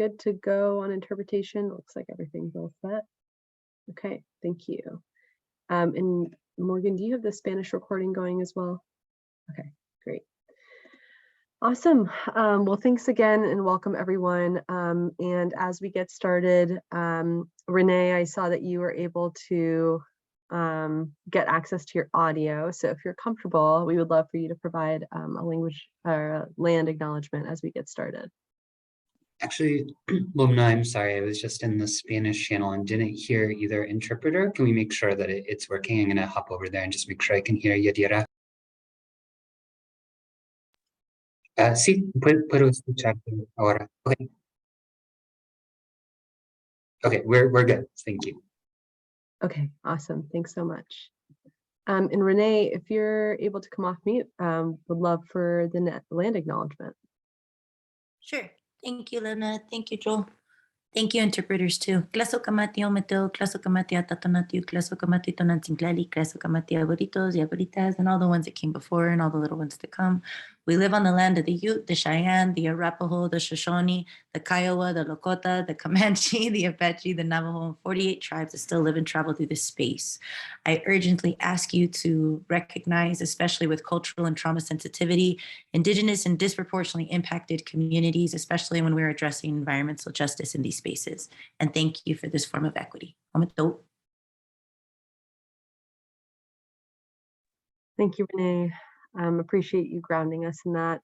good to go on interpretation? Looks like everything's all set. Okay, thank you. And Morgan, do you have the Spanish recording going as well? Okay, great. Awesome. Well, thanks again and welcome everyone. And as we get started, Renee, I saw that you were able to get access to your audio. So if you're comfortable, we would love for you to provide a language or land acknowledgement as we get started. Actually, Lumna, I'm sorry, I was just in the Spanish channel and didn't hear either interpreter. Can we make sure that it's working? I'm gonna hop over there and just make sure I can hear Yadira. Sí, puedo escucharte ahora. Okay. Okay, we're good. Thank you. Okay, awesome. Thanks so much. And Renee, if you're able to come off mute, would love for the land acknowledgement. Sure. Thank you, Lena. Thank you, Joel. Thank you, interpreters, too. Claso kamati ometeo, claso kamati atatonatiu, claso kamati tonantinglali, claso kamati abuelitos y abuelitas, and all the ones that came before and all the little ones to come. We live on the land of the Ute, the Cheyenne, the Arapaho, the Shoshone, the Kiowa, the Lakota, the Comanche, the Apache, the Navajo, and 48 tribes that still live and travel through this space. I urgently ask you to recognize, especially with cultural and trauma sensitivity, Indigenous and disproportionately impacted communities, especially when we're addressing environmental justice in these spaces. And thank you for this form of equity. Thank you, Renee. Appreciate you grounding us in that.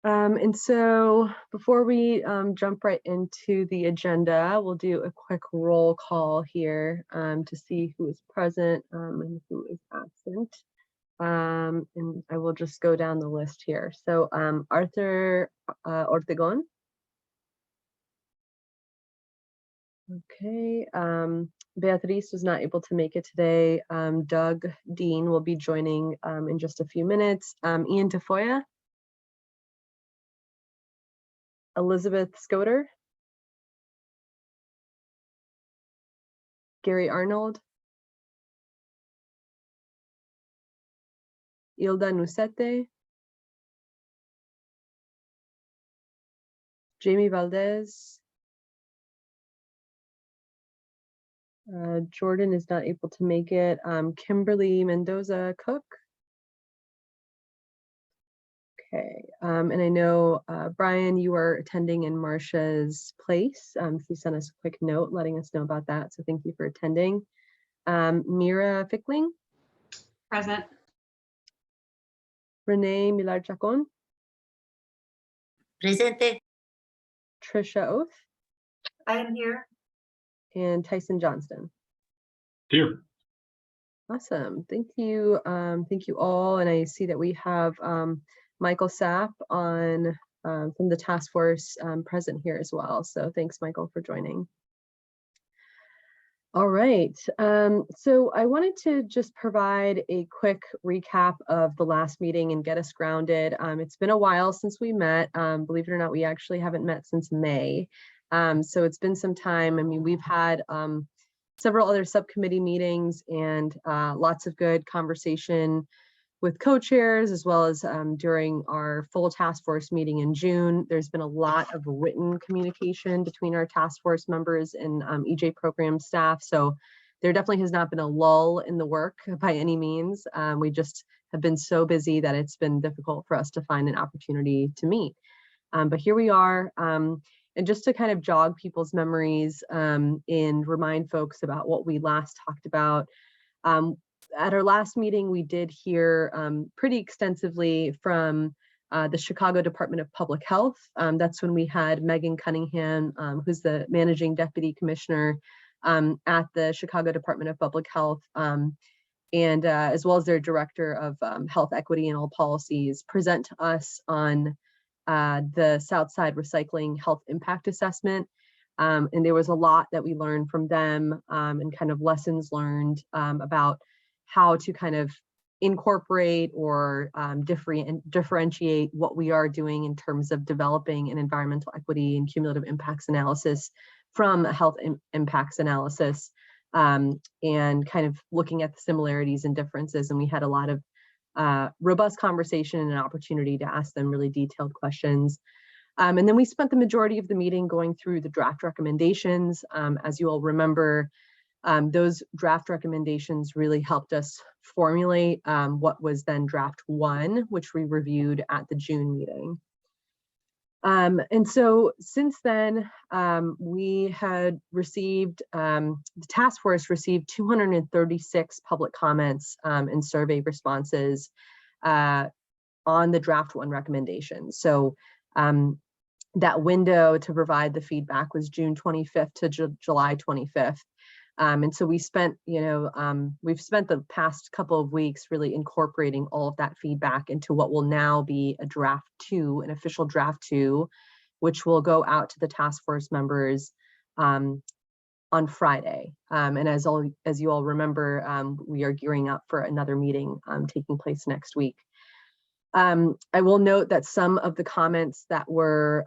And so before we jump right into the agenda, we'll do a quick roll call here to see who is present and who is absent. And I will just go down the list here. So Arthur Ortegon. Okay, Beatriz was not able to make it today. Doug Dean will be joining in just a few minutes. Ian Tafoya. Elizabeth Scoter. Gary Arnold. Ilda Nusete. Jamie Valdez. Jordan is not able to make it. Kimberly Mendoza Cook. Okay, and I know, Brian, you are attending in Marcia's place. She sent us a quick note letting us know about that, so thank you for attending. Mira Fickling. Present. Renee Milar-Chacon. Presente. Trisha Oath. I am here. And Tyson Johnston. Here. Awesome, thank you all. And I see that we have Michael Sapp on from the task force present here as well. So thanks, Michael, for joining. All right, so I wanted to just provide a quick recap of the last meeting and get us grounded. It's been a while since we met. Believe it or not, we actually haven't met since May. So it's been some time. I mean, we've had several other subcommittee meetings and lots of good conversation with co-chairs, as well as during our full task force meeting in June. There's been a lot of written communication between our task force members and EJ program staff. So there definitely has not been a lull in the work by any means. We just have been so busy that it's been difficult for us to find an opportunity to meet. But here we are. And just to kind of jog people's memories and remind folks about what we last talked about. At our last meeting, we did hear pretty extensively from the Chicago Department of Public Health. That's when we had Megan Cunningham, who's the managing deputy commissioner at the Chicago Department of Public Health, and as well as their director of health equity and all policies, present to us on the Southside Recycling Health Impact Assessment. And there was a lot that we learned from them and kind of lessons learned about how to kind of incorporate or differentiate what we are doing in terms of developing an environmental equity and cumulative impacts analysis from a health impacts analysis, and kind of looking at the similarities and differences. And we had a lot of robust conversation and an opportunity to ask them really detailed questions. And then we spent the majority of the meeting going through the draft recommendations. As you all remember, those draft recommendations really helped us formulate what was then draft 1, which we reviewed at the June meeting. And so since then, we had received, the task force received 236 public comments and survey responses on the draft 1 recommendation. So that window to provide the feedback was June 25th to July 25th. And so we spent, we've spent the past couple of weeks really incorporating all of that feedback into what will now be a draft 2, an official draft 2, which will go out to the task force members on Friday. And as you all remember, we are gearing up for another meeting taking place next week. I will note that some of the comments that were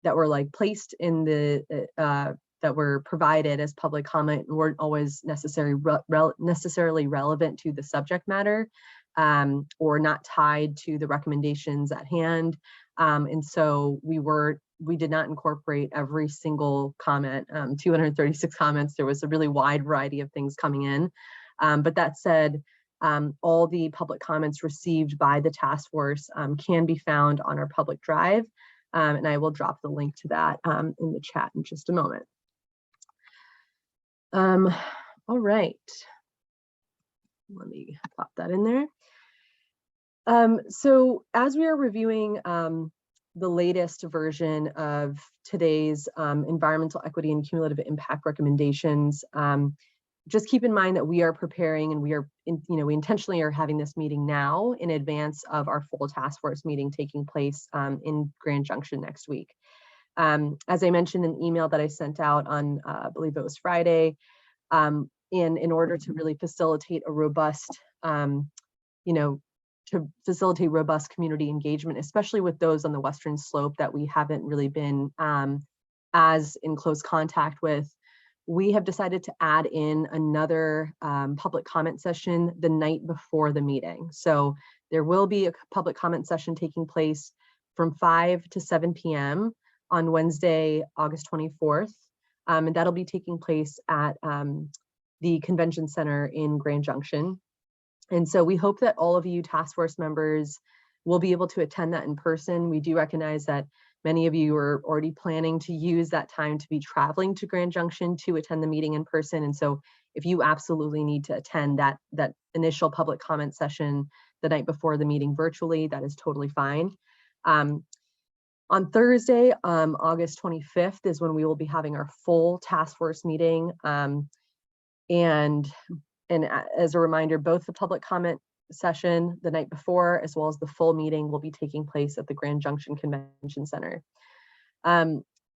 like placed in the that were provided as public comment weren't always necessarily relevant to the subject matter or not tied to the recommendations at hand. And so we did not incorporate every single comment, 236 comments. There was a really wide variety of things coming in. But that said, all the public comments received by the task force can be found on our public drive. And I will drop the link to that in the chat in just a moment. All right, let me pop that in there. So as we are reviewing the latest version of today's environmental equity and cumulative impact recommendations, just keep in mind that we are preparing and we intentionally are having this meeting now in advance of our full task force meeting taking place in Grand Junction next week. As I mentioned in the email that I sent out on, I believe it was Friday, in order to really facilitate a robust, to facilitate robust community engagement, especially with those on the Western Slope that we haven't really been as in close contact with, we have decided to add in another public comment session the night before the meeting. So there will be a public comment session taking place from 5 to 7 p.m. on Wednesday, August 24th. And that'll be taking place at the Convention Center in Grand Junction. And so we hope that all of you task force members will be able to attend that in person. We do recognize that many of you are already planning to use that time to be traveling to Grand Junction to attend the meeting in person. And so if you absolutely need to attend that initial public comment session the night before the meeting virtually, that is totally fine. On Thursday, August 25th is when we will be having our full task force meeting. And as a reminder, both the public comment session the night before as well as the full meeting will be taking place at the Grand Junction Convention Center.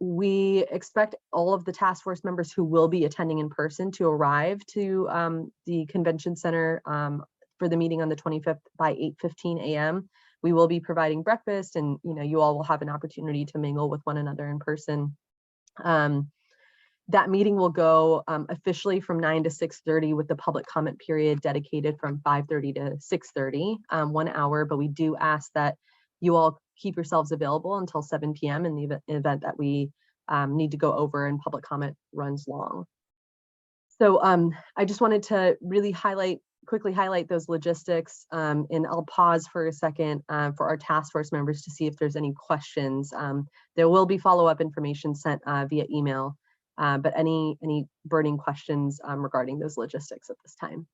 We expect all of the task force members who will be attending in person to arrive to the Convention Center for the meeting on the 25th by 8:15 a.m. We will be providing breakfast, and you all will have an opportunity to mingle with one another in person. That meeting will go officially from 9 to 6:30 with the public comment period dedicated from 5:30 to 6:30, 1 hour, but we do ask that you all keep yourselves available until 7 p.m. in the event that we need to go over and public comment runs long. So I just wanted to really quickly highlight those logistics, and I'll pause for a second for our task force members to see if there's any questions. There will be follow-up information sent via email. But any burning questions regarding those logistics at this time?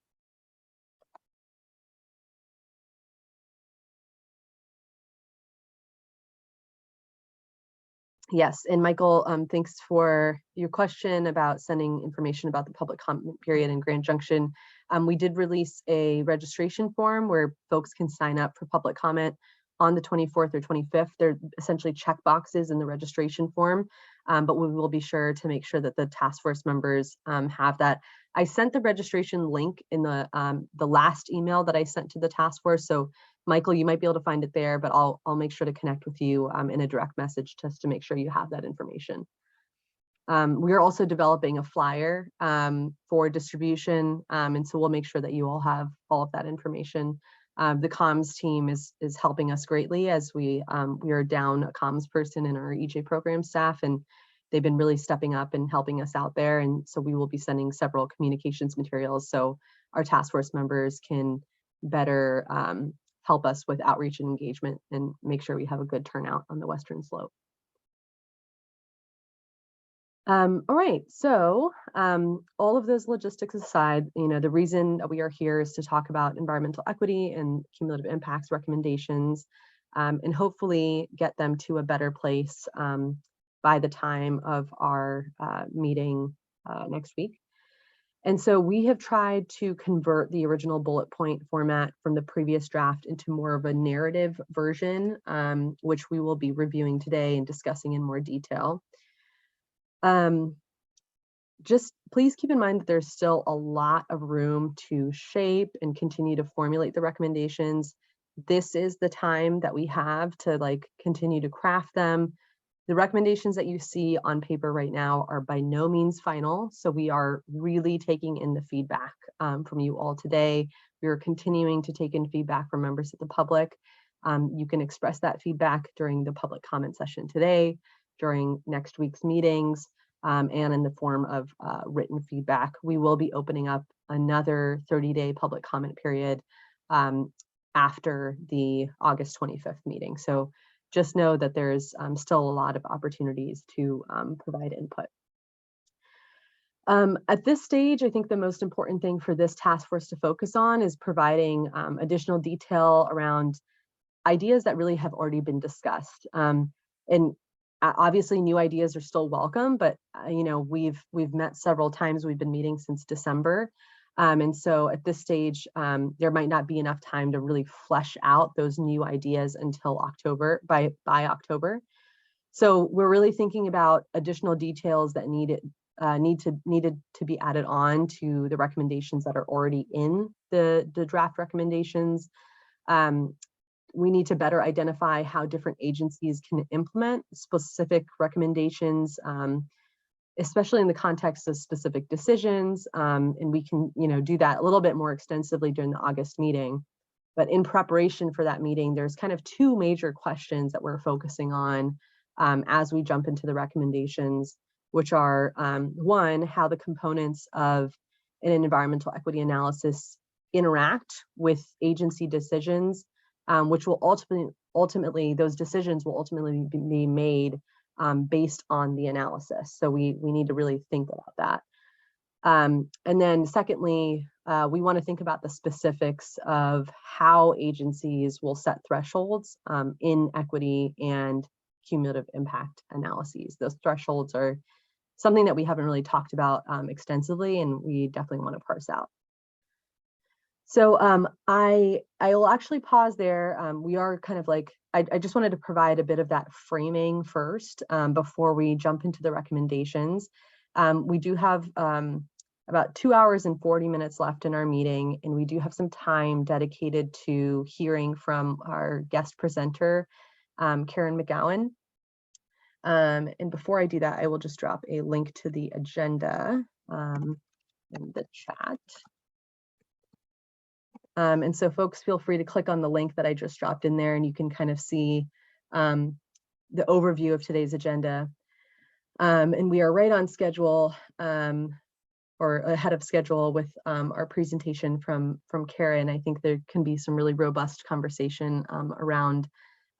Yes, and Michael, thanks for your question about sending information about the public comment period in Grand Junction. We did release a registration form where folks can sign up for public comment on the 24th or 25th. They're essentially check boxes in the registration form, but we will be sure to make sure that the task force members have that. I sent the registration link in the last email that I sent to the task force. So Michael, you might be able to find it there, but I'll make sure to connect with you in a direct message just to make sure you have that information. We are also developing a flyer for distribution, and so we'll make sure that you all have all of that information The comms team is helping us greatly as we are down a comms person in our EJ program staff, and they've been really stepping up and helping us out there. And so we will be sending several communications materials so our task force members can better help us with outreach and engagement and make sure we have a good turnout on the Western Slope. All right, so all of those logistics aside, the reason that we are here is to talk about environmental equity and cumulative impacts recommendations, and hopefully get them to a better place by the time of our meeting next week. And so we have tried to convert the original bullet point format from the previous draft into more of a narrative version, which we will be reviewing today and discussing in more detail. Just please keep in mind that there's still a lot of room to shape and continue to formulate the recommendations. This is the time that we have to continue to craft them. The recommendations that you see on paper right now are by no means final. So we are really taking in the feedback from you all today. We are continuing to take in feedback from members of the public. You can express that feedback during the public comment session today, during next week's meetings, and in the form of written feedback. We will be opening up another 30-day public comment period after the August 25th meeting. So just know that there's still a lot of opportunities to provide input. At this stage, I think the most important thing for this task force to focus on is providing additional detail around ideas that really have already been discussed. And obviously new ideas are still welcome, but we've met several times. We've been meeting since December. And so at this stage, there might not be enough time to really flesh out those new ideas until October, by October. So we're really thinking about additional details that needed to be added on to the recommendations that are already in the draft recommendations. We need to better identify how different agencies can implement specific recommendations, especially in the context of specific decisions. And we can, do that a little bit more extensively during the August meeting. But in preparation for that meeting, there's kind of two major questions that we're focusing on as we jump into the recommendations, which are one, how the components of an environmental equity analysis interact with agency decisions, which will ultimately, those decisions will ultimately be made based on the analysis. So we need to really think about that. And then secondly, we want to think about the specifics of how agencies will set thresholds in equity and cumulative impact analyses. Those thresholds are something that we haven't really talked about extensively, and we definitely want to parse out. So I will actually pause there. We are kind of I just wanted to provide a bit of that framing first before we jump into the recommendations. We do have about 2 hours and 40 minutes left in our meeting, and we do have some time dedicated to hearing from our guest presenter, Karen McGowan. And before I do that, I will just drop a link to the agenda in the chat. And so folks, feel free to click on the link that I just dropped in there, and you can kind of see the overview of today's agenda. And we are right on schedule, or ahead of schedule with our presentation from Karen. I think there can be some really robust conversation around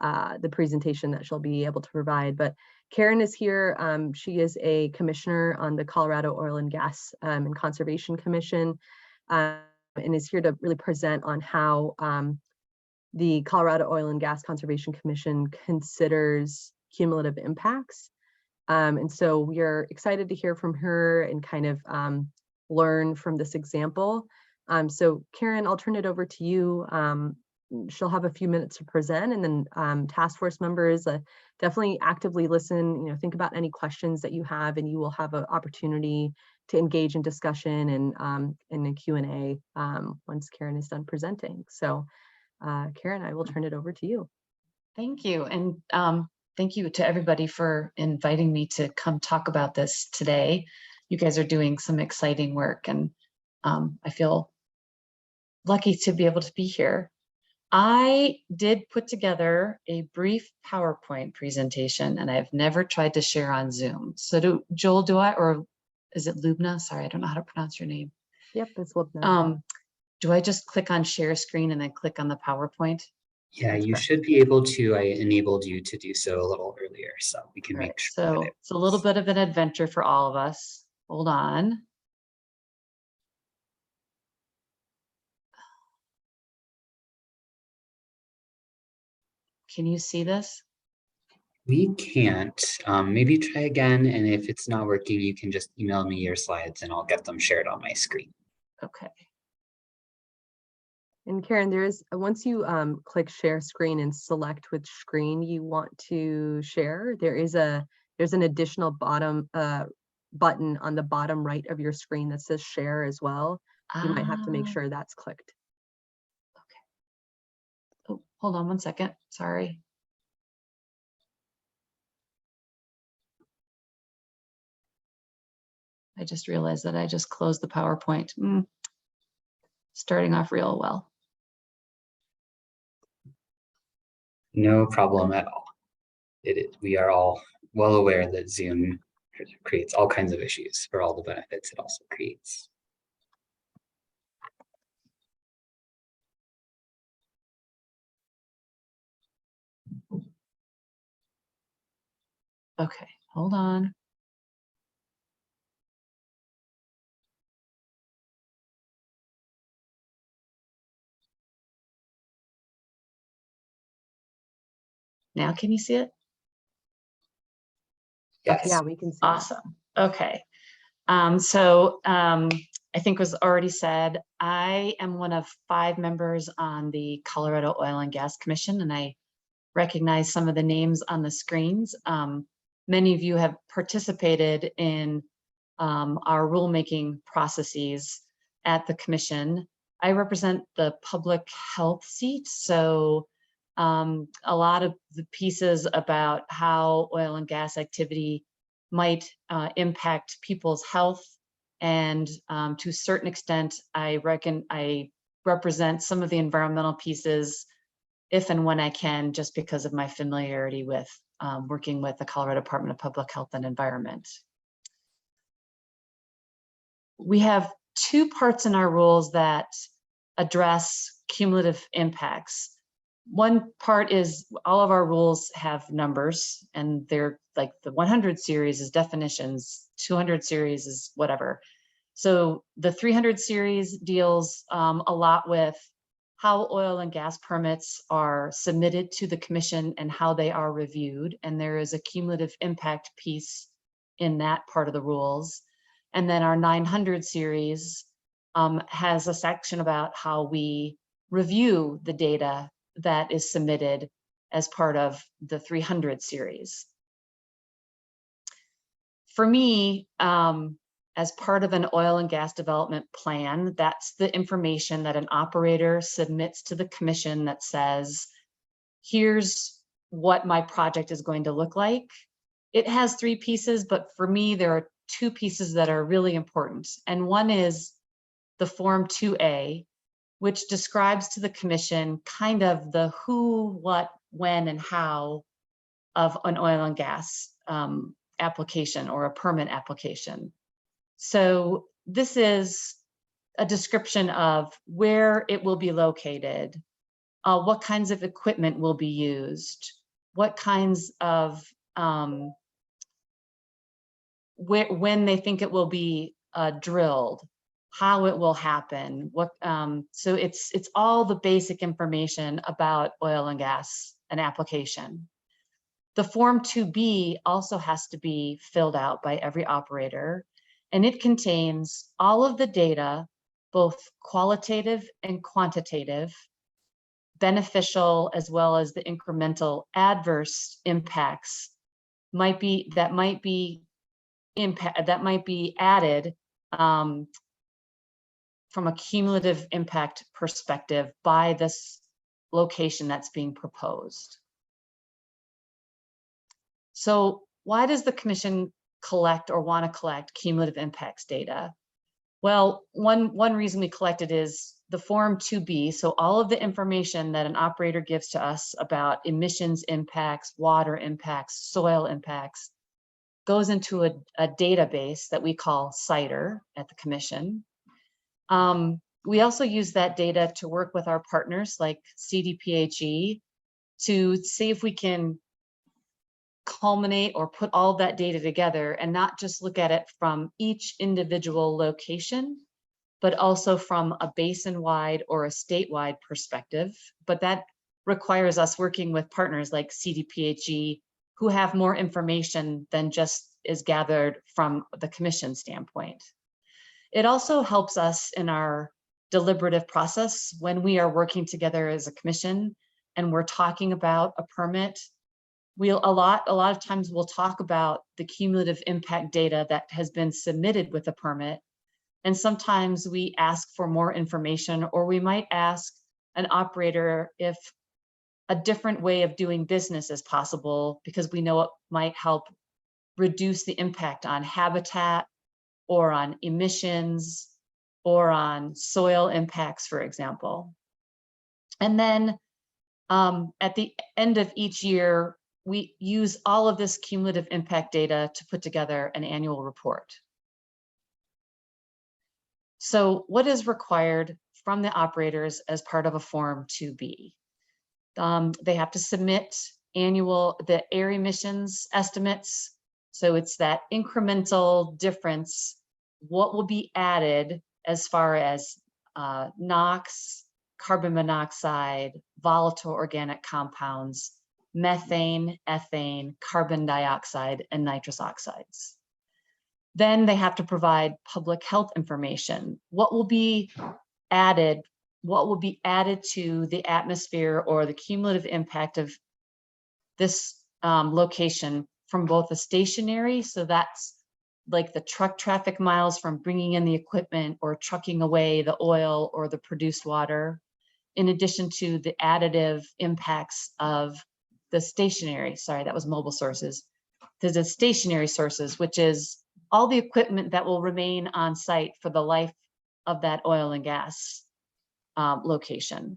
the presentation that she'll be able to provide. But Karen is here. She is a commissioner on the Colorado Oil and Gas and Conservation Commission, and is here to really present on how the Colorado Oil and Gas Conservation Commission considers cumulative impacts. And so we are excited to hear from her and kind of learn from this example. So Karen, I'll turn it over to you. She'll have a few minutes to present, and then task force members definitely actively listen, think about any questions that you have, and you will have an opportunity to engage in discussion and in a Q&A once Karen is done presenting. So Karen, I will turn it over to you. Thank you. And thank you to everybody for inviting me to come talk about this today. You guys are doing some exciting work, and I feel lucky to be able to be here. I did put together a brief PowerPoint presentation, and I've never tried to share on Zoom. So Joel, or is it Lubna? Sorry, I don't know how to pronounce your name. Yep, it's Lubna. Do I just click on share screen and then click on the PowerPoint? Yeah, That's you correct. should be able to. I enabled you to do so a little earlier, so we can All right, make sure. so it's a little bit of an adventure for all of us. Hold on. Can you see this? We can't. Maybe try again, and if it's not working, you can just email me your slides and I'll get them shared on my screen. Okay. And Karen, there's once you click share screen and select which screen you want to share, there's an additional bottom button on the bottom right of your screen that says share as well. You might have to make sure that's clicked. Okay. Oh, hold on one second. Sorry. I just realized that I just closed the PowerPoint. Starting off real well. No problem at all. We are all well aware that Zoom creates all kinds of issues for all the benefits it also creates. Okay, hold on. Now, can you see it? Yes. Yeah, we can see it. Awesome. Okay. I think was already said, I am one of 5 members on the Colorado Oil and Gas Commission, and I recognize some of the names on the screens. Many of you have participated in our rulemaking processes at the commission. I represent the public health seat, so a lot of the pieces about how oil and gas activity might impact people's health, and to a certain extent, I reckon I represent some of the environmental pieces if and when I can, just because of my familiarity with working with the Colorado Department of Public Health and Environment. We have 2 parts in our rules that address cumulative impacts. One part is all of our rules have numbers, and they're like the 100 series is definitions, 200 series is whatever. So the 300 series deals a lot with how oil and gas permits are submitted to the commission and how they are reviewed. And there is a cumulative impact piece in that part of the rules. And then our 900 series has a section about how we review the data that is submitted as part of the 300 series. For me, as part of an oil and gas development plan, that's the information that an operator submits to the commission that says, here's what my project is going to look like. It has 3 pieces, but for me, there are 2 pieces that are really important. And one is the Form 2A, which describes to the commission kind of the who, what, when, and how of an oil and gas application or a permit application. So this is a description of where it will be located, what kinds of equipment will be used, what kinds of, when they think it will be drilled, how it will happen, what, so it's all the basic information about oil and gas, an application. The Form 2B also has to be filled out by every operator, and it contains all of the data, both qualitative and quantitative, beneficial as well as the incremental adverse impacts that might be added from a cumulative impact perspective by this location that's being proposed. So why does the commission collect or want to collect cumulative impacts data? Well, one reason we collected is the Form 2B. So all of the information that an operator gives to us about emissions impacts, water impacts, soil impacts, goes into a database that we call CITER at the Commission. We also use that data to work with our partners like CDPHE to see if we can culminate or put all that data together and not just look at it from each individual location, but also from a basin-wide or a statewide perspective. But that requires us working with partners like CDPHE who have more information than just is gathered from the Commission standpoint. It also helps us in our deliberative process when we are working together as a Commission and we're talking about a permit. A lot of times we'll talk about the cumulative impact data that has been submitted with the permit. And sometimes we ask for more information, or we might ask an operator if a different way of doing business is possible, because we know it might help reduce the impact on habitat or on emissions or on soil impacts, for example. And then at the end of each year, we use all of this cumulative impact data to put together an annual report. So what is required from the operators as part of a Form 2B? They have to submit the air emissions estimates. So it's that incremental difference, what will be added as far as NOx, carbon monoxide, volatile organic compounds, methane, ethane, carbon dioxide, and nitrous oxides. Then they have to provide public health information. What will be added to the atmosphere or the cumulative impact of this location from both the stationary, so that's like the truck traffic miles from bringing in the equipment or trucking away the oil or the produced water, in addition to the additive impacts of the stationary, sorry, that was mobile sources. There's the stationary sources, which is all the equipment that will remain on site for the life of that oil and gas location.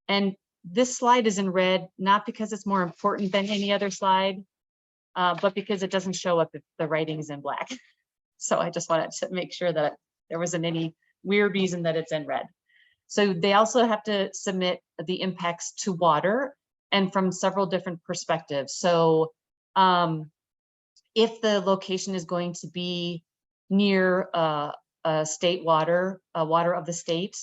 And this slide is in red, not because it's more important than any other slide, but because it doesn't show up if the writing is in black. So I just wanted to make sure that there wasn't any weird reason that it's in red. So they also have to submit the impacts to water, and from several different perspectives. So if the location is going to be near a state water of the state,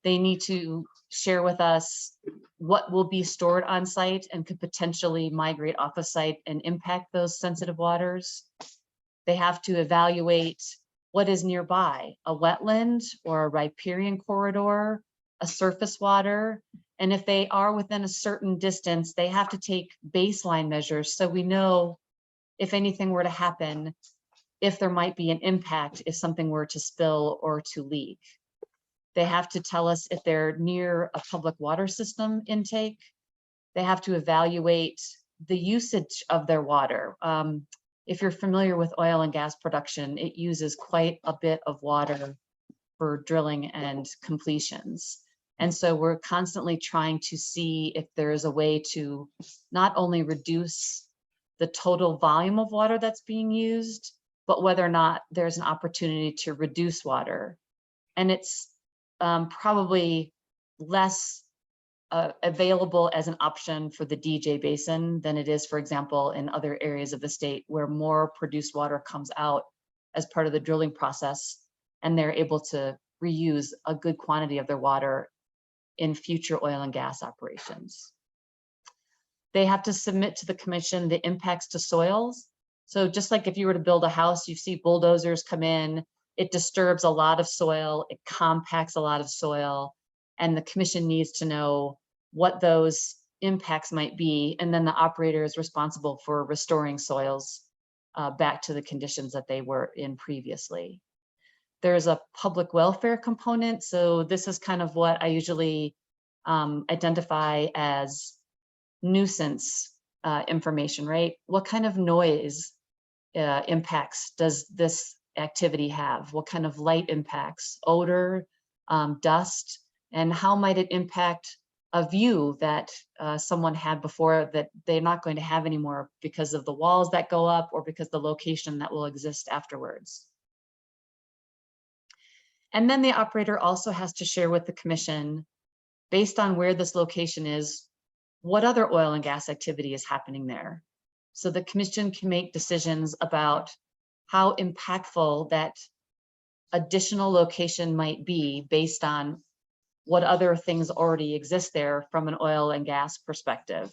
they need to share with us what will be stored on site and could potentially migrate off of site and impact those sensitive waters. They have to evaluate what is nearby, a wetland or a riparian corridor, a surface water. And if they are within a certain distance, they have to take baseline measures so we know if anything were to happen, if there might be an impact if something were to spill or to leak. They have to tell us if they're near a public water system intake. They have to evaluate the usage of their water. If you're familiar with oil and gas production, it uses quite a bit of water for drilling and completions. And so we're constantly trying to see if there is a way to not only reduce the total volume of water that's being used, but whether or not there's an opportunity to reduce water. And it's probably less available as an option for the DJ Basin than it is, for example, in other areas of the state where more produced water comes out as part of the drilling process, and they're able to reuse a good quantity of their water in future oil and gas operations. They have to submit to the commission the impacts to soils. So just like if you were to build a house, you see bulldozers come in, it disturbs a lot of soil, it compacts a lot of soil, and the commission needs to know what those impacts might be. And then the operator is responsible for restoring soils back to the conditions that they were in previously. There's a public welfare component. So this is kind of what I usually identify as nuisance information, right? What kind of noise impacts does this activity have? What kind of light impacts, odor, dust, and how might it impact a view that someone had before that they're not going to have anymore because of the walls that go up or because the location that will exist afterwards. And then the operator also has to share with the commission, based on where this location is, what other oil and gas activity is happening there. So the commission can make decisions about how impactful that additional location might be based on what other things already exist there from an oil and gas perspective.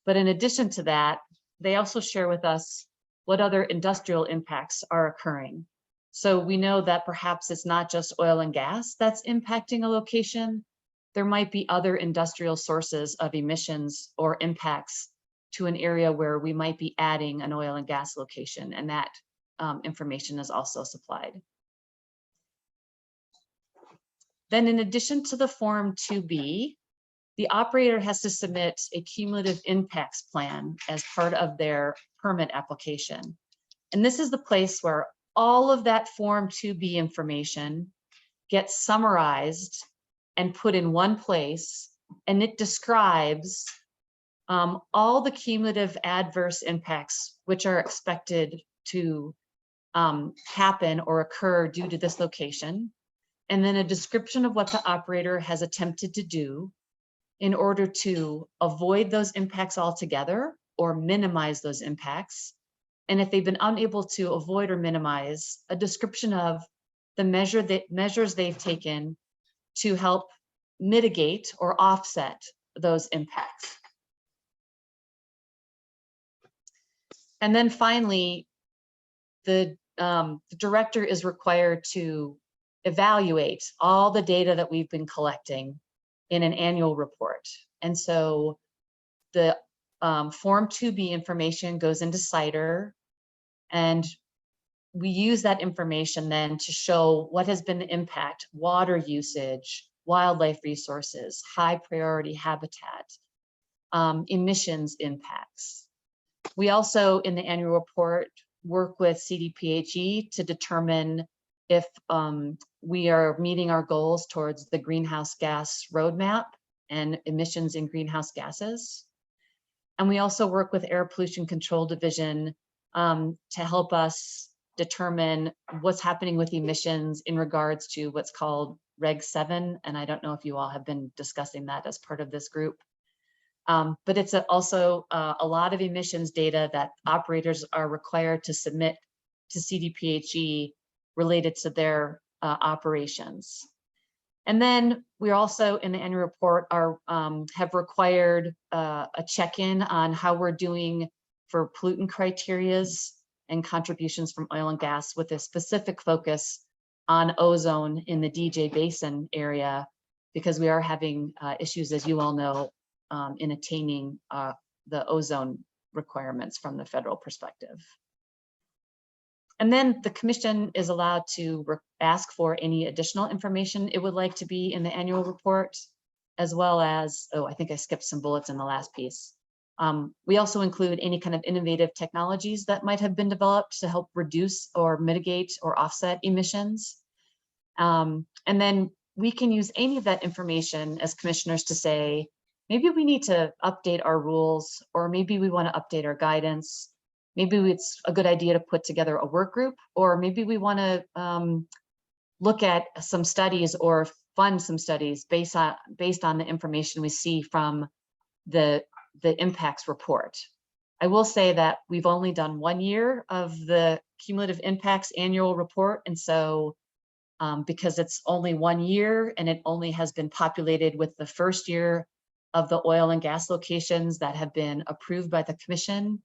But in addition to that, they also share with us what other industrial impacts are occurring. So we know that perhaps it's not just oil and gas that's impacting a location. There might be other industrial sources of emissions or impacts to an area where we might be adding an oil and gas location, and that information is also supplied. Then in addition to the Form 2B, the operator has to submit a cumulative impacts plan as part of their permit application. And this is the place where all of that Form 2B information gets summarized and put in one place, and it describes all the cumulative adverse impacts which are expected to happen or occur due to this location, and then a description of what the operator has attempted to do in order to avoid those impacts altogether or minimize those impacts. And if they've been unable to avoid or minimize, a description of the measures they've taken to help mitigate or offset those impacts. And then finally, the director is required to evaluate all the data that we've been collecting in an annual report. And so the Form 2B information goes into CIDR, and we use that information then to show what has been the impact: water usage, wildlife resources, high priority habitat, emissions impacts. We also, in the annual report, work with CDPHE to determine if we are meeting our goals towards the greenhouse gas roadmap and emissions in greenhouse gases. And we also work with Air Pollution Control Division to help us determine what's happening with emissions in regards to what's called Reg 7. And I don't know if you all have been discussing that as part of this group. But it's also a lot of emissions data that operators are required to submit to CDPHE related to their operations. And then we also, in the annual report, have required a check-in on how we're doing for pollutant criterias and contributions from oil and gas, with a specific focus on ozone in the DJ Basin area, because we are having issues, as you all know, in attaining the ozone requirements from the federal perspective. And then the commission is allowed to ask for any additional information it would like to be in the annual report, as well as, oh, I think I skipped some bullets in the last piece. We also include any kind of innovative technologies that might have been developed to help reduce or mitigate or offset emissions. And then we can use any of that information as commissioners to say, maybe we need to update our rules, or maybe we want to update our guidance. Maybe it's a good idea to put together a work group, or maybe we want to look at some studies or fund some studies based on the information we see from the impacts report. I will say that we've only done 1 year of the cumulative impacts annual report, and so because it's only 1 year and it only has been populated with the first year of the oil and gas locations that have been approved by the commission.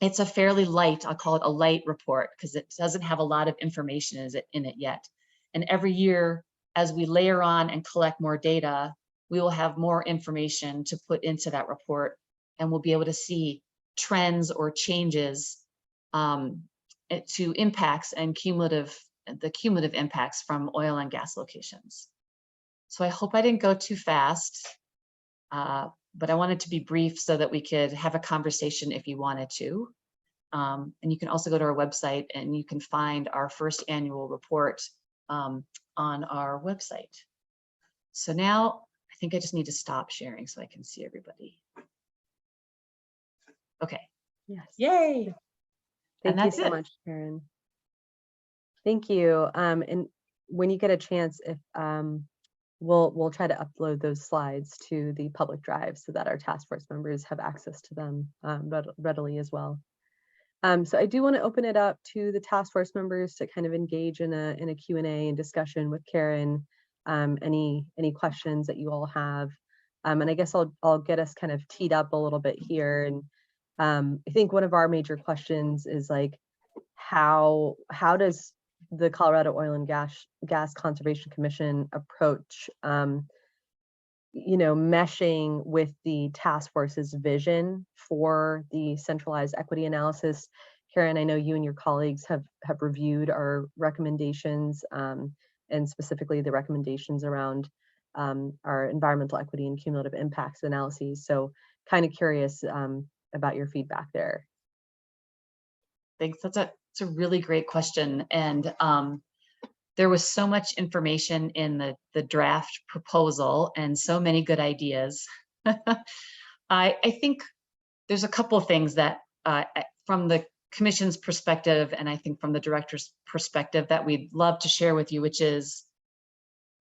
It's a fairly light, I'll call it a light report, because it doesn't have a lot of information in it yet. And every year, as we layer on and collect more data, we will have more information to put into that report, and we'll be able to see trends or changes to impacts and the cumulative impacts from oil and gas locations. So I hope I didn't go too fast. But I wanted to be brief so that we could have a conversation if you wanted to. And you can also go to our website and you can find our first annual report on our website. So now I think I just need to stop sharing so I can see everybody. Okay. Yes. Yay. Thank you that's so it. much, Karen. Thank you. And when you get a chance, if we'll try to upload those slides to the public drive so that our task force members have access to them readily as well. So I do want to open it up to the task force members to kind of engage in a Q&A and discussion with Karen. Any questions that you all have, and I guess I'll get us kind of teed up a little bit here. And I think one of our major questions is like, how does the Colorado Oil and Gas Conservation Commission approach meshing with the task force's vision for the centralized equity analysis? Karen, I know you and your colleagues have reviewed our recommendations, and specifically the recommendations around our environmental equity and cumulative impacts analyses. So kind of curious about your feedback there. Thanks. That's a really great question. And there was so much information in the draft proposal and so many good ideas. I think there's a couple of things that from the commission's perspective, and I think from the director's perspective, that we'd love to share with you, which is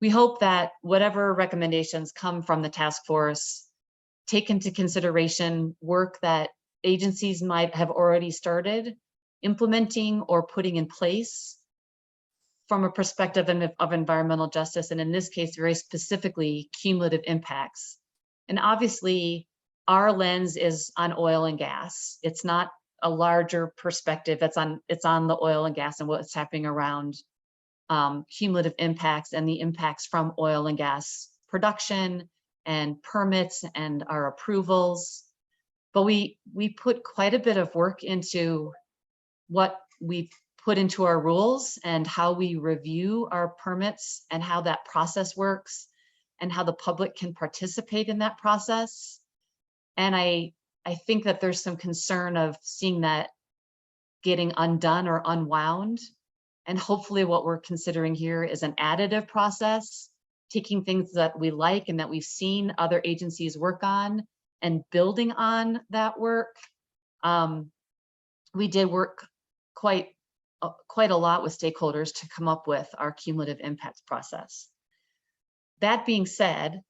we hope that whatever recommendations come from the task force take into consideration work that agencies might have already started implementing or putting in place from a perspective of environmental justice, and in this case, very specifically, cumulative impacts. And obviously, our lens is on oil and gas. It's not a larger perspective. It's on the oil and gas and what's happening around cumulative impacts and the impacts from oil and gas production and permits and our approvals. But we put quite a bit of work into what we put into our rules and how we review our permits and how that process works and how the public can participate in that process. And I think that there's some concern of seeing that getting undone or unwound. And hopefully what we're considering here is an additive process, taking things that we like and that we've seen other agencies work on and building on that work. We did work quite a lot with stakeholders to come up with our cumulative impacts process. That being said,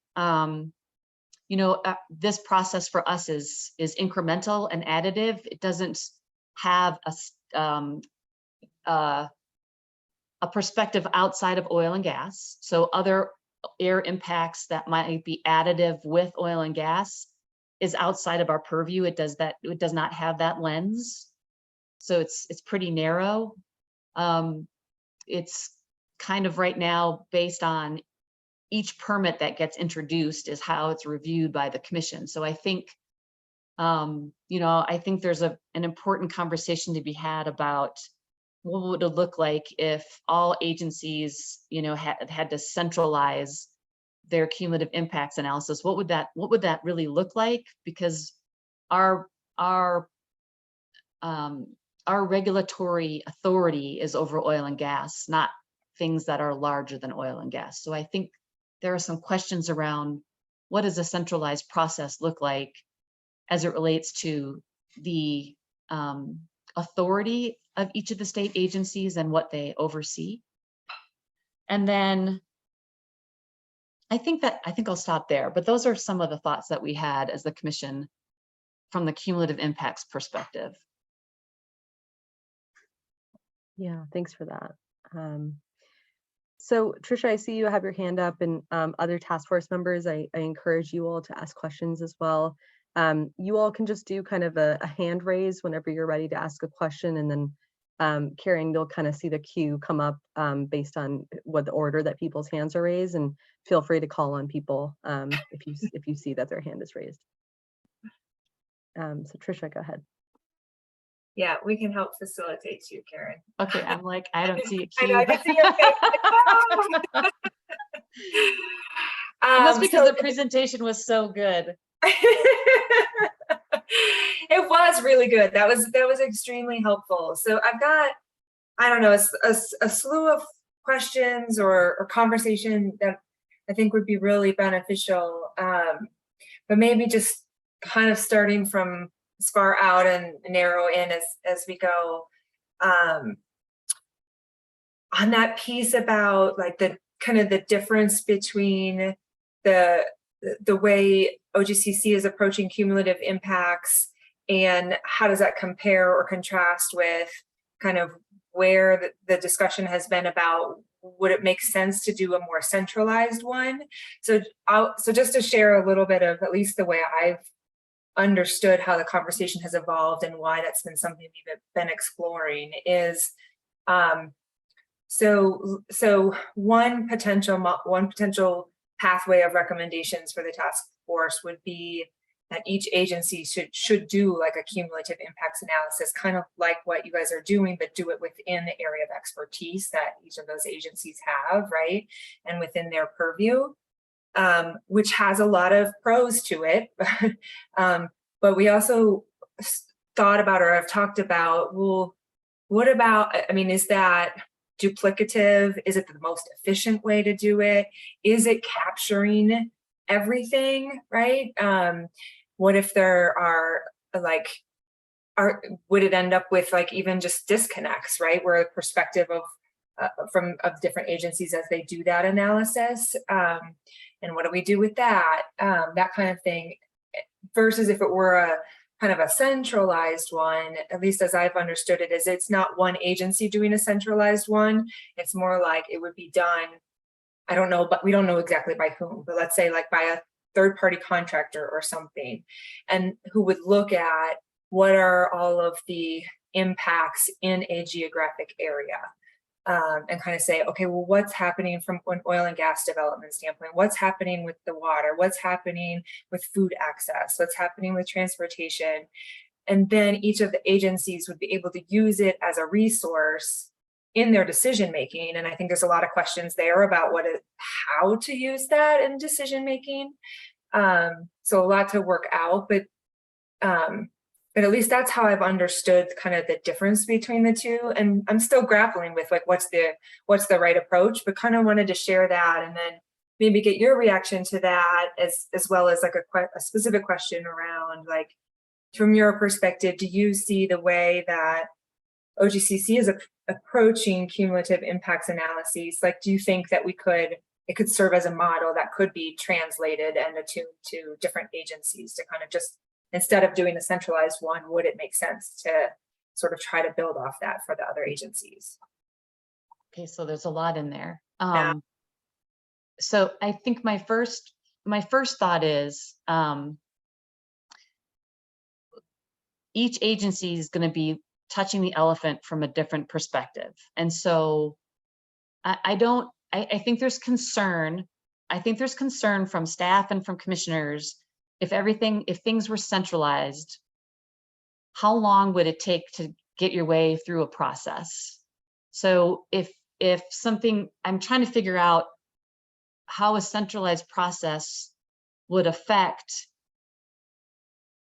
this process for us is incremental and additive. It doesn't have a perspective outside of oil and gas. So other air impacts that might be additive with oil and gas is outside of our purview. It does not have that lens. So it's pretty narrow. It's kind of right now based on each permit that gets introduced is how it's reviewed by the commission. So I think, I think there's an important conversation to be had about what would it look like if all agencies, had to centralize their cumulative impacts analysis. What would that really look like? Because our regulatory authority is over oil and gas, not things that are larger than oil and gas. So I think there are some questions around what does a centralized process look like as it relates to the authority of each of the state agencies and what they oversee. And then I think I'll stop there, but those are some of the thoughts that we had as the commission from the cumulative impacts perspective. Yeah, thanks for that. So Trisha, I see you have your hand up, and other task force members, I encourage you all to ask questions as well. You all can just do kind of a hand raise whenever you're ready to ask a question, and then Karen, you'll kind of see the queue come up based on what the order that people's hands are raised, and feel free to call on people if you see that their hand is raised. So Trisha, go ahead. Yeah, we can help facilitate you, Karen. Okay, I'm like, I don't see a I queue. know, I can see your face. And that's because So the presentation was so good. it was really good. That was extremely helpful. So I've got, I don't know, a slew of questions or conversation that I think would be really beneficial. But maybe just kind of starting from as far out and narrow in as we go. On that piece about like the kind of the difference between the way OGCC is approaching cumulative impacts and how does that compare or contrast with kind of where the discussion has been about would it make sense to do a more centralized one? So just to share a little bit of at least the way I've understood how the conversation has evolved and why that's been something we've been exploring is so one potential pathway of recommendations for the task force would be that each agency should do like a cumulative impacts analysis, kind of like what you guys are doing, but do it within the area of expertise that each of those agencies have, right? And within their purview, which has a lot of pros to it. But we also thought about or have talked about, well, what about, I mean, is that duplicative? Is it the most efficient way to do it? Is it capturing everything, right? What if there are like, would it end up with like even just disconnects, right? Where a perspective of different agencies as they do that analysis, and what do we do with that? That kind of thing, versus if it were a kind of a centralized one, at least as I've understood it, is it's not one agency doing a centralized one. It's more like it would be done, I don't know, but we don't know exactly by whom, but let's say like by a third-party contractor or something, and who would look at what are all of the impacts in a geographic area, and kind of say, okay, well, what's happening from an oil and gas development standpoint? What's happening with the water? What's happening with food access? What's happening with transportation? And then each of the agencies would be able to use it as a resource in their decision making. And I think there's a lot of questions there about how to use that in decision making. So a lot to work out, but at least that's how I've understood kind of the difference between the two. And I'm still grappling with like what's the right approach, but kind of wanted to share that and then maybe get your reaction to that as well as like a specific question around like, from your perspective, do you see the way that OGCC is approaching cumulative impacts analyses? Like, do you think that it could serve as a model that could be translated and attuned to different agencies to kind of just, instead of doing a centralized one, would it make sense to sort of try to build off that for the other agencies? Okay, so there's a lot in there. Yeah. So I think my first thought is each agency is going to be touching the elephant from a different perspective. And so I think there's concern. I think there's concern from staff and from commissioners if things were centralized, how long would it take to get your way through a process? So if something, I'm trying to figure out how a centralized process would affect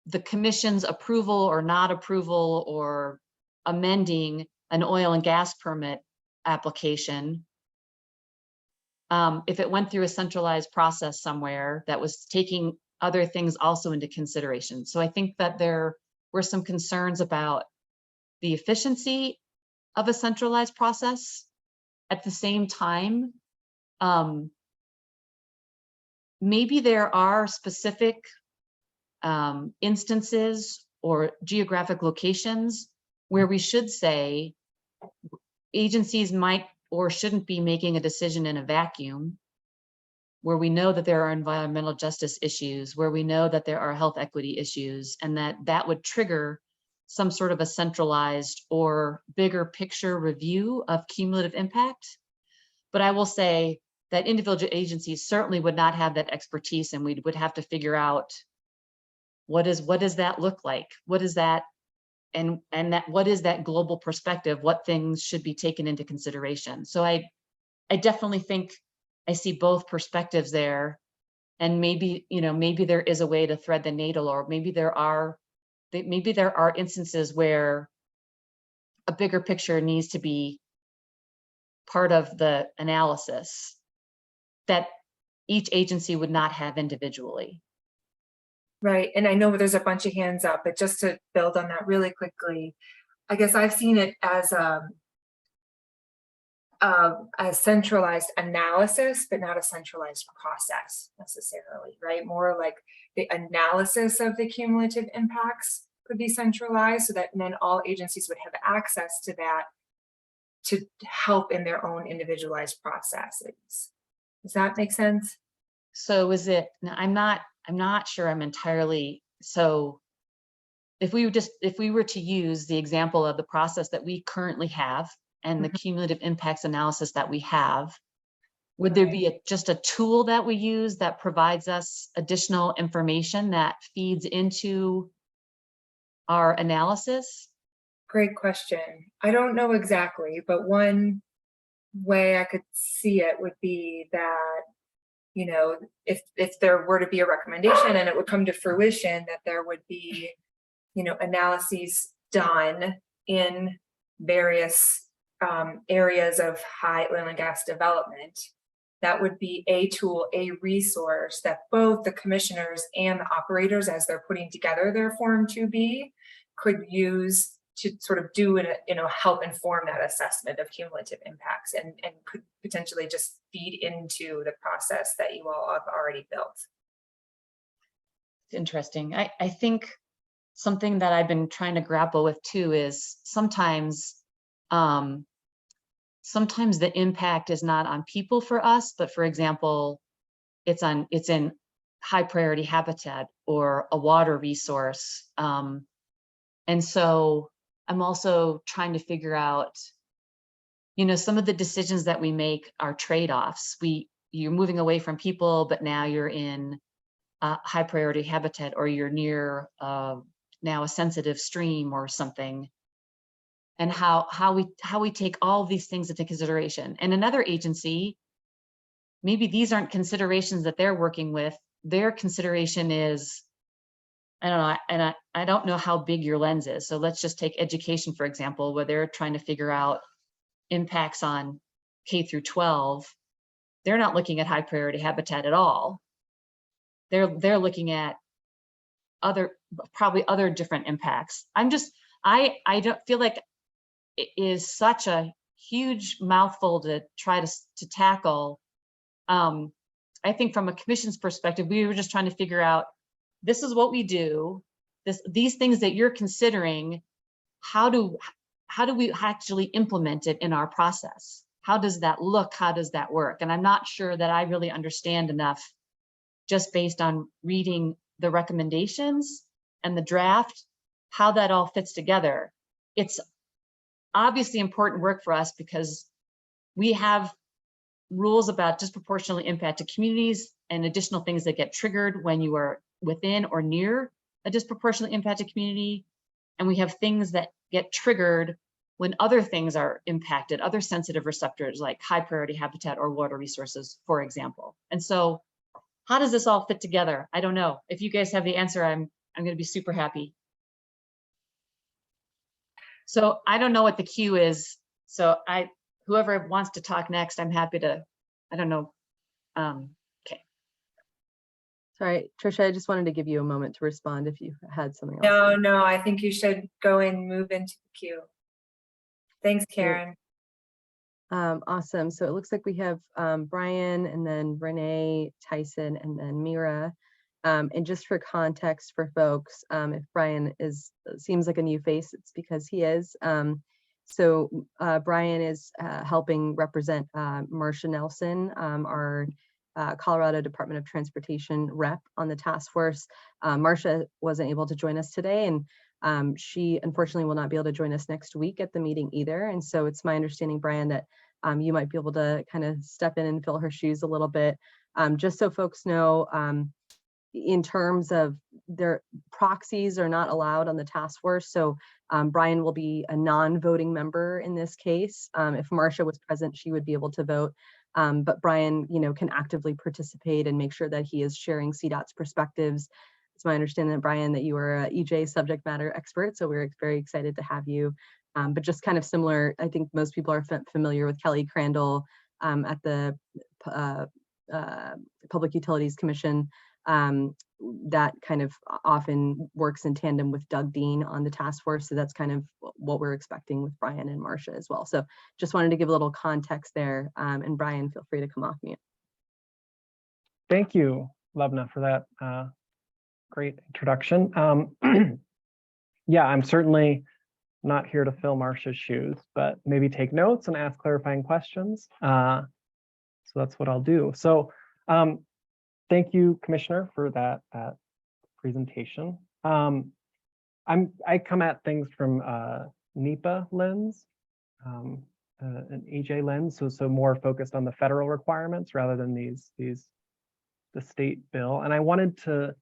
the commission's approval or not approval or amending an oil and gas permit application. If it went through a centralized process somewhere that was taking other things also into consideration. So I think that there were some concerns about the efficiency of a centralized process. At the same time, maybe there are specific instances or geographic locations where we should say agencies might or shouldn't be making a decision in a vacuum, where we know that there are environmental justice issues, where we know that there are health equity issues, and that would trigger some sort of a centralized or bigger picture review of cumulative impact. But I will say that individual agencies certainly would not have that expertise, and we would have to figure out what does that look like? What is that? And what is that global perspective? What things should be taken into consideration? So I definitely think I see both perspectives there. And maybe, maybe there is a way to thread the needle, or maybe there are instances where a bigger picture needs to be part of the analysis that each agency would not have individually. Right, and I know there's a bunch of hands up, but just to build on that really quickly, I guess I've seen it as a centralized analysis, but not a centralized process necessarily, right? More like the analysis of the cumulative impacts could be centralized, so that then all agencies would have access to that to help in their own individualized processes. Does that make sense? So is it, I'm not sure I'm entirely, so if we were to use the example of the process that we currently have and the cumulative impacts analysis that we have, would there be just a tool that we use that provides us additional information that feeds into our analysis? Great question. I don't know exactly, but one way I could see it would be that, if there were to be a recommendation and it would come to fruition, that there would be, analyses done in various areas of high oil and gas development. That would be a tool, a resource that both the commissioners and the operators, as they're putting together their Form 2B, could use to sort of do help inform that assessment of cumulative impacts, and could potentially just feed into the process that you all have already built. Interesting. I think something that I've been trying to grapple with too is sometimes the impact is not on people for us, but for example, it's in high priority habitat or a water resource. And so I'm also trying to figure out, some of the decisions that we make are trade-offs. You're moving away from people, but now you're in high priority habitat, or you're near now a sensitive stream or something. And how we take all of these things into consideration. And another agency, maybe these aren't considerations that they're working with. Their consideration is, I don't know, and I don't know how big your lens is. So let's just take education, for example, where they're trying to figure out impacts on K through 12. They're not looking at high priority habitat at all. They're looking at probably other different impacts. I don't feel like it is such a huge mouthful to try to tackle. I think from a commission's perspective, we were just trying to figure out, this is what we do, these things that you're considering, how do we actually implement it in our process? How does that look? How does that work? And I'm not sure that I really understand enough, just based on reading the recommendations and the draft, how that all fits together. It's obviously important work for us because we have rules about disproportionately impacted communities and additional things that get triggered when you are within or near a disproportionately impacted community. And we have things that get triggered when other things are impacted, other sensitive receptors like high priority habitat or water resources, for example. And so how does this all fit together? I don't know. If you guys have the answer, I'm going to be super happy. So I don't know what the queue is. So whoever wants to talk next, I'm happy to, I don't know. Okay. Sorry, Trisha, I just wanted to give you a moment to respond if you had something else. No, I think you should go and move into the queue. Thanks, Karen. Awesome. So it looks like we have Brian, and then Renee, Tyson, and then Mira. And just for context for folks, if Brian seems like a new face, it's because he is. So Brian is helping represent Marcia Nelson, our Colorado Department of Transportation rep on the task force. Marcia wasn't able to join us today, and she unfortunately will not be able to join us next week at the meeting either. And so it's my understanding, Brian, that you might be able to kind of step in and fill her shoes a little bit. Just so folks know, in terms of their proxies are not allowed on the task force. So Brian will be a non-voting member in this case. If Marcia was present, she would be able to vote. But Brian, can actively participate and make sure that he is sharing CDOT's perspectives. It's my understanding that Brian, that you are a EJ subject matter expert, so we're very excited to have you. But just kind of similar, I think most people are familiar with Kelly Crandall at the Public Utilities Commission. That kind of often works in tandem with Doug Dean on the task force. So that's kind of what we're expecting with Brian and Marcia as well. So just wanted to give a little context there. And Brian, feel free to come off mute. Thank you, Lubna, for that great introduction. Yeah, I'm certainly not here to fill Marcia's shoes, but maybe take notes and ask clarifying questions. So that's what I'll do. So thank you, Commissioner, for that presentation. I come at things from NEPA lens, an EJ lens, so more focused on the federal requirements rather than the state bill. And I wanted to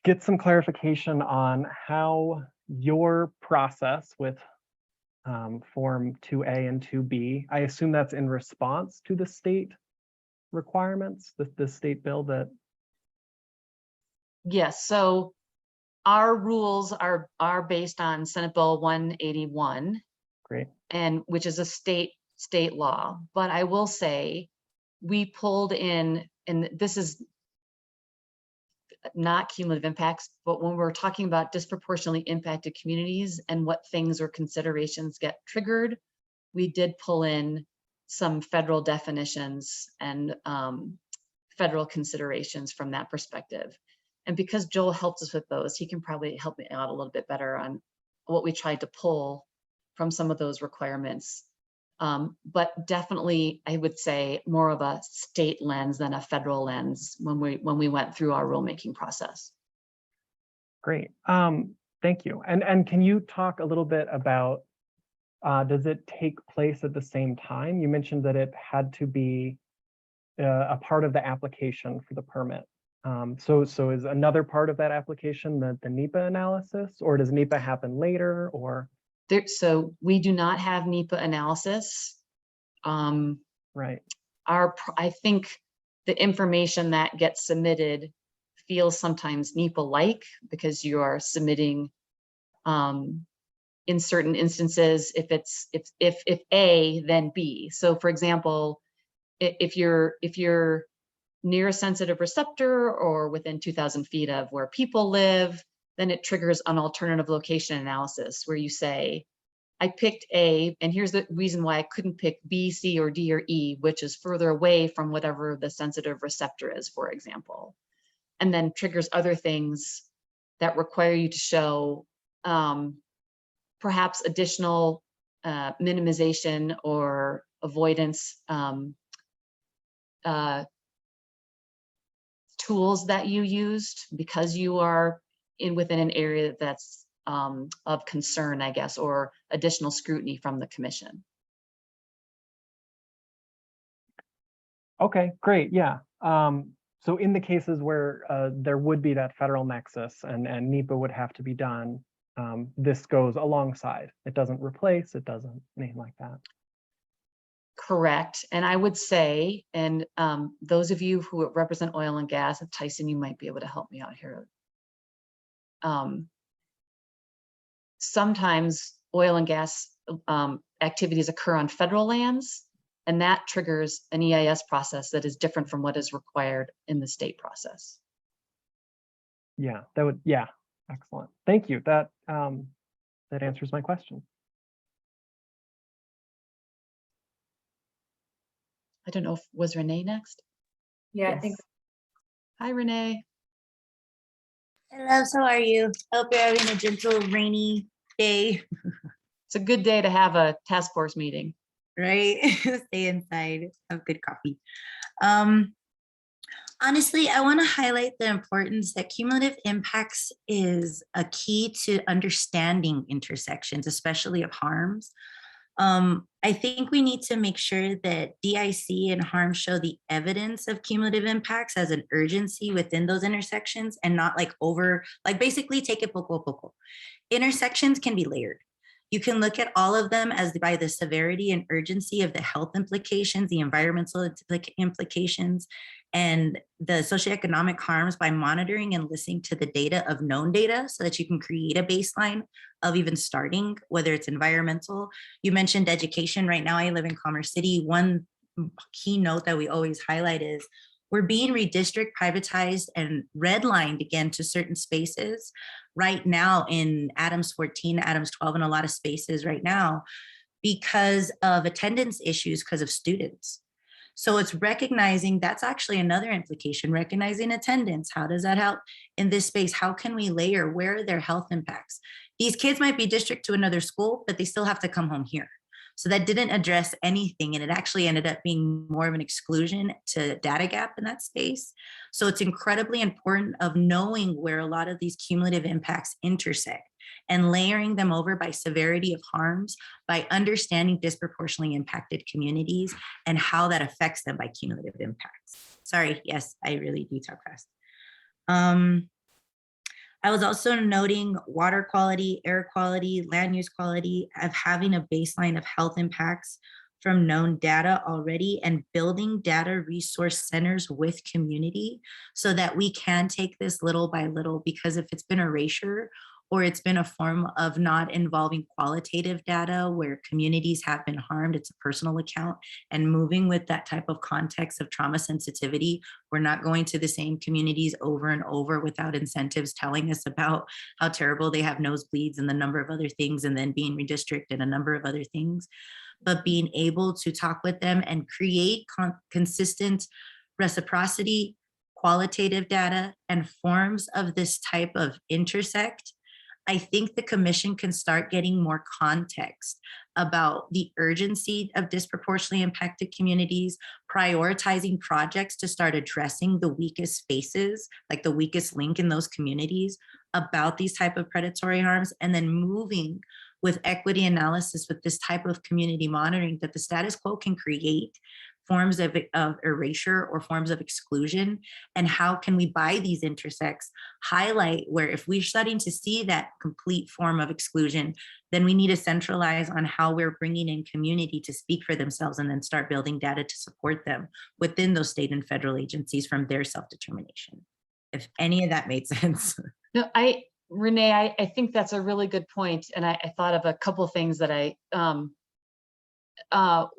get some clarification on how your process with Form 2A and 2B, I assume that's in response to the state requirements, the state bill that. Yes, so our rules are based on Senate Bill 181. Great. And which is a state law. But I will say we pulled in, and this is not cumulative impacts, but when we're talking about disproportionately impacted communities and what things or considerations get triggered, we did pull in some federal definitions and federal considerations from that perspective. And because Joel helped us with those, he can probably help me out a little bit better on what we tried to pull from some of those requirements. But definitely, I would say more of a state lens than a federal lens when we went through our rulemaking process. Great, thank you. And can you talk a little bit about, does it take place at the same time? You mentioned that it had to be a part of the application for the permit. So is another part of that application the NEPA analysis, or does NEPA happen later, or? So we do not have NEPA analysis. Right. I think the information that gets submitted feels sometimes NEPA-like because you are submitting in certain instances, if A, then B. So for example, if you're near a sensitive receptor or within 2,000 feet of where people live, then it triggers an alternative location analysis where you say, I picked A, and here's the reason why I couldn't pick B, C, or D, or E, which is further away from whatever the sensitive receptor is, for example. And then triggers other things that require you to show perhaps additional minimization or avoidance tools that you used because you are within an area that's of concern, I guess, or additional scrutiny from the commission. Okay, great, yeah. So in the cases where there would be that federal nexus and NEPA would have to be done, this goes alongside. It doesn't replace, it doesn't, anything like that. Correct. And I would say, and those of you who represent oil and gas, Tyson, you might be able to help me out here. Sometimes oil and gas activities occur on federal lands, and that triggers an EIS process that is different from what is required in the state process. Yeah, that would, yeah, excellent. Thank you. That answers my question. I don't know if, was Renee next? Yeah, Yes. I think. Hi, Renee. Hello, how are you? I hope you're having a gentle, rainy day, It's a good day to have a task force meeting. right? Stay inside, have good coffee. Honestly, I want to highlight the importance that cumulative impacts is a key to understanding intersections, especially of harms. I think we need to make sure that DIC and harm show the evidence of cumulative impacts as an urgency within those intersections and not like basically take it poco a poco. Intersections can be layered. You can look at all of them as by the severity and urgency of the health implications, the environmental implications, and the socioeconomic harms by monitoring and listening to the data of known data so that you can create a baseline of even starting, whether it's environmental. You mentioned education. Right now, I live in Commerce City. One key note that we always highlight is we're being redistricted, privatized, and redlined again to certain spaces right now in Adams 14, Adams 12, and a lot of spaces right now because of attendance issues because of students. So it's recognizing that's actually another implication, recognizing attendance. How does that help in this space? How can we layer? Where are their health impacts? These kids might be district to another school, but they still have to come home here. So that didn't address anything. And it actually ended up being more of an exclusion to data gap in that space. So it's incredibly important of knowing where a lot of these cumulative impacts intersect and layering them over by severity of harms, by understanding disproportionately impacted communities and how that affects them by cumulative impacts. Sorry, yes, I really do talk fast. I was also noting water quality, air quality, land use quality, of having a baseline of health impacts from known data already and building data resource centers with community so that we can take this little by little, because if it's been erasure or it's been a form of not involving qualitative data where communities have been harmed, it's a personal account, and moving with that type of context of trauma sensitivity, we're not going to the same communities over and over without incentives telling us about how terrible they have nosebleeds and the number of other things, and then being redistricted and a number of other things, but being able to talk with them and create consistent reciprocity, qualitative data, and forms of this type of intersect. I think the commission can start getting more context about the urgency of disproportionately impacted communities, prioritizing projects to start addressing the weakest spaces, like the weakest link in those communities about these type of predatory harms, and then moving with equity analysis with this type of community monitoring that the status quo can create forms of erasure or forms of exclusion, and how can we, by these intersects, highlight where if we're starting to see that complete form of exclusion, then we need to centralize on how we're bringing in community to speak for themselves and then start building data to support them within those state and federal agencies from their self-determination. If any of that made sense. No, Renee, I think that's a really good point. And I thought of a couple of things that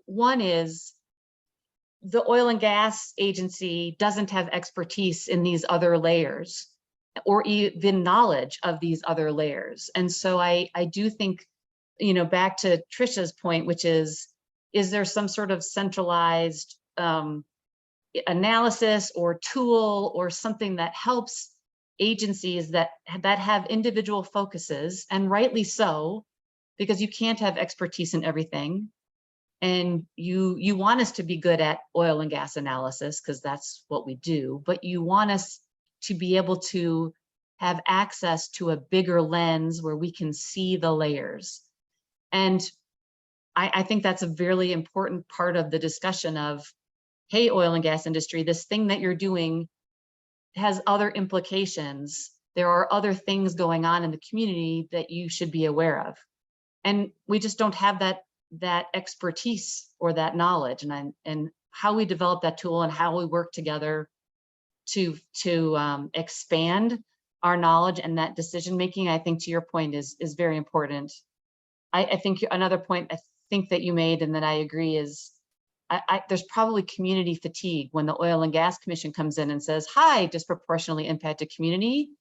one is, the oil and gas agency doesn't have expertise in these other layers or even knowledge of these other layers. And so I do think, back to Trisha's point, which is there some sort of centralized analysis or tool or something that helps agencies that have individual focuses, and rightly so, because you can't have expertise in everything. And you want us to be good at oil and gas analysis because that's what we do, but you want us to be able to have access to a bigger lens where we can see the layers. And I think that's a really important part of the discussion of, hey, oil and gas industry, this thing that you're doing has other implications. There are other things going on in the community that you should be aware of. And we just don't have that expertise or that knowledge, and how we develop that tool and how we work together to expand our knowledge and that decision making, I think to your point is very important. I think another point I think that you made and that I agree is there's probably community fatigue when the Oil and Gas Commission comes in and says, hi, disproportionately impacted community.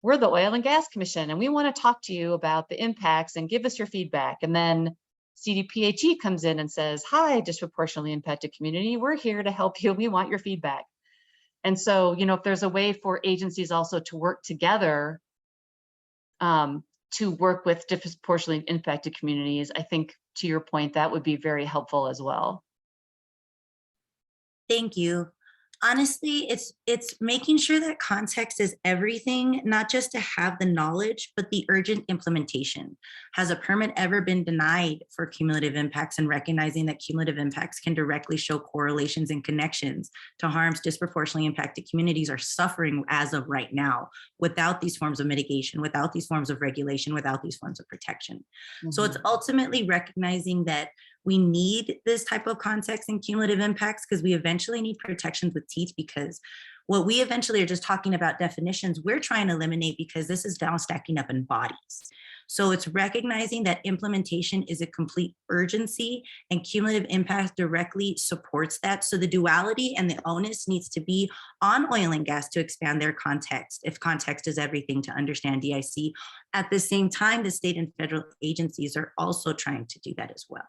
We're the Oil and Gas Commission and we want to talk to you about the impacts and give us your feedback. And then CDPHE comes in and says, hi, disproportionately impacted community, we're here to help you. We want your feedback. And so, if there's a way for agencies also to work together to work with disproportionately impacted communities, I think to your point, that would be very helpful as well. Thank you. Honestly, it's making sure that context is everything, not just to have the knowledge, but the urgent implementation. Has a permit ever been denied for cumulative impacts, and recognizing that cumulative impacts can directly show correlations and connections to harms disproportionately impacted communities are suffering as of right now, without these forms of mitigation, without these forms of regulation, without these forms of protection. So it's ultimately recognizing that we need this type of context and cumulative impacts, because we eventually need protections with teeth, because what we eventually are just talking about definitions, we're trying to eliminate, because this is down stacking up in bodies. So it's recognizing that implementation is a complete urgency, and cumulative impact directly supports that. So the duality and the onus needs to be on oil and gas to expand their context, if context is everything, to understand DIC. At the same time, the state and federal agencies are also trying to do that as well.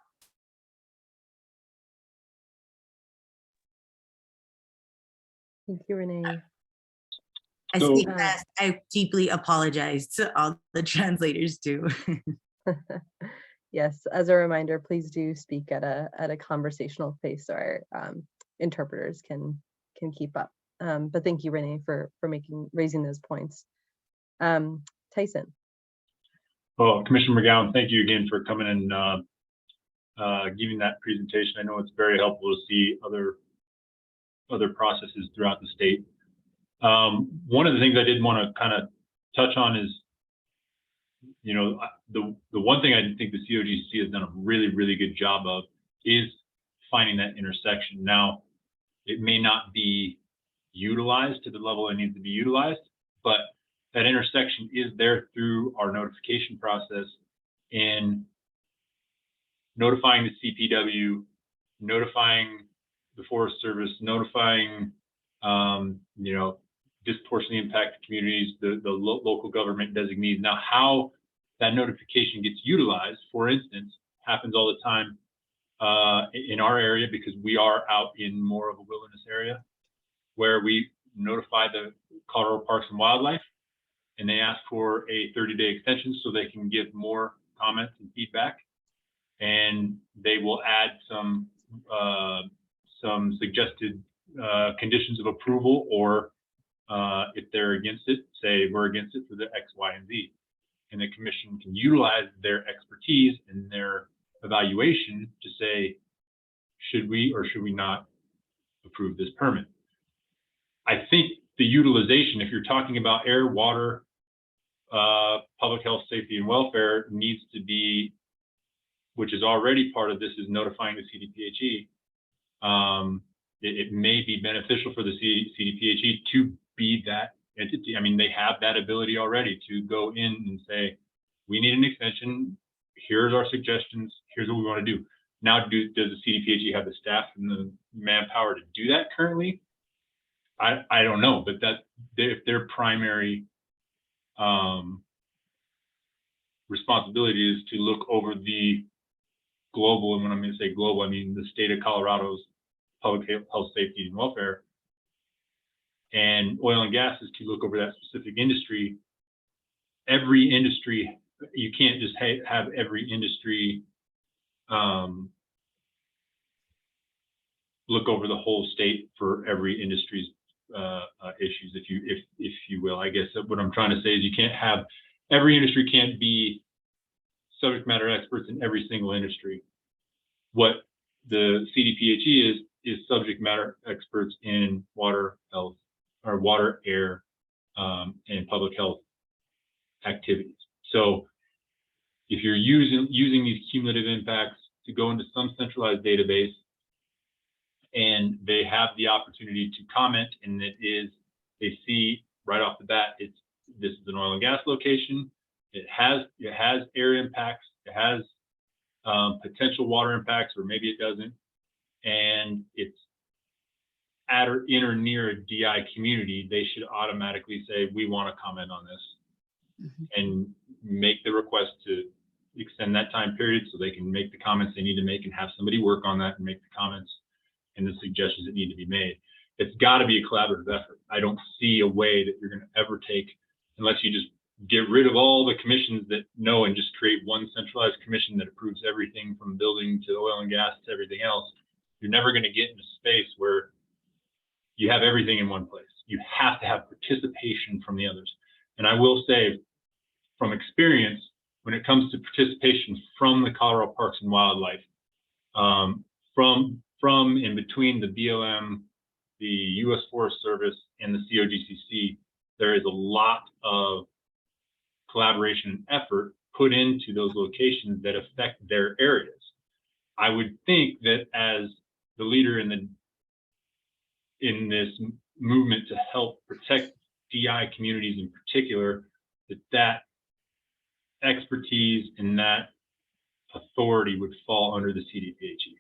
Thank you, Renee. I So- speak fast. I deeply apologize to all the translators too. Yes, as a reminder, please do speak at a conversational pace so our interpreters can keep up. But thank you, Renee, for raising those points. Tyson. Well, Commissioner McGowan, thank you again for coming and giving that presentation. I know it's very helpful to see other processes throughout the state. One of the things I did want to kind of touch on is, you know, the one thing I think the COGC has done a really, really good job of is finding that intersection. Now, it may not be utilized to the level it needs to be utilized, but that intersection is there through our notification process in notifying the CPW, notifying the Forest Service, notifying, you know, disproportionately impacted communities, the local government designees. Now, how that notification gets utilized, for instance, happens all the time in our area, because we are out in more of a wilderness area, where we notify the Colorado Parks and Wildlife, and they ask for a 30-day extension so they can give more comments and feedback, and they will add some suggested conditions of approval, or if they're against it, say we're against it for the X, Y, and Z. And the commission can utilize their expertise and their evaluation to say, should we or should we not approve this permit? I think the utilization, if you're talking about air, water, public health, safety, and welfare, needs to be, which is already part of this, is notifying the CDPHE. It may be beneficial for the CDPHE to be that entity. I mean, they have that ability already to go in and say, we need an extension. Here's our suggestions. Here's what we want to do. Now, does the CDPHE have the staff and the manpower to do that currently? I don't know, but if their primary responsibility is to look over the global, and when I'm going to say global, I mean the state of Colorado's public health, safety, and welfare, and oil and gas is to look over that specific industry. Every industry, you can't just have every industry look over the whole state for every industry's issues, if you will. I guess what I'm trying to say is you can't have, every industry can't be subject matter experts in every single industry. What the CDPHE is subject matter experts in water, health, or water, air, and public health activities. So if you're using these cumulative impacts to go into some centralized database, and they have the opportunity to comment, and it is, they see right off the bat, this is an oil and gas location. It has air impacts. It has potential water impacts, or maybe it doesn't. And it's at or in or near a DI community. They should automatically say, we want to comment on this, and make the request to extend that time period so they can make the comments they need to make and have somebody work on that and make the comments and the suggestions that need to be made. It's got to be a collaborative effort. I don't see a way that you're going to ever take, unless you just get rid of all the commissions that know and just create one centralized commission that approves everything from building to oil and gas to everything else. You're never going to get in a space where you have everything in one place. You have to have participation from the others. And I will say, from experience, when it comes to participation from the Colorado Parks and Wildlife, from in between the BLM, the U.S. Forest Service, and the COGCC, there is a lot of collaboration and effort put into those locations that affect their areas. I would think that as the leader in this movement to help protect DI communities in particular, that expertise and that authority would fall under the CDPHE.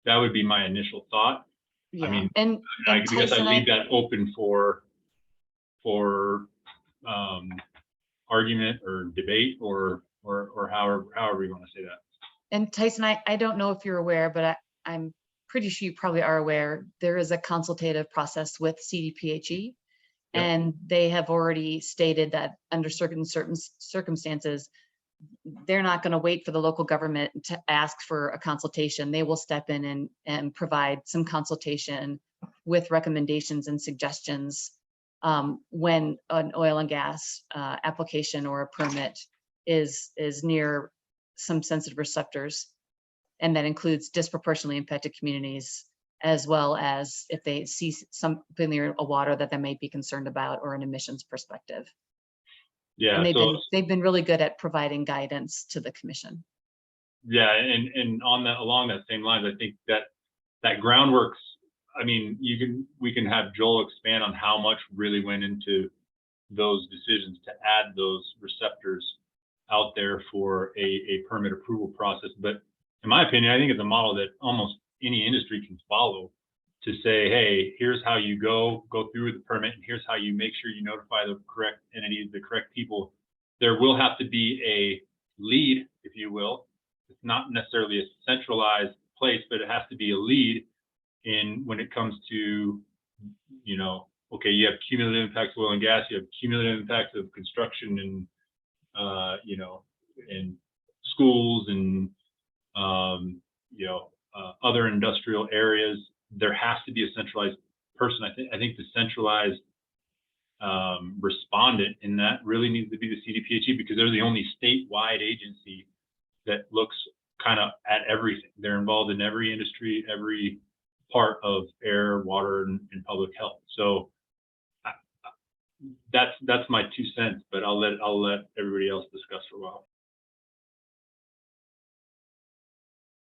That would be my initial thought. Yeah, I mean, and I guess I Tyson, leave that open for argument or debate or however you want to say that. And Tyson, I don't know if you're aware, but I'm pretty sure you probably are aware, there is a consultative process with CDPHE. Yep. And they have already stated that under certain circumstances, they're not going to wait for the local government to ask for a consultation. They will step in and provide some consultation with recommendations and suggestions when an oil and gas application or a permit is near some sensitive receptors. And that includes disproportionately impacted communities, as well as if they see something near a water that they might be concerned about or an emissions perspective. Yeah, And they've been really good at providing guidance to the commission. Yeah, and on that, along that same lines, I think that groundwork's, I mean, we can have Joel expand on how much really went into those decisions to add those receptors out there for a permit approval process. But in my opinion, I think it's a model that almost any industry can follow, to say, hey, here's how you go through with the permit, and here's how you make sure you notify the correct entities, the correct people. There will have to be a lead, if you will. It's not necessarily a centralized place, but it has to be a lead in when it comes to, you know, okay, you have cumulative impacts of oil and gas, you have cumulative impacts of construction and, you know, in schools and, you know, other industrial areas. There has to be a centralized person. I think the centralized respondent in that really needs to be the CDPHE, because they're the only statewide agency that looks kind of at everything. They're involved in every industry, every part of air, water, and public health. So that's my 2 cents, but I'll let everybody else discuss for a while.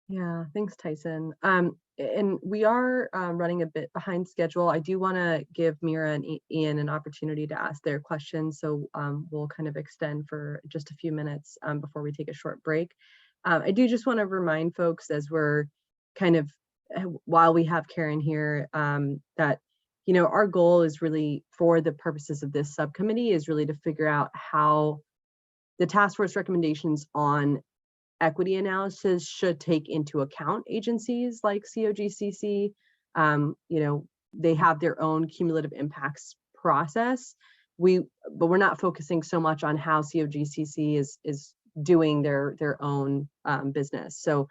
Yeah, thanks, Tyson. And we are running a bit behind schedule. I do want to give Mira and Ian an opportunity to ask their questions. So we'll kind of extend for just a few minutes before we take a short break. I do just want to remind folks, as we're kind of, while we have Karen here, that, you know, our goal is really, for the purposes of this subcommittee, is really to figure out how the task force recommendations on equity analysis should take into account agencies like COGCC. You know, they have their own cumulative impacts process. But we're not focusing so much on how COGCC is doing their own business. So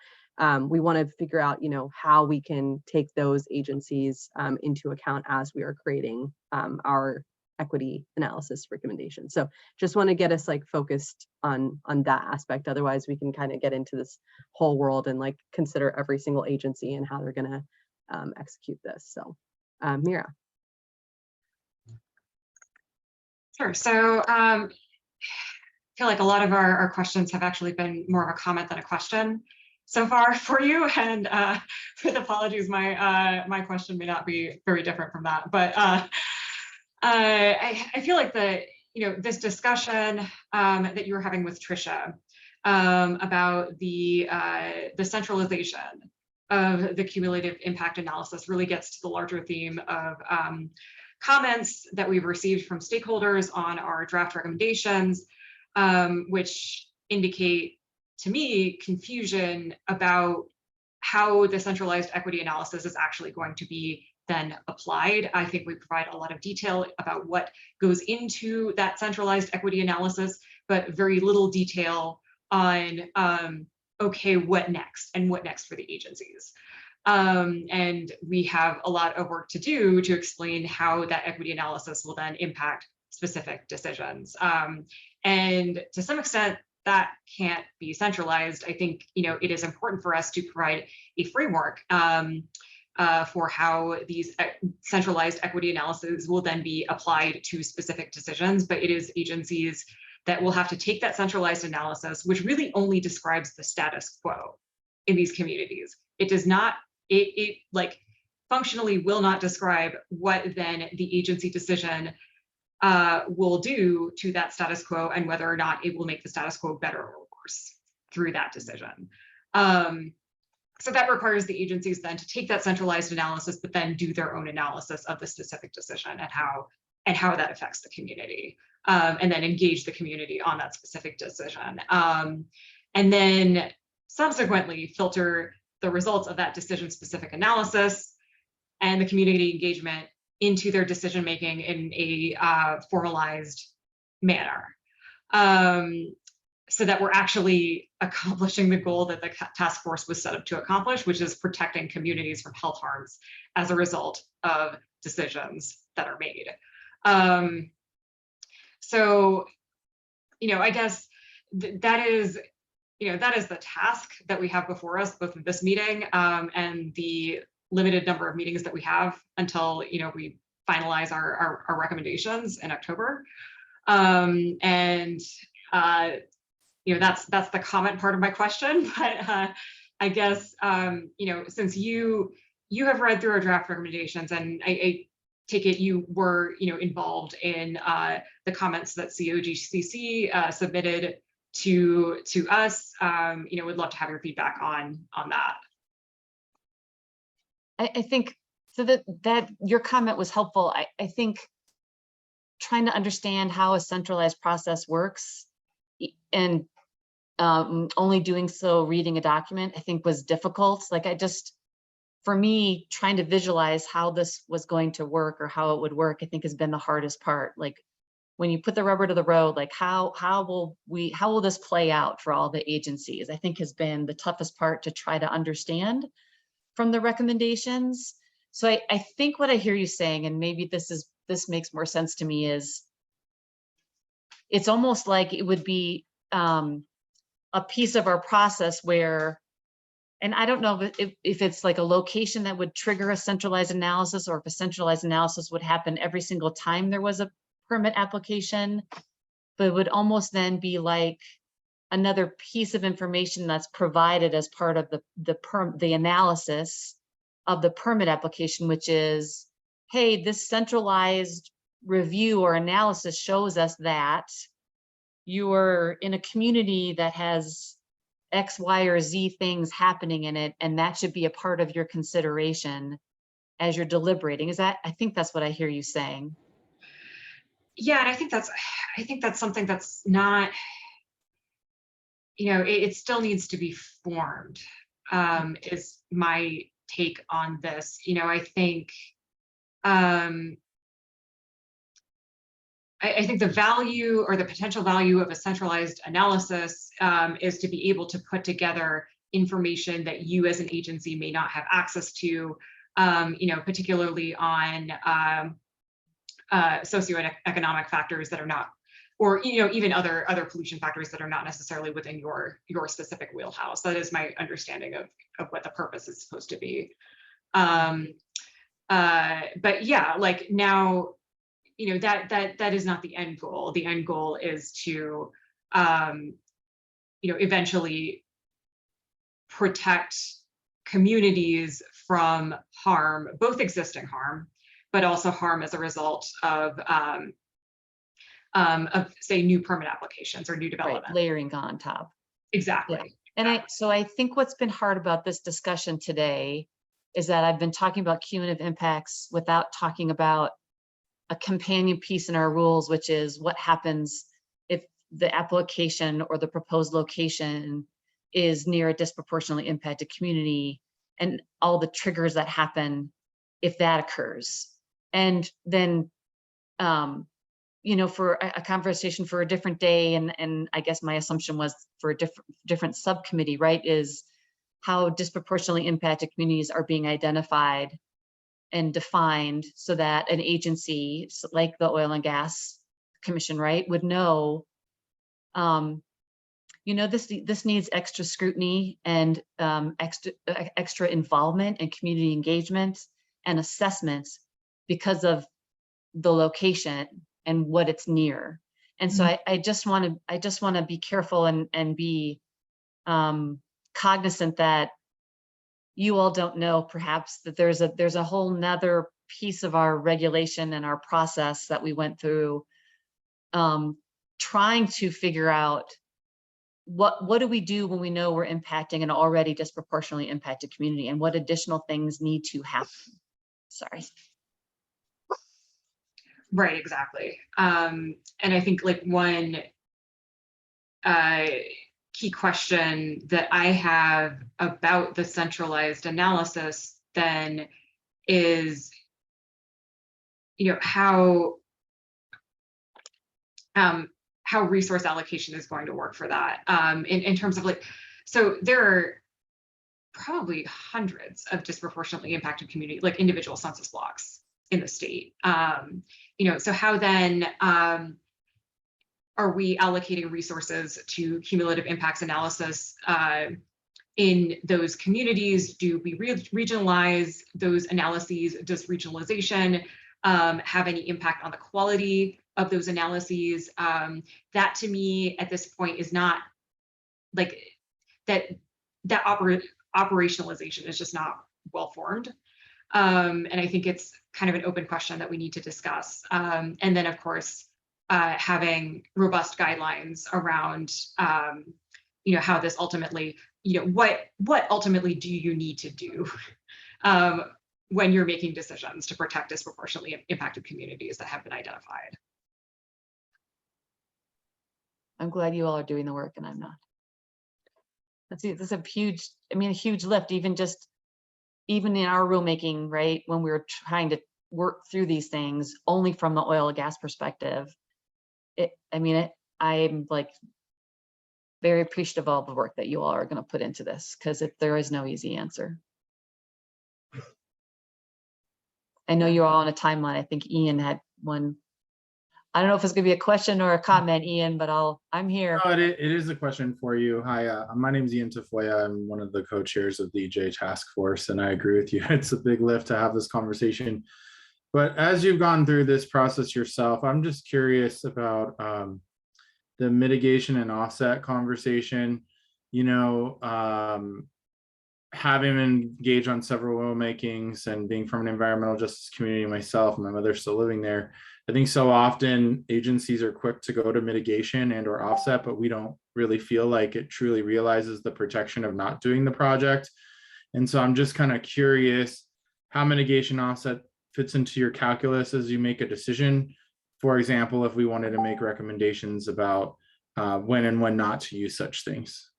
we want to figure out, you know, how we can take those agencies into account as we are creating our equity analysis recommendations. So just want to get us like focused on that aspect. Otherwise we can kind of get into this whole world and like consider every single agency and how they're going to execute this. So Mira. Sure. So I feel like a lot of our questions have actually been more of a comment than a question so far for you. And with apologies, my question may not be very different from that. But I feel like this discussion that you were having with Tricia about the centralization of the cumulative impact analysis really gets to the larger theme of comments that we've received from stakeholders on our draft recommendations, which indicate to me confusion about how the centralized equity analysis is actually going to be then applied. I think we provide a lot of detail about what goes into that centralized equity analysis, but very little detail on, okay, what next and what next for the agencies. And we have a lot of work to do to explain how that equity analysis will then impact specific decisions. And to some extent, that can't be centralized. I think, you know, it is important for us to provide a framework for how these centralized equity analyses will then be applied to specific decisions, but it is agencies that will have to take that centralized analysis, which really only describes the status quo in these communities. It does not, it like functionally will not describe what then the agency decision will do to that status quo and whether or not it will make the status quo better or worse through that decision. So that requires the agencies then to take that centralized analysis, but then do their own analysis of the specific decision and how that affects the community, and then engage the community on that specific decision. And then subsequently filter the results of that decision-specific analysis and the community engagement into their decision-making in a formalized manner. So that we're actually accomplishing the goal that the task force was set up to accomplish, which is protecting communities from health harms as a result of decisions that are made. So, you know, I guess that is the task that we have before us, both in this meeting and the limited number of meetings that we have until, you know, we finalize our recommendations in October. You know, that's the comment part of my question, but I guess, you know, since you have read through our draft recommendations, and I take it you were, you know, involved in the comments that COGCC submitted to us, you know, would love to have your feedback on that. I think so that your comment was helpful. I think trying to understand how a centralized process works and only doing so reading a document, I think was difficult. Like for me, trying to visualize how this was going to work or how it would work, I think has been the hardest part. Like when you put the rubber to the road, like how will this play out for all the agencies, I think has been the toughest part to try to understand from the recommendations. So I think what I hear you saying, and maybe this makes more sense to me, is it's almost like it would be a piece of our process where, and I don't know if it's like a location that would trigger a centralized analysis, or if a centralized analysis would happen every single time there was a permit application, but it would almost then be like another piece of information that's provided as part of the analysis of the permit application, which is, hey, this centralized review or analysis shows us that you're in a community that has X, Y, or Z things happening in it, and that should be a part of your consideration as you're deliberating. I think that's what I hear you saying. Yeah, and I think that's something that's not, you know, it still needs to be formed, is my take on this. You know, I think I think the value or the potential value of a centralized analysis is to be able to put together information that you as an agency may not have access to, you know, particularly on socioeconomic factors that are not, or, you know, even other pollution factors that are not necessarily within your specific wheelhouse. That is my understanding of what the purpose is supposed to be. But yeah, like now, you know, that is not the end goal. The end goal is to, you know, eventually protect communities from harm, both existing harm, but also harm as a result of say new permit applications or new development. Right, layering on top. Exactly. Yeah. And so I think what's been hard about this discussion today is that I've been talking about cumulative impacts without talking about a companion piece in our rules, which is what happens if the application or the proposed location is near a disproportionately impacted community, and all the triggers that happen if that occurs. And then, you know, for a conversation for a different day, and I guess my assumption was for a different subcommittee, right, is how disproportionately impacted communities are being identified and defined so that an agency like the Oil and Gas Commission, right, would know, you know, this needs extra scrutiny and extra involvement and community engagement and assessments because of the location and what it's near. And so I just want to be careful and be cognizant that you all don't know perhaps that there's a whole nother piece of our regulation and our process that we went through, trying to figure out what do we do when we know we're impacting an already disproportionately impacted community, and what additional things need to happen. Sorry. Right, exactly. And I think like one key question that I have about the centralized analysis then is, you know, how resource allocation is going to work for that, in terms of like, so there are probably hundreds of disproportionately impacted community, like individual census blocks in the state. You know, so how then are we allocating resources to cumulative impacts analysis in those communities? Do we regionalize those analyses? Does regionalization have any impact on the quality of those analyses? That to me at this point is not like that operationalization is just not well formed. And I think it's kind of an open question that we need to discuss. And then of course, having robust guidelines around, you know, how this ultimately, you know, what ultimately do you need to do when you're making decisions to protect disproportionately impacted communities that have been identified. I'm glad you all are doing the work and I'm not. That's a huge, I mean, a huge lift, even in our rulemaking, right? When we were trying to work through these things only from the oil and gas perspective, I'm like very appreciative of all the work that you all are going to put into this, because there is no easy answer. I know you're all on a timeline. I think Ian had one. I don't know if it's going to be a question or a comment, Ian, but I'm here. No, it is a question for you. Hi, my name is Ian Tafoya. I'm one of the co-chairs of the EJ task force, and I agree with you. It's a big lift to have this conversation. But as you've gone through this process yourself, I'm just curious about the mitigation and offset conversation. You know, having engaged on several rulemakings and being from an environmental justice community myself, my mother's still living there, I think so often agencies are quick to go to mitigation and or offset, but we don't really feel like it truly realizes the protection of not doing the project. And so I'm just kind of curious how mitigation offset fits into your calculus as you make a decision. For example, if we wanted to make recommendations about when and when not to use such things.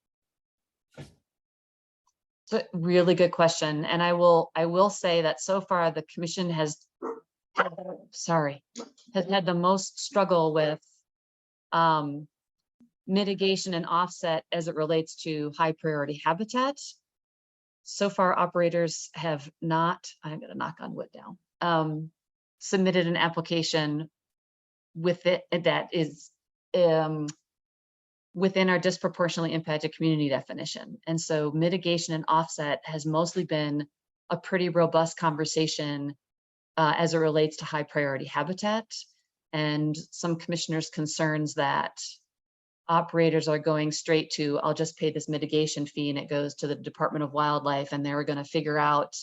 It's a really good question. And I will say that so far the commission has had the most struggle with mitigation and offset as it relates to high priority habitat. So far, operators have not, I'm going to knock on wood now, submitted an application with it that is within our disproportionately impacted community definition. And so mitigation and offset has mostly been a pretty robust conversation as it relates to high priority habitat, and some commissioners' concerns that operators are going straight to, I'll just pay this mitigation fee and it goes to the Department of Wildlife, and they're going to figure out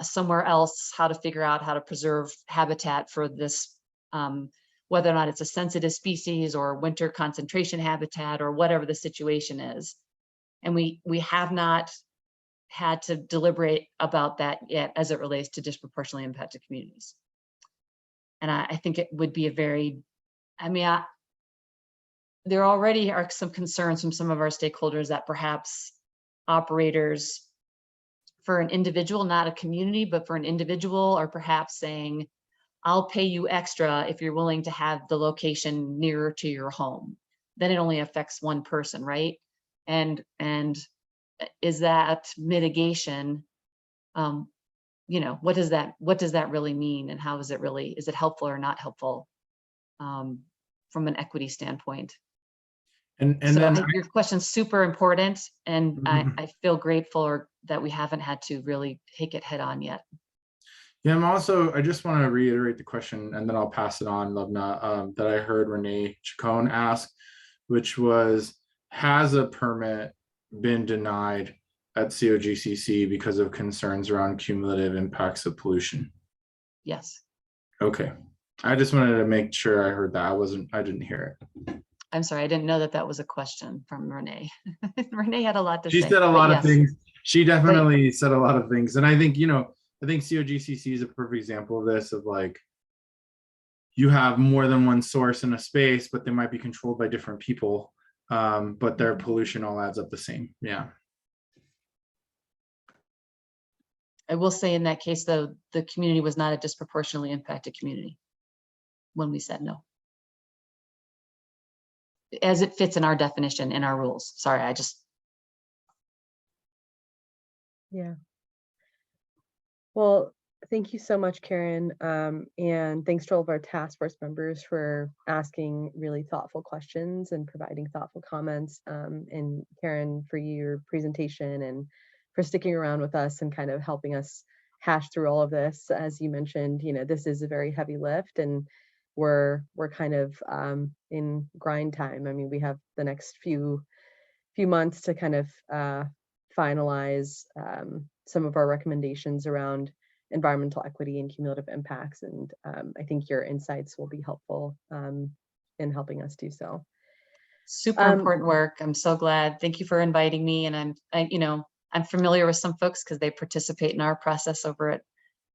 somewhere else how to figure out how to preserve habitat for this, whether or not it's a sensitive species or winter concentration habitat or whatever the situation is. And we have not had to deliberate about that yet as it relates to disproportionately impacted communities. And I think it would be a very, there already are some concerns from some of our stakeholders that perhaps operators for an individual, not a community, but for an individual are perhaps saying, I'll pay you extra if you're willing to have the location nearer to your home. Then it only affects one person, right? And is that mitigation? You know, what does that really mean, and how is it helpful or not helpful from an equity standpoint? And So then your question's super important, and Mhm. I feel grateful that we haven't had to really take it head on yet. Yeah, I just want to reiterate the question and then I'll pass it on, Lubna, that I heard Renee Chacon ask, which was, has a permit been denied at COGCC because of concerns around cumulative impacts of pollution? Yes. Okay. I just wanted to make sure I heard that. I didn't hear it. I'm sorry, I didn't know that was a question from Renee. Renee had a lot to She say. said a but lot of yes. things. She definitely said a lot of things. And I think, I think COGCC is a perfect example of this, of like, you have more than one source in a space, but they might be controlled by different people. But their pollution all adds up the same. Yeah. I will say in that case, though, the community was not a disproportionately impacted community when we said no, as it fits in our definition, in our rules. Sorry, Yeah. Well, thank you so much, Karen. And thanks to all of our task force members for asking really thoughtful questions and providing thoughtful comments. And Karen, for your presentation and for sticking around with us and kind of helping us hash through all of this. As you mentioned, this is a very heavy lift, and we're kind of in grind time. I mean, we have the next few months to kind of finalize some of our recommendations around environmental equity and cumulative impacts. And I think your insights will be helpful in helping us do so. super important work. I'm so glad. Thank you for inviting me. And I'm familiar with some folks because they participate in our process over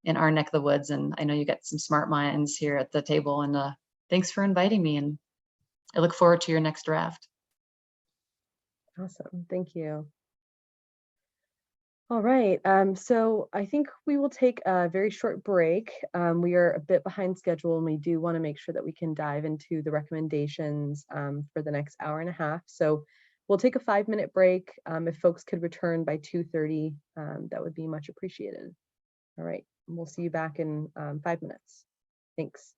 in our neck of the woods. And I know you got some smart minds here at the table, and thanks for inviting me. And I look forward to your next draft. Awesome. Thank you. All right. So I think we will take a very short break. We are a bit behind schedule, and we do want to make sure that we can dive into the recommendations for the next hour and a half. So we'll take a 5-minute break. If folks could return by 2:30, that would be much appreciated. All right. We'll see you back in 5 minutes. Thanks.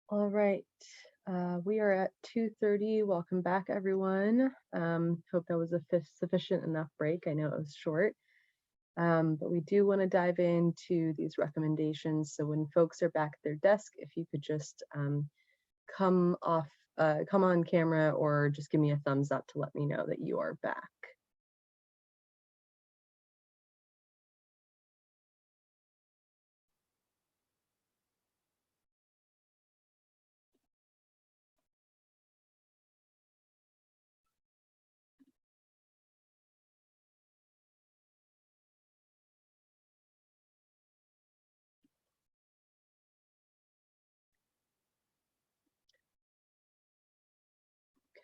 All right, we are at 2:30. Welcome back, everyone. Hope that was a sufficient enough break. I know it was short, but we do want to dive into these recommendations. So when folks are back at their desk, if you could just come on camera or just give me a thumbs up to let me know that you are back.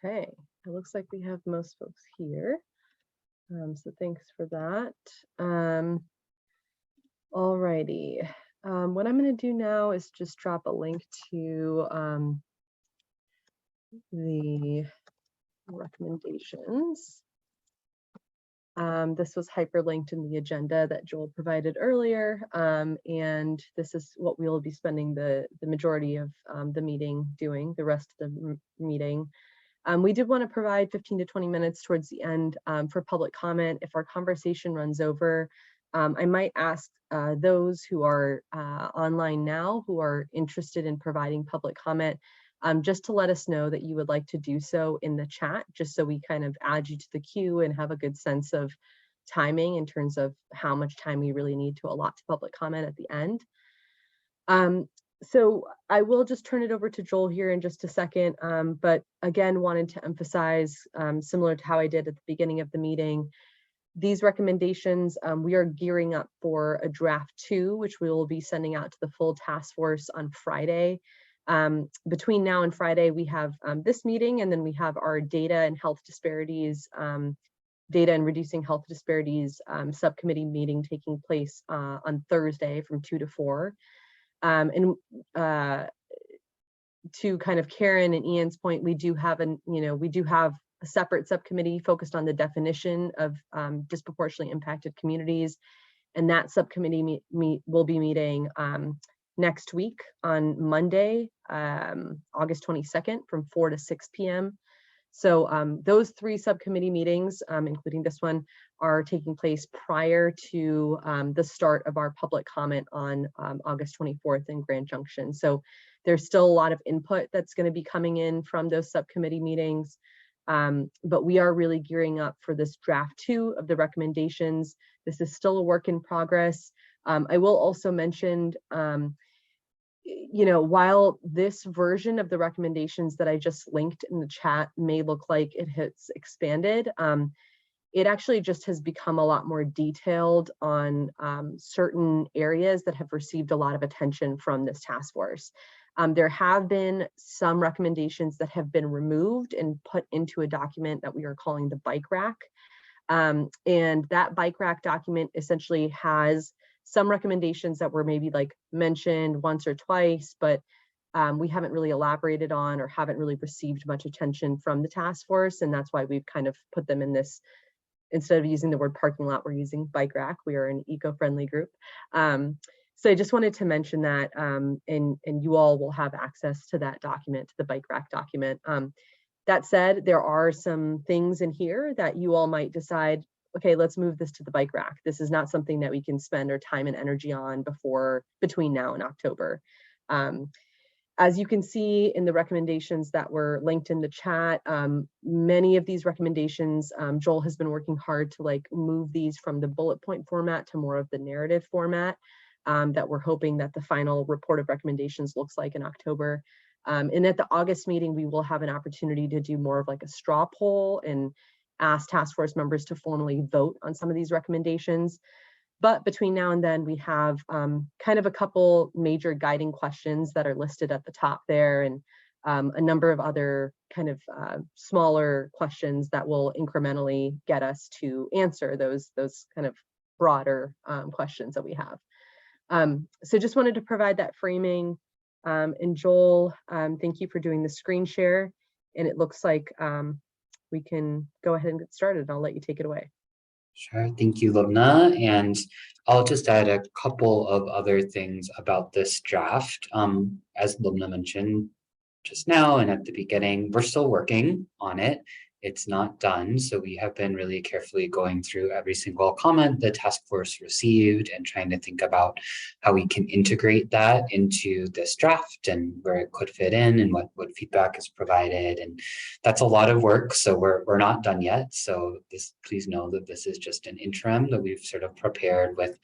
Okay, it looks like we have most folks here. So thanks for that. All righty. What I'm going to do now is just drop a link to the recommendations. This was hyperlinked in the agenda that Joel provided earlier, and this is what we will be spending the majority of the meeting doing, the rest of the meeting. We did want to provide 15 to 20 minutes towards the end for public comment. If our conversation runs over, I might ask those who are online now who are interested in providing public comment just to let us know that you would like to do so in the chat, just so we kind of add you to the queue and have a good sense of timing in terms of how much time we really need to allot to public comment at the end. So I will just turn it over to Joel here in just a second, but again, wanted to emphasize, similar to how I did at the beginning of the meeting, these recommendations, we are gearing up for a draft 2, which we will be sending out to the full task force on Friday. Between now and Friday, we have this meeting, and then we have our data and health disparities, data and reducing health disparities subcommittee meeting taking place on Thursday from 2 to 4. And to kind of Karen and Ian's point, we do have a separate subcommittee focused on the definition of disproportionately impacted communities, and that subcommittee will be meeting next week on Monday, August 22nd, from 4 to 6 p.m. So those 3 subcommittee meetings, including this one, are taking place prior to the start of our public comment on August 24th in Grand Junction. So there's still a lot of input that's going to be coming in from those subcommittee meetings, but we are really gearing up for this draft 2 of the recommendations. This is still a work in progress. I will also mention, while this version of the recommendations that I just linked in the chat may look like it has expanded, it actually just has become a lot more detailed on certain areas that have received a lot of attention from this task force. There have been some recommendations that have been removed and put into a document that we are calling the bike rack. And that bike rack document essentially has some recommendations that were maybe like mentioned once or twice, but we haven't really elaborated on or haven't really received much attention from the task force. And that's why we've kind of put them in this, instead of using the word parking lot, we're using bike rack. We are an eco-friendly group. So I just wanted to mention that, and you all will have access to that document, to the bike rack document. That said, there are some things in here that you all might decide, okay, let's move this to the bike rack. This is not something that we can spend our time and energy on between now and October. As you can see in the recommendations that were linked in the chat, many of these recommendations, Joel has been working hard to move these from the bullet point format to more of the narrative format that we're hoping that the final report of recommendations looks like in October. And at the August meeting, we will have an opportunity to do more of like a straw poll and ask task force members to formally vote on some of these recommendations. But between now and then, we have kind of a couple major guiding questions that are listed at the top there, and a number of other kind of smaller questions that will incrementally get us to answer those kind of broader questions that we have. So just wanted to provide that framing. And Joel, thank you for doing the screen share. And it looks like we can go ahead and get started. I'll let you take it away. Sure, thank you, Lubna. And I'll just add a couple of other things about this draft. As Lubna mentioned just now and at the beginning, we're still working on it. It's not done. So we have been really carefully going through every single comment the task force received and trying to think about how we can integrate that into this draft and where it could fit in and what feedback is provided. And that's a lot of work. So we're not done yet. So please know that this is just an interim that we've sort of prepared with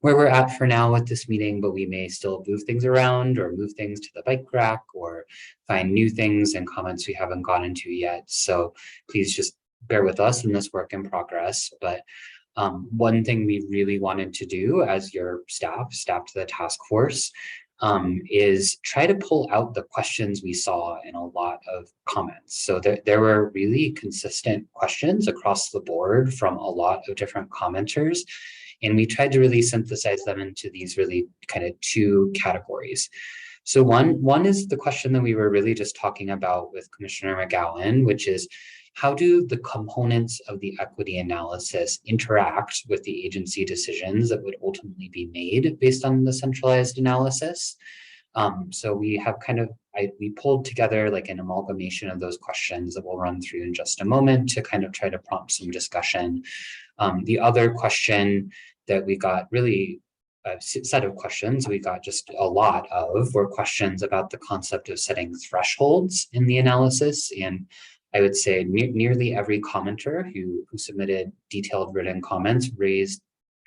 where we're at for now with this meeting, but we may still move things around or move things to the bike rack or find new things and comments we haven't gone into yet. So please just bear with us in this work in progress. But one thing we really wanted to do as your staff to the task force, is try to pull out the questions we saw in a lot of comments. So there were really consistent questions across the board from a lot of different commenters. And we tried to really synthesize them into these really kind of two categories. So one is the question that we were really just talking about with Commissioner McGowan, which is how do the components of the equity analysis interact with the agency decisions that would ultimately be made based on the centralized analysis? So we have we pulled together like an amalgamation of those questions that we'll run through in just a moment to kind of try to prompt some discussion. The other question that we got really a set of questions we got just a lot of were questions about the concept of setting thresholds in the analysis. And I would say nearly every commenter who submitted detailed written comments raised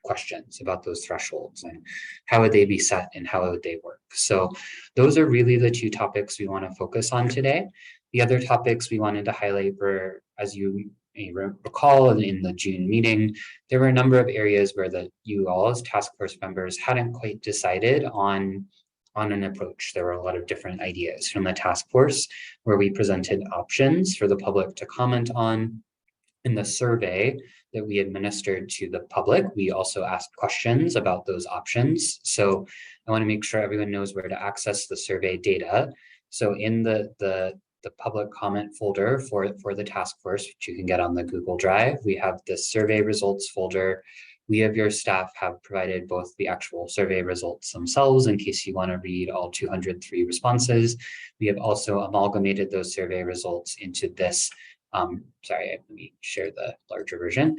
questions about those thresholds and how would they be set and how would they work. So those are really the two topics we want to focus on today. The other topics we wanted to highlight were, as you may recall in the June meeting, there were a number of areas where you all as task force members hadn't quite decided on an approach. There were a lot of different ideas from the task force where we presented options for the public to comment on. In the survey that we administered to the public, we also asked questions about those options. So I want to make sure everyone knows where to access the survey data. So in the public comment folder for the task force, which you can get on the Google Drive, we have the survey results folder. We of your staff have provided both the actual survey results themselves in case you want to read all 203 responses. We have also amalgamated those survey results into this sorry, let me share the larger version.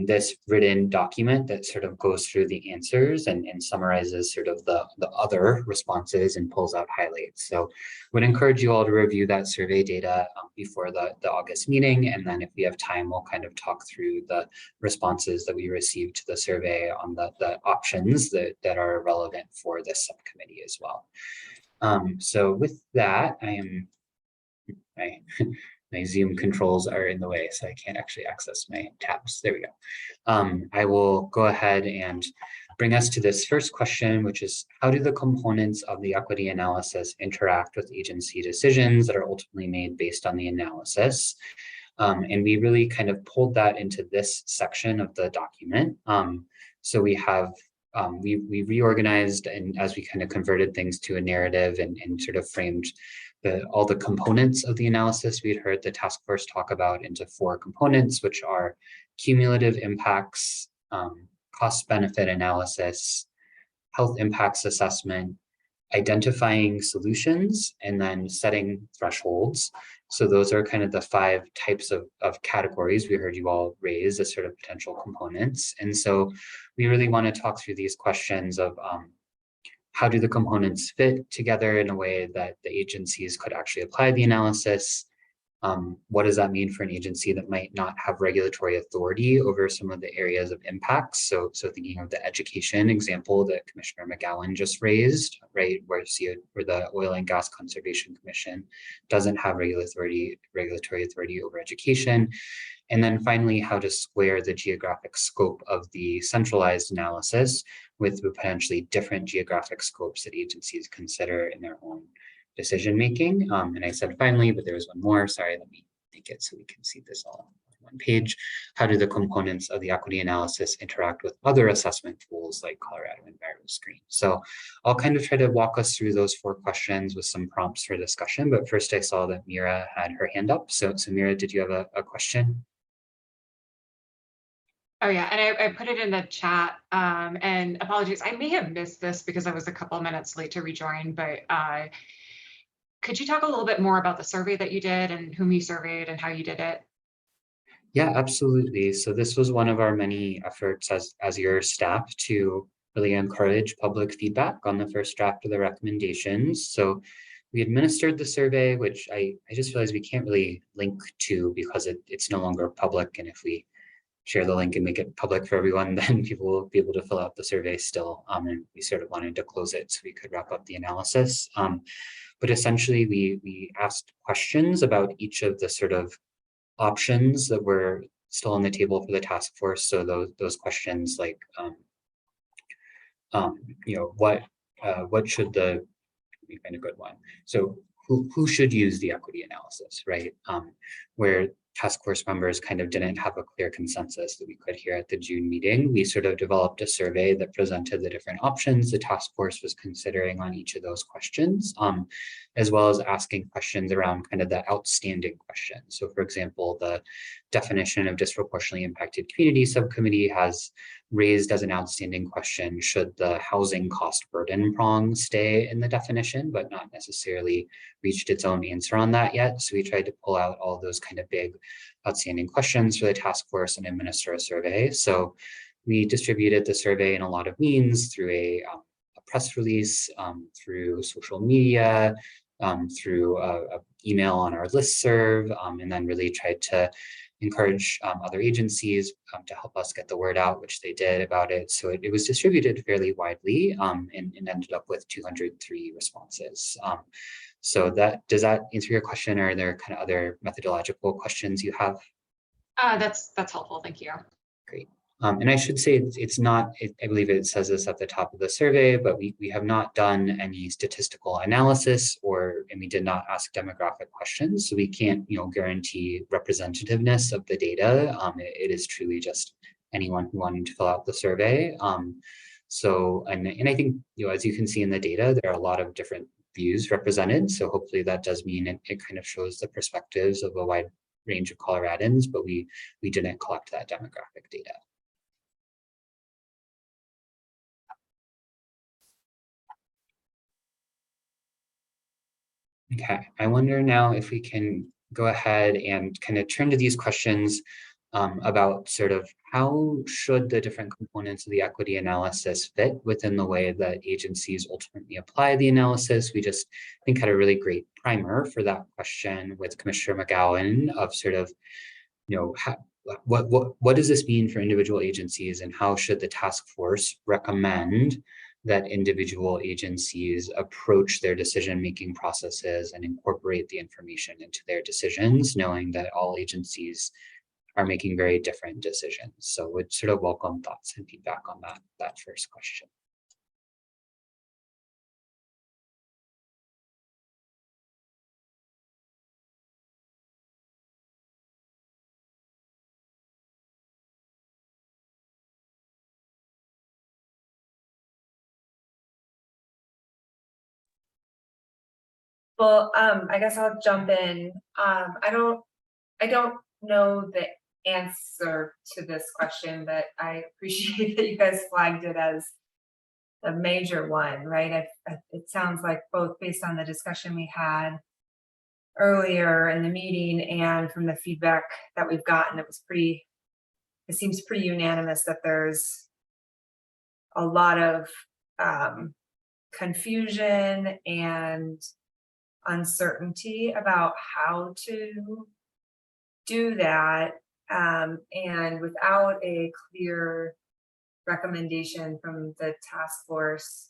This written document that sort of goes through the answers and summarizes sort of the other responses and pulls out highlights. So would encourage you all to review that survey data before the August meeting. And then if we have time, we'll kind of talk through the responses that we received to the survey on the options that are relevant for this subcommittee as well. So with that, my Zoom controls are in the way, so I can't actually access my tabs. There we go. I will go ahead and bring us to this first question, which is how do the components of the equity analysis interact with agency decisions that are ultimately made based on the analysis? And we really kind of pulled that into this section of the document. So we have we reorganized, and as we kind of converted things to a narrative and sort of framed all the components of the analysis we'd heard the task force talk about into 4 components, which are cumulative impacts, cost benefit analysis, health impacts assessment, identifying solutions, and then setting thresholds. So those are kind of the 5 types of categories we heard you all raise as sort of potential components. And so we really want to talk through these questions of how do the components fit together in a way that the agencies could actually apply the analysis? What does that mean for an agency that might not have regulatory authority over some of the areas of impacts? So thinking of the education example that Commissioner McGowan just raised, right, where the Oil and Gas Conservation Commission doesn't have regulatory authority over education. And then finally, how to square the geographic scope of the centralized analysis with the potentially different geographic scopes that agencies consider in their own decision making. And I said finally, but there was one more. Sorry, let me make it so we can see this all on one page. How do the components of the equity analysis interact with other assessment tools like Colorado EnviroScreen? So I'll kind of try to walk us through those 4 questions with some prompts for discussion. But first, I saw that Mira had her hand up. So Mira, did you have a question? Oh yeah, and I put it in the chat, and apologies, I may have missed this because I was a couple of minutes late to rejoin, but could you talk a little bit more about the survey that you did and whom you surveyed and how you did it? Yeah, absolutely. So this was one of our many efforts as your staff to really encourage public feedback on the first draft of the recommendations. So we administered the survey, which I just realized we can't really link to because it's no longer public. And if we share the link and make it public for everyone, then people will be able to fill out the survey still. And we sort of wanted to close it so we could wrap up the analysis. But essentially, we asked questions about each of the sort of options that were still on the table for the task force. So those questions like, you know, what should the, be kind of good one. So who should use the equity analysis, right? Where task force members kind of didn't have a clear consensus that we could hear at the June meeting, we sort of developed a survey that presented the different options the task force was considering on each of those questions, as well as asking questions around kind of the outstanding questions. So for example, the definition of disproportionately impacted community subcommittee has raised as an outstanding question, should the housing cost burden prong stay in the definition, but not necessarily reached its own answer on that yet. So we tried to pull out all those kind of big outstanding questions for the task force and administer a survey. So we distributed the survey in a lot of means through a press release, through social media, through a email on our listserv, and then really tried to encourage other agencies to help us get the word out, which they did about it. So it was distributed fairly widely and ended up with 203 responses. So does that answer your question, or are there kind of other methodological questions you have? That's helpful, thank you. Great. And I should say it's not, I believe it says this at the top of the survey, but we have not done any statistical analysis and we did not ask demographic questions. So we can't, guarantee representativeness of the data. It is truly just anyone who wanted to fill out the survey. So, and I think, as you can see in the data, there are a lot of different views represented. So hopefully that does mean it kind of shows the perspectives of a wide range of Coloradans, but we didn't collect that demographic data. Okay, I wonder now if we can go ahead and kind of turn to these questions about sort of how should the different components of the equity analysis fit within the way that agencies ultimately apply the analysis. We just, I think, had a really great primer for that question with Commissioner McGowan of sort of, what does this mean for individual agencies, and how should the task force recommend that individual agencies approach their decision-making processes and incorporate the information into their decisions, knowing that all agencies are making very different decisions. So would sort of welcome thoughts and feedback on that first question. Well, I guess I'll jump in. I don't know the answer to this question, but I appreciate that you guys flagged it as a major one, right? It sounds like both based on the discussion we had earlier in the meeting and from the feedback that we've gotten, it seems pretty unanimous that there's a lot of confusion and uncertainty about how to do that, and without a clear recommendation from the task force,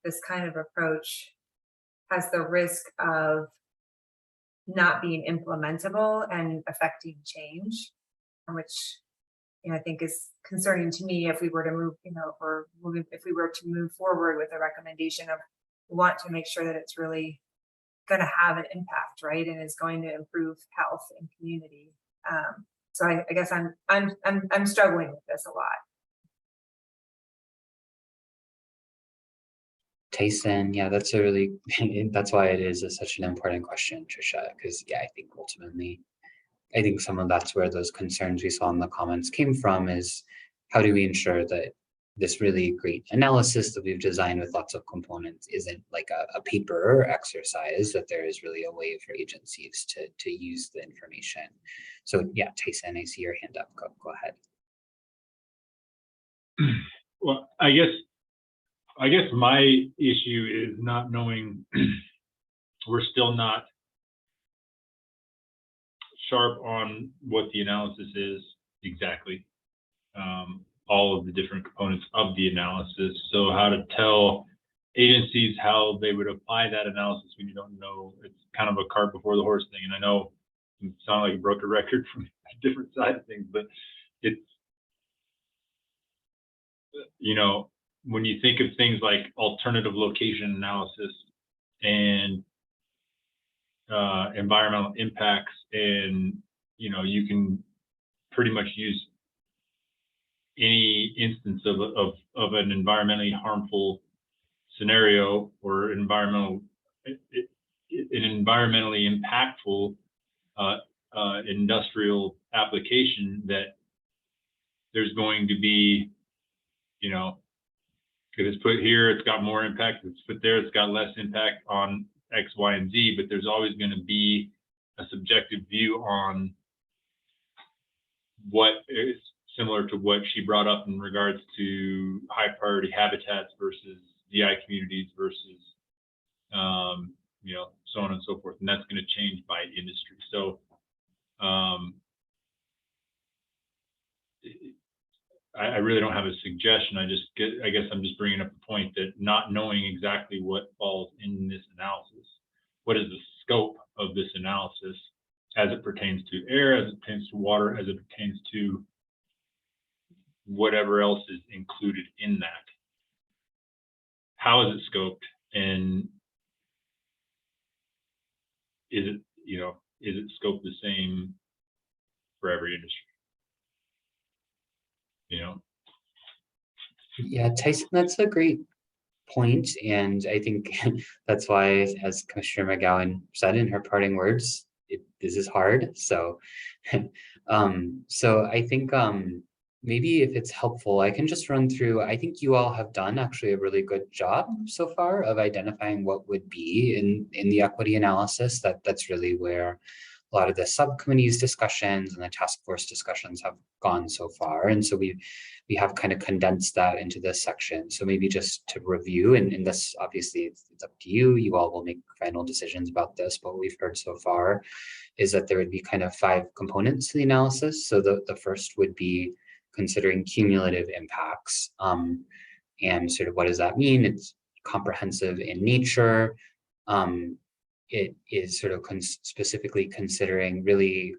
this kind of approach has the risk of not being implementable and affecting change, which I think is concerning to me. If we were to move, if we were to move forward with a recommendation of, we want to make sure that it's really going to have an impact, right, and is going to improve health and community. So I guess I'm struggling with this a lot. Tyson, yeah, that's why it is such an important question, Trisha, because I think ultimately I think some of that's where those concerns we saw in the comments came from, is how do we ensure that this really great analysis that we've designed with lots of components isn't like a paper exercise, that there is really a way for agencies to use the information. So yeah, Tyson, I see your hand up. Go ahead. Well, I guess my issue is not knowing. We're still not sharp on what the analysis is exactly. All of the different components of the analysis. So how to tell agencies how they would apply that analysis when you don't know. It's kind of a cart before the horse thing. And I know it sounds like a broken record from a different side of things, but it's, you know, when you think of things like alternative location analysis and environmental impacts, and, you know, you can pretty much use any instance of an environmentally harmful scenario or an environmentally impactful industrial application, that there's going to be, you know, if it's put here, it's got more impact. If it's put there, it's got less impact on X, Y, and Z. But there's always going to be a subjective view on what is similar to what she brought up in regards to high priority habitats versus DI communities versus, you know, so on and so forth. And that's going to change by industry. So I really don't have a suggestion. I guess I'm just bringing up the point that not knowing exactly what falls in this analysis, what is the scope of this analysis as it pertains to air, as it pertains to water, as it pertains to whatever else is included in that. How is it scoped, and is it, you know, is it scoped the same for every industry? You know? Yeah, Tyson, that's a great point. And I think that's why, as Commissioner McGowan said in her parting words, this is hard. So, so I think maybe if it's helpful, I can just run through. I think you all have done actually a really good job so far of identifying what would be in the equity analysis. That's really where a lot of the subcommittees discussions and the task force discussions have gone so far. And so we have kind of condensed that into this section. So maybe just to review, and this obviously it's up to you. You all will make final decisions about this, but what we've heard so far is that there would be kind of 5 components to the analysis. So the first would be considering cumulative impacts, and sort of what does that mean? It's comprehensive in nature. It is sort of specifically considering really,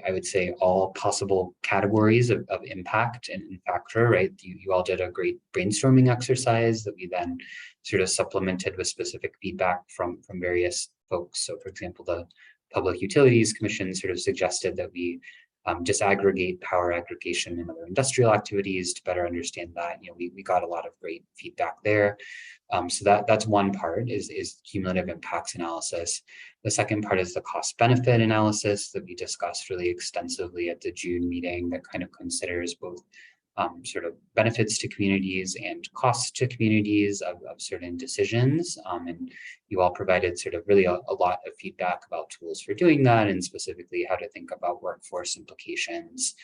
I would say, all possible categories of impact and factor, right? You all did a great brainstorming exercise that we then sort of supplemented with specific feedback from various folks. So for example, the Public Utilities Commission sort of suggested that we disaggregate power aggregation and other industrial activities to better understand that. You know, we got a lot of great feedback there. So that's one part is cumulative impacts analysis. The second part is the cost benefit analysis that we discussed really extensively at the June meeting, that kind of considers both sort of benefits to communities and costs to communities of certain decisions. And you all provided sort of really a lot of feedback about tools for doing that, and specifically how to think about workforce implications.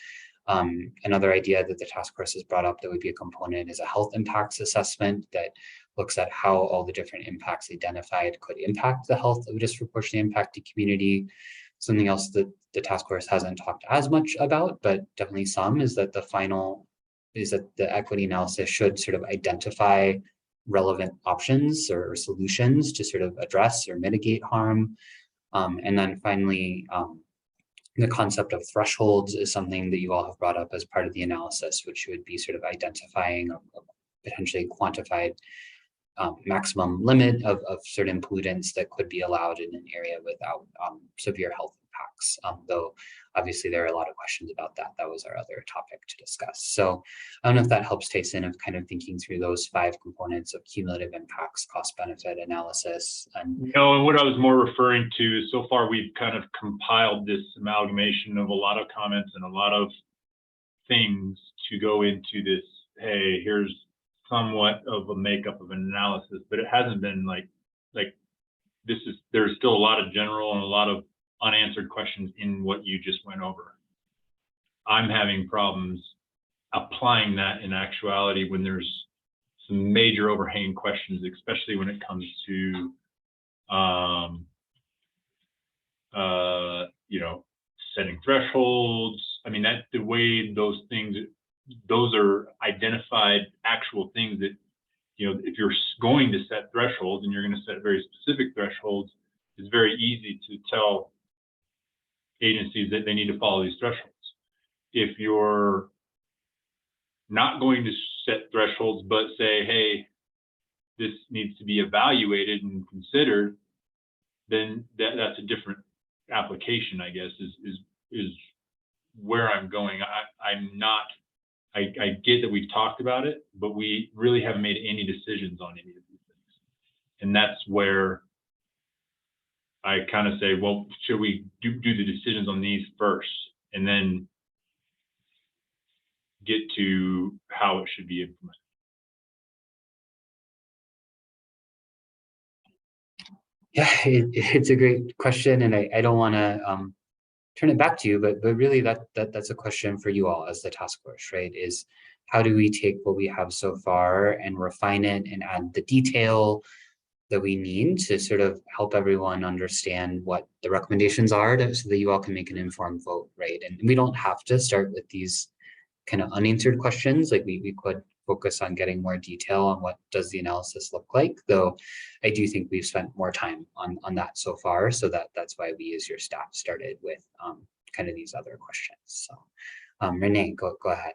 Another idea that the task force has brought up that would be a component is a health impacts assessment that looks at how all the different impacts identified could impact the health of a disproportionately impacted community. Something else that the task force hasn't talked as much about, but definitely some, is that the equity analysis should sort of identify relevant options or solutions to sort of address or mitigate harm. And then finally, the concept of thresholds is something that you all have brought up as part of the analysis, which would be sort of identifying a potentially quantified maximum limit of certain pollutants that could be allowed in an area without severe health impacts, though obviously there are a lot of questions about that. That was our other topic to discuss. So I don't know if that helps Tyson of kind of thinking through those 5 components of cumulative impacts, cost benefit analysis. And no, and what I was more referring to is so far we've kind of compiled this amalgamation of a lot of comments and a lot of things to go into this, hey, here's somewhat of a makeup of an analysis, but it hasn't been like there's still a lot of general and a lot of unanswered questions in what you just went over. I'm having problems applying that in actuality when there's some major overhanging questions, especially when it comes to you know, setting thresholds. I mean, that the way those things, those are identified actual things that, you know, if you're going to set thresholds and you're going to set very specific thresholds, it's very easy to tell agencies that they need to follow these thresholds. If you're not going to set thresholds, but say, hey, this needs to be evaluated and considered, then that's a different application, I guess, is where I'm going. I get that we've talked about it, but we really haven't made any decisions on any of these things. And that's where I kind of say, well, should we do the decisions on these first and then get to how it should be implemented? yeah, it's a great question, and I don't want to turn it back to you, but really that's a question for you all as the task force, right? Is how do we take what we have so far and refine it and add the detail that we need to sort of help everyone understand what the recommendations are so that you all can make an informed vote, right? And we don't have to start with these kind of unanswered questions. Like we could focus on getting more detail on what does the analysis look like, though I do think we've spent more time on that so far, so that's why we as your staff started with kind of these other questions. So Renee, go ahead.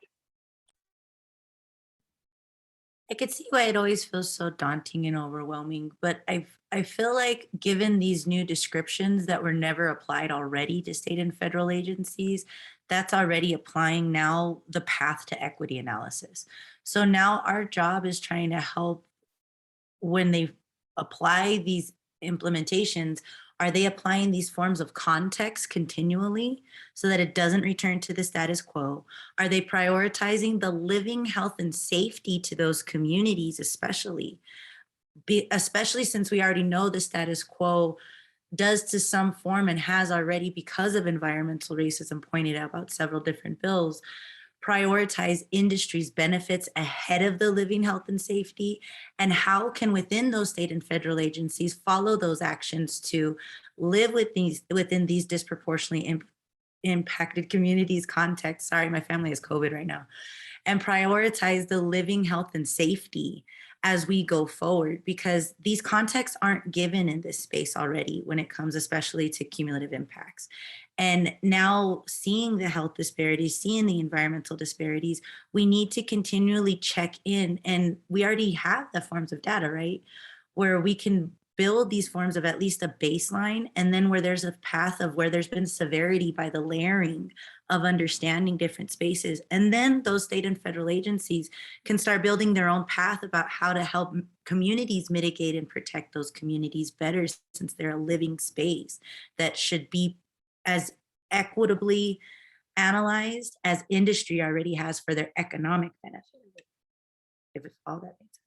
I could see why it always feels so daunting and overwhelming, but I feel like given these new descriptions that were never applied already to state and federal agencies, that's already applying now the path to equity analysis. So now our job is trying to help when they apply these implementations, are they applying these forms of context continually so that it doesn't return to the status quo? Are they prioritizing the living health and safety to those communities, especially since we already know the status quo does to some form and has already, because of environmental racism pointed out about several different bills, prioritize industry's benefits ahead of the living health and safety? And how can within those state and federal agencies follow those actions to live within these disproportionately impacted communities context? Sorry, my family has COVID right now. And prioritize the living health and safety as we go forward, because these contexts aren't given in this space already when it comes especially to cumulative impacts. And now seeing the health disparities, seeing the environmental disparities, we need to continually check in, and we already have the forms of data, right? Where we can build these forms of at least a baseline, and then where there's a path of where there's been severity by the layering of understanding different spaces. And then those state and federal agencies can start building their own path about how to help communities mitigate and protect those communities better, since they're a living space that should be as equitably analyzed as industry already has for their economic benefit, if all that makes sense.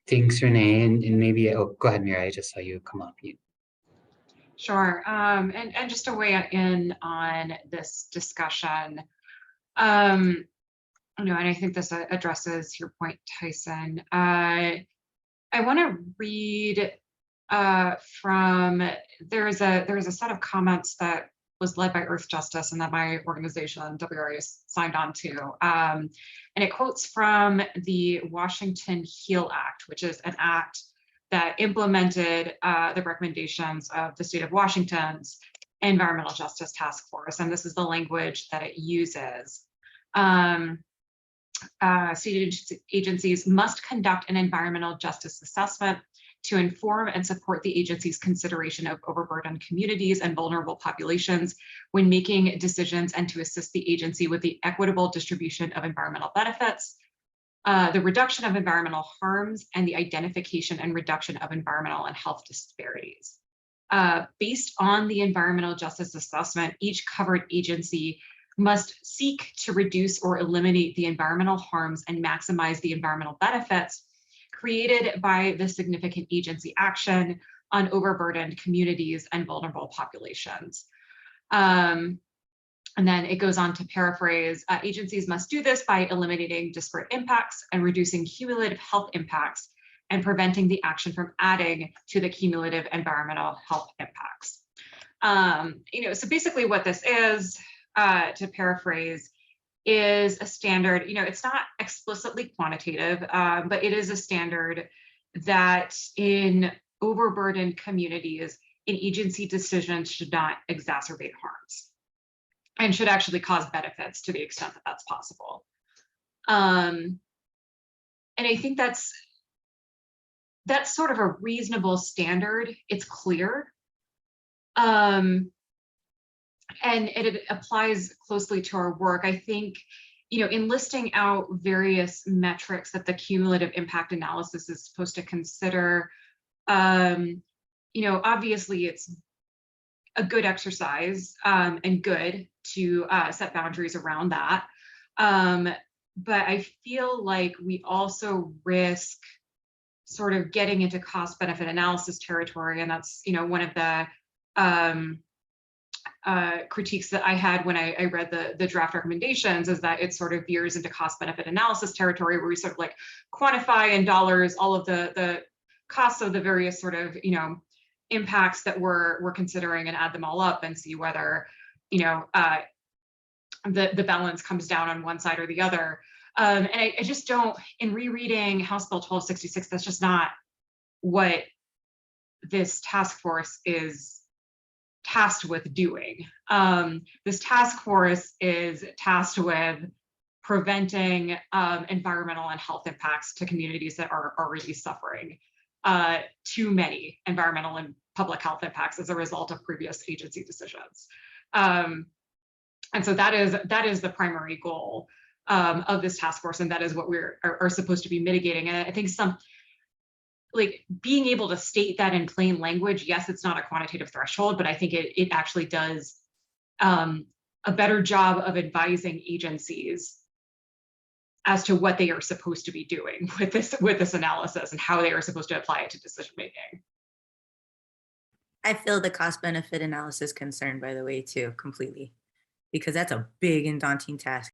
Thanks, Renee, and maybe, oh, go ahead, Mira, I just saw you come up. Sure, and just to weigh in on this discussion, you know, and I think this addresses your point, Tyson. I want to read from, there is a set of comments that was led by Earth Justice and that my organization, WRA, signed on to. And it quotes from the Washington HEAL Act, which is an act that implemented the recommendations of the state of Washington's Environmental Justice Task Force. And this is the language that it uses. State agencies must conduct an environmental justice assessment to inform and support the agency's consideration of overburdened communities and vulnerable populations when making decisions, and to assist the agency with the equitable distribution of environmental benefits, the reduction of environmental harms, and the identification and reduction of environmental and health disparities. Based on the environmental justice assessment, each covered agency must seek to reduce or eliminate the environmental harms and maximize the environmental benefits created by the significant agency action on overburdened communities and vulnerable populations. And then it goes on to paraphrase, agencies must do this by eliminating disparate impacts and reducing cumulative health impacts and preventing the action from adding to the cumulative environmental health impacts. So basically what this is, to paraphrase, is a standard, it's not explicitly quantitative, but it is a standard that in overburdened communities, an agency decision should not exacerbate harms and should actually cause benefits to the extent that that's possible. And I think that's sort of a reasonable standard. It's clear. And it applies closely to our work. I think, in listing out various metrics that the cumulative impact analysis is supposed to consider, obviously it's a good exercise and good to set boundaries around that. But I feel like we also risk sort of getting into cost benefit analysis territory. And that's, one of the critiques that I had when I read the draft recommendations, is that it sort of veers into cost benefit analysis territory, where we sort of like quantify in dollars all of the costs of the various sort of, impacts that we're considering and add them all up and see whether, the balance comes down on one side or the other. And I just don't, in rereading House Bill 1266, that's just not what this task force is tasked with doing. This task force is tasked with preventing environmental and health impacts to communities that are already suffering too many environmental and public health impacts as a result of previous agency decisions. And so that is the primary goal of this task force, and that is what are supposed to be mitigating. And I think like being able to state that in plain language, yes, it's not a quantitative threshold, but I think it actually does a better job of advising agencies as to what they are supposed to be doing with this analysis and how they are supposed to apply it to decision making. I feel the cost benefit analysis concern, by the way, too, completely, because that's a big and daunting task.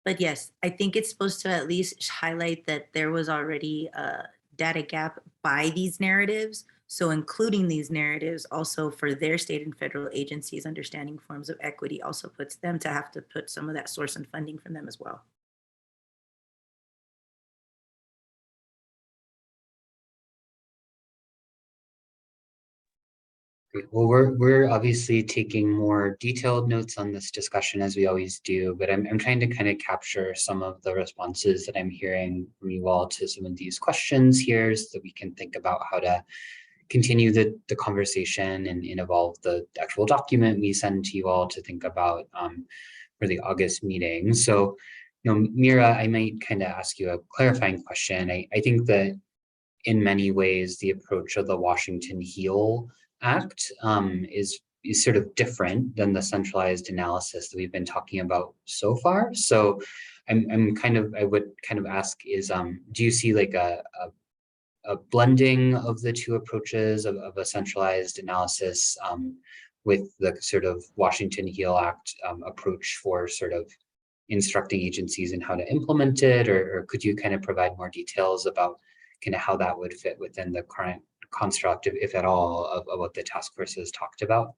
But yes, I think it's supposed to at least highlight that there was already a data gap by these narratives. So including these narratives also for their state and federal agencies understanding forms of equity also puts them to have to put some of that source and funding from them as well. Well, we're obviously taking more detailed notes on this discussion, as we always do, but I'm trying to kind of capture some of the responses that I'm hearing from you all to some of these questions here, so that we can think about how to continue the conversation and evolve the actual document we send to you all to think about for the August meeting. So, Mira, I might kind of ask you a clarifying question. I think that in many ways, the approach of the Washington HEAL Act is sort of different than the centralized analysis that we've been talking about so far. So I would kind of ask is, do you see like a blending of the two approaches of a centralized analysis with the sort of Washington HEAL Act approach for sort of instructing agencies in how to implement it, or could you kind of provide more details about kind of how that would fit within the current construct, if at all, of what the task force has talked about?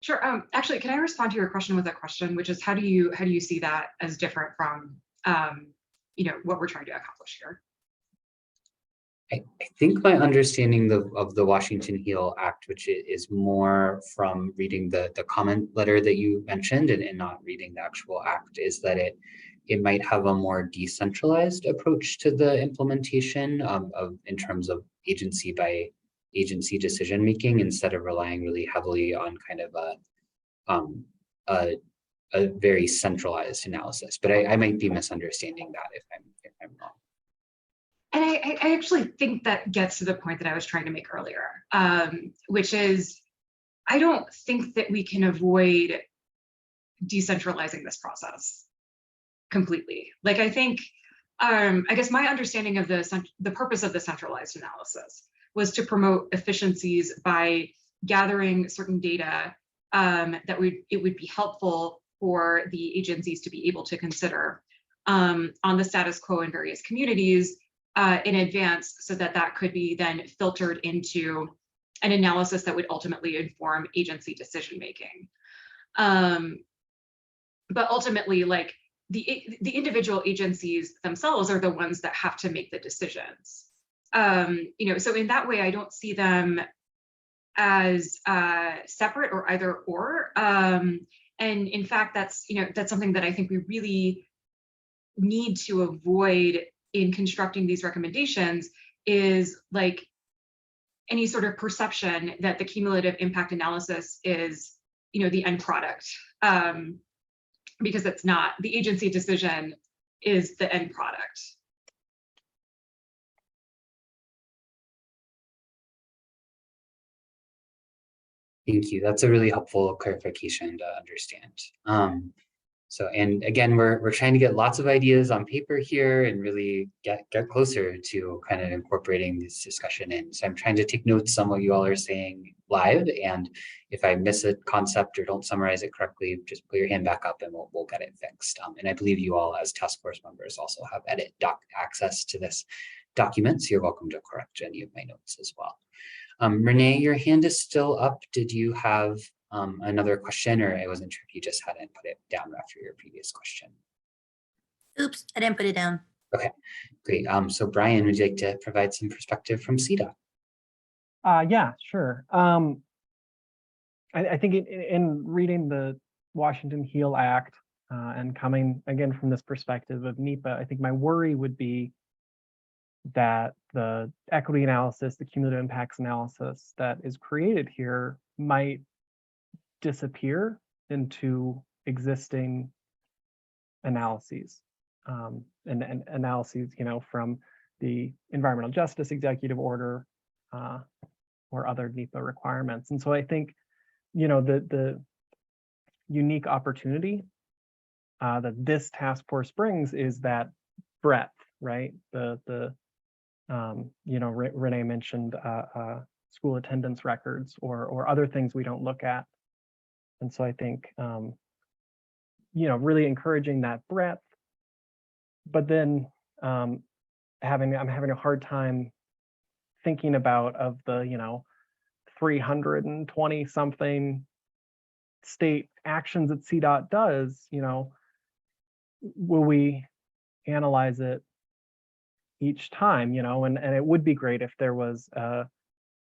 Sure. Actually, can I respond to your question with a question, which is how do you see that as different from what we're trying to accomplish here? I think my understanding of the Washington HEAL Act, which is more from reading the comment letter that you mentioned and not reading the actual act, is that it it might have a more decentralized approach to the implementation in terms of agency by agency decision making, instead of relying really heavily on kind of a very centralized analysis. But I might be misunderstanding that if I'm wrong. And I actually think that gets to the point that I was trying to make earlier, which is, I don't think that we can avoid decentralizing this process completely. Like, I think, I guess my understanding of the purpose of the centralized analysis was to promote efficiencies by gathering certain data that it would be helpful for the agencies to be able to consider on the status quo in various communities in advance, so that could be then filtered into an analysis that would ultimately inform agency decision making. But ultimately, like, the individual agencies themselves are the ones that have to make the decisions. You know, so in that way, I don't see them as separate or either or. And in fact, that's something that I think we really need to avoid in constructing these recommendations, is like any sort of perception that the cumulative impact analysis is, the end product, because it's not. The agency decision is the end product. Thank you. That's a really helpful clarification to understand. So, and again, we're trying to get lots of ideas on paper here and really get closer to kind of incorporating this discussion in. So I'm trying to take notes on what you all are saying live, and if I miss a concept or don't summarize it correctly, just put your hand back up and we'll get it fixed. And I believe you all as task force members also have edit doc access to this document, so you're welcome to correct any of my notes as well. Renee, your hand is still up. Did you have another question, or I wasn't sure if you just hadn't put it down after your previous question? Oops, I didn't put it down. Okay, great. So Brian, would you like to provide some perspective from CDOT? Yeah, sure. I think in reading the Washington HEAL Act and coming again from this perspective of NEPA, I think my worry would be that the equity analysis, the cumulative impacts analysis that is created here might disappear into existing analyses and analyses, from the environmental justice executive order or other NEPA requirements. And so I think, the unique opportunity that this task force brings is that breadth, right? Renee mentioned school attendance records or other things we don't look at. And so I think, really encouraging that breadth, but then I'm having a hard time thinking about of the, 320 something state actions that CDOT does, will we analyze it each time, and it would be great if there was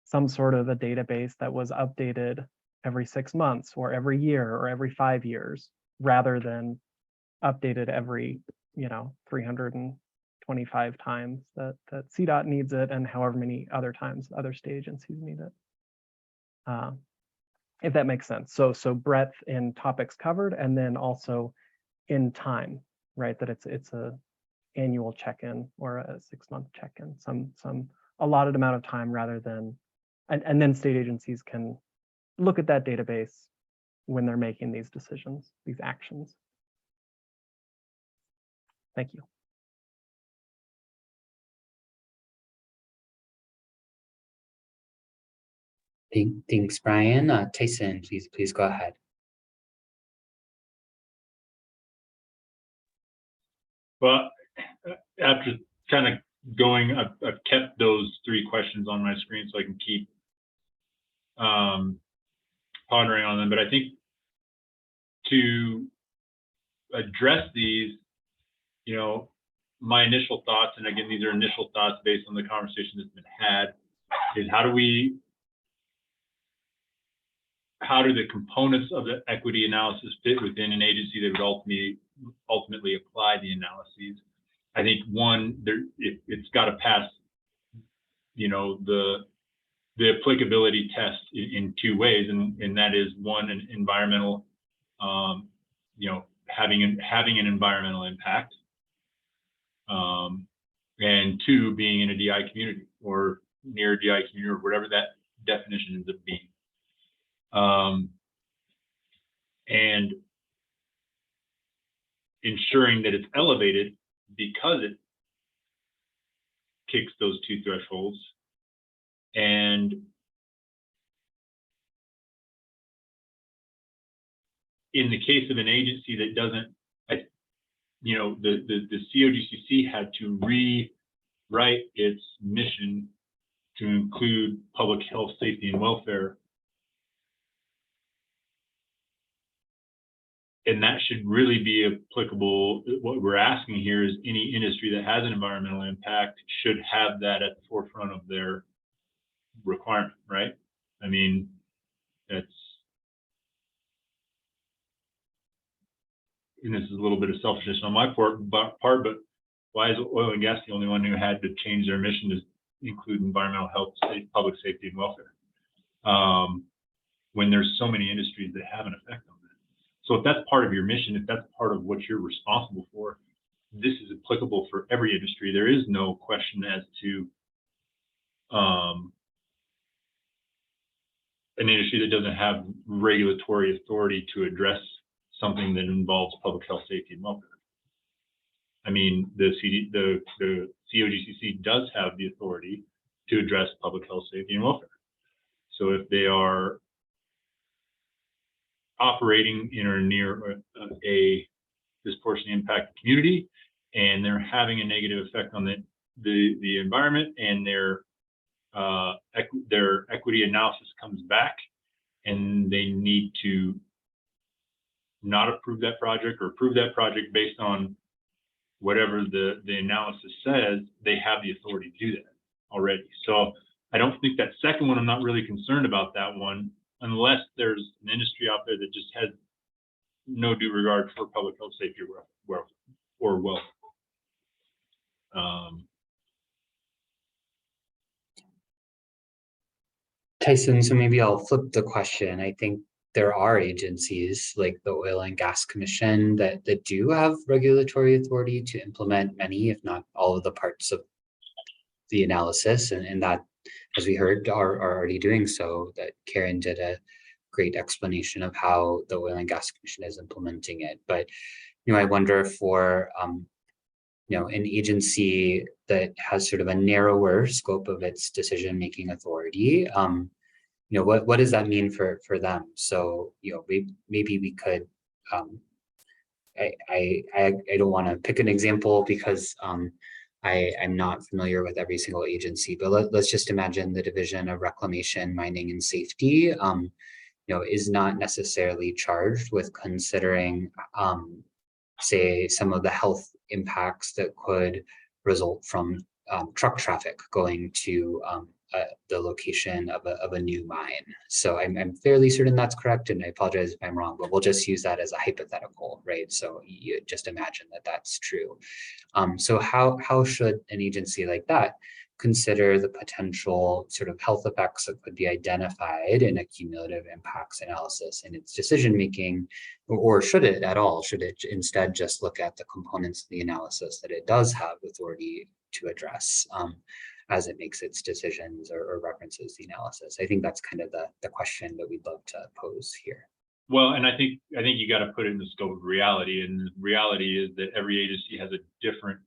some sort of a database that was updated every 6 months or every year or every 5 years, rather than updated every 325 times that CDOT needs it, and however many other times other state agencies need it, if that makes sense. So breadth in topics covered, and then also in time, right? That it's a annual check-in or a 6-month check-in, some allotted amount of time, rather than, and then state agencies can look at that database when they're making these decisions, these actions. Thank you. Thanks, Brian. Tyson, please go ahead. Well, after kind of going, I've kept those 3 questions on my screen so I can keep pondering on them. But I think to address these, my initial thoughts, and again, these are initial thoughts based on the conversation that's been had, is how do the components of the equity analysis fit within an agency that would ultimately ultimately apply the analyses. I think one, it's got to pass, the applicability test in two ways, and that is one, an environmental, having an environmental impact, and two, being in a DI community or near a DI community or whatever that definition ends up being. And ensuring that it's elevated because it kicks those two thresholds. And in the case of an agency that doesn't, the COGCC had to rewrite its mission to include public health, safety, and welfare. And that should really be applicable. What we're asking here is any industry that has an environmental impact should have that at the forefront of their requirement, right? I mean, and this is a little bit of selfishness on my part, but why is oil and gas the only one who had to change their mission to include environmental health, public safety, and welfare? When there's so many industries that have an effect on that. So if that's part of your mission, if that's part of what you're responsible for, this is applicable for every industry. There is no question as to an industry that doesn't have regulatory authority to address something that involves public health, safety, and welfare. I mean, the COGCC does have the authority to address public health, safety, and welfare. So if they are operating in or near a disproportionately impacted community, and they're having a negative effect on the environment, and their equity analysis comes back, and they need to not approve that project or approve that project based on whatever the analysis says, they have the authority to do that already. So I don't think that second one, I'm not really concerned about that one, unless there's an industry out there that just has no due regard for public health, safety, or welfare. Tyson, so maybe I'll flip the question. I think there are agencies like the Oil and Gas Commission that do have regulatory authority to implement many, if not all, of the parts of the analysis, and that, as we heard, are already doing so. That Karen did a great explanation of how the Oil and Gas Commission is implementing it. But I wonder for an agency that has sort of a narrower scope of its decision-making authority, what does that mean for them? So maybe we could. I don't want to pick an example because I'm not familiar with every single agency, but let's just imagine the Division of Reclamation, Mining, and Safety, is not necessarily charged with considering, say, some of the health impacts that could result from truck traffic going to the location of a new mine. So I'm fairly certain that's correct, and I apologize if I'm wrong, but we'll just use that as a hypothetical, right? So you just imagine that that's true. So how should an agency like that consider the potential sort of health effects that could be identified in a cumulative impacts analysis in its decision making, or should it at all? Should it instead just look at the components of the analysis that it does have authority to address as it makes its decisions or references the analysis? I think that's kind of the question that we'd love to pose here. Well, and I think you got to put it in the scope of reality, and the reality is that every agency has a different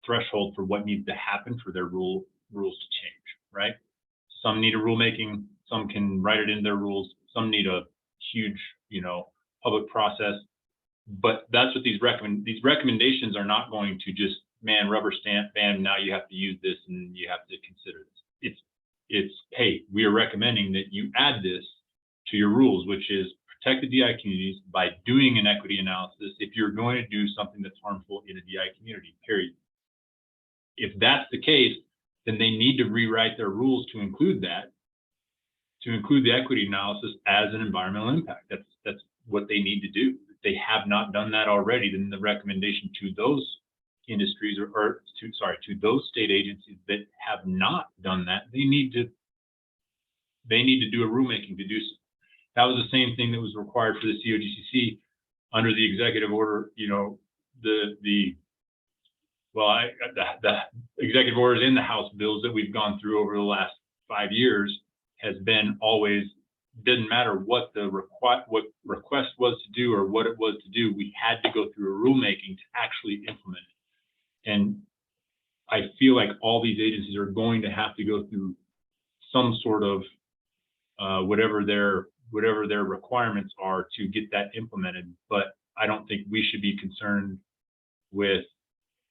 threshold for what needs to happen for their rules to change, right? Some need a rulemaking, some can write it in their rules, some need a huge, public process. But that's what these recommendations are not going to just, rubber stamp, bam, now you have to use this and you have to consider this. It's hey, we are recommending that you add this to your rules, which is protect the DI communities by doing an equity analysis if you're going to do something that's harmful in a DI community, period. If that's the case, then they need to rewrite their rules to include that, to include the equity analysis as an environmental impact. That's what they need to do. they have not done that already, then the recommendation to those industries to those state agencies that have not done that, they need to do a rulemaking to do so. That was the same thing that was required for the COGCC under the executive order. You know, the executive orders in the House bills that we've gone through over the last 5 years has been always, didn't matter what the request was to do or what it was to do, we had to go through a rulemaking to actually implement it. And I feel like all these agencies are going to have to go through some sort of whatever their requirements are to get that implemented. But I don't think we should be concerned with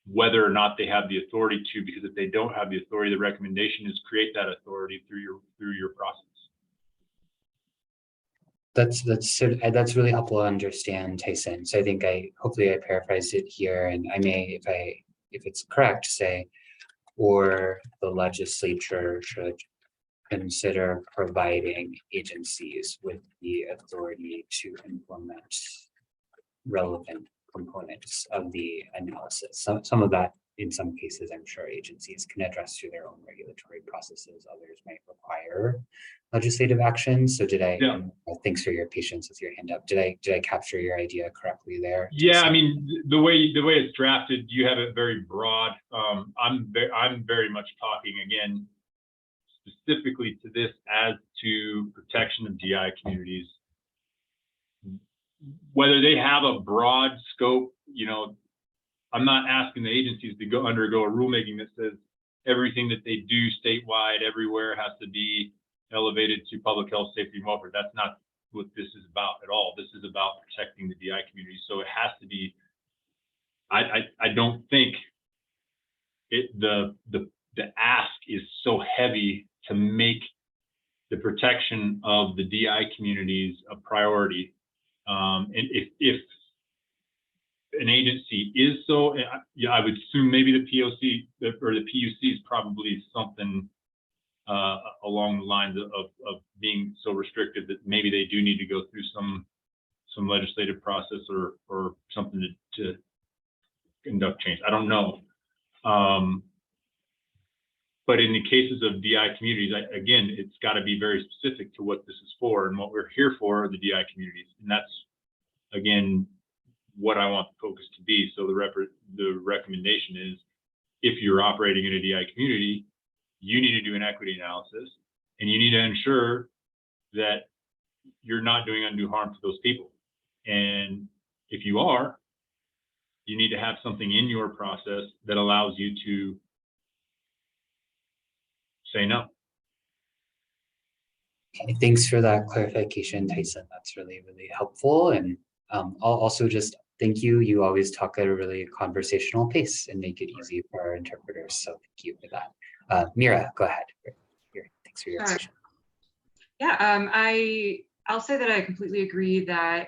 whether or not they have the authority to, because if they don't have the authority, the recommendation is create that authority through your process. That's really helpful to understand, Tyson. So I think hopefully I paraphrased it here, and I may, if it's correct, say, or the legislature should consider providing agencies with the authority to implement relevant components of the analysis. Some of that, in some cases, I'm sure agencies can address through their own regulatory processes. Others might require legislative action. So thanks for your patience with your hand up. Did I capture your idea correctly there? Yeah, I mean, the way it's drafted, you have it very broad. I'm very much talking again specifically to this as to protection of DI communities. Whether they have a broad scope, you know, I'm not asking the agencies to undergo a rulemaking that says everything that they do statewide everywhere has to be elevated to public health, safety, and welfare. That's not what this is about at all. This is about protecting the DI community. So it has to be, I don't think the ask is so heavy to make the protection of the DI communities a priority. And if an agency is so, yeah, I would assume maybe the POC or the PUC is probably something along the lines of being so restricted that maybe they do need to go through some legislative process or something to conduct change. I don't know. But in the cases of DI communities, again, it's got to be very specific to what this is for, and what we're here for are the DI communities. And that's, again, what I want the focus to be. So the recommendation is, if you're operating in a DI community, you need to do an equity analysis, and you need to ensure that you're not doing undue harm to those people. And if you are, you need to have something in your process that allows you to say no. Okay, thanks for that clarification, Tyson. That's really, really helpful. And I'll also just thank you. You always talk at a really conversational pace and make it easy for our interpreters. So thank you for that. Mira, go ahead. Thanks for your question. Yeah, I'll say that I completely agree that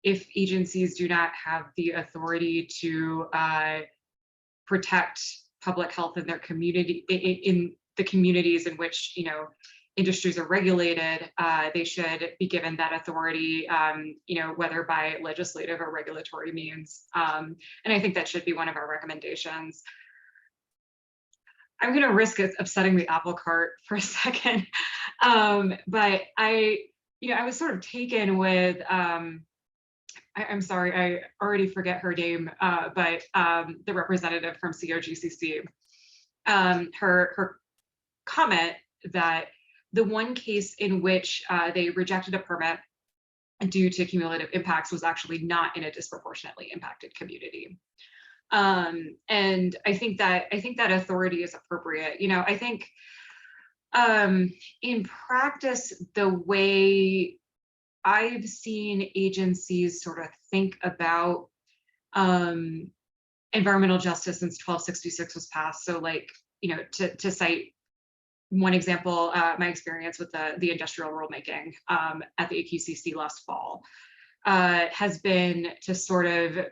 if agencies do not have the authority to protect public health in their community, in the communities in which, you know, industries are regulated, they should be given that authority, you know, whether by legislative or regulatory means. And I think that should be one of our recommendations. I'm going to risk upsetting the apple cart for a second, but I was sort of taken with, I'm sorry, I already forget her name, but the representative from COGCC, her comment that the one case in which they rejected a permit due to cumulative impacts was actually not in a disproportionately impacted community. And I think that authority is appropriate. You know, I think in practice, the way I've seen agencies sort of think about environmental justice since 1266 was passed. So, like, you know, to cite one example, my experience with the industrial rulemaking at the AQCC last fall has been to sort of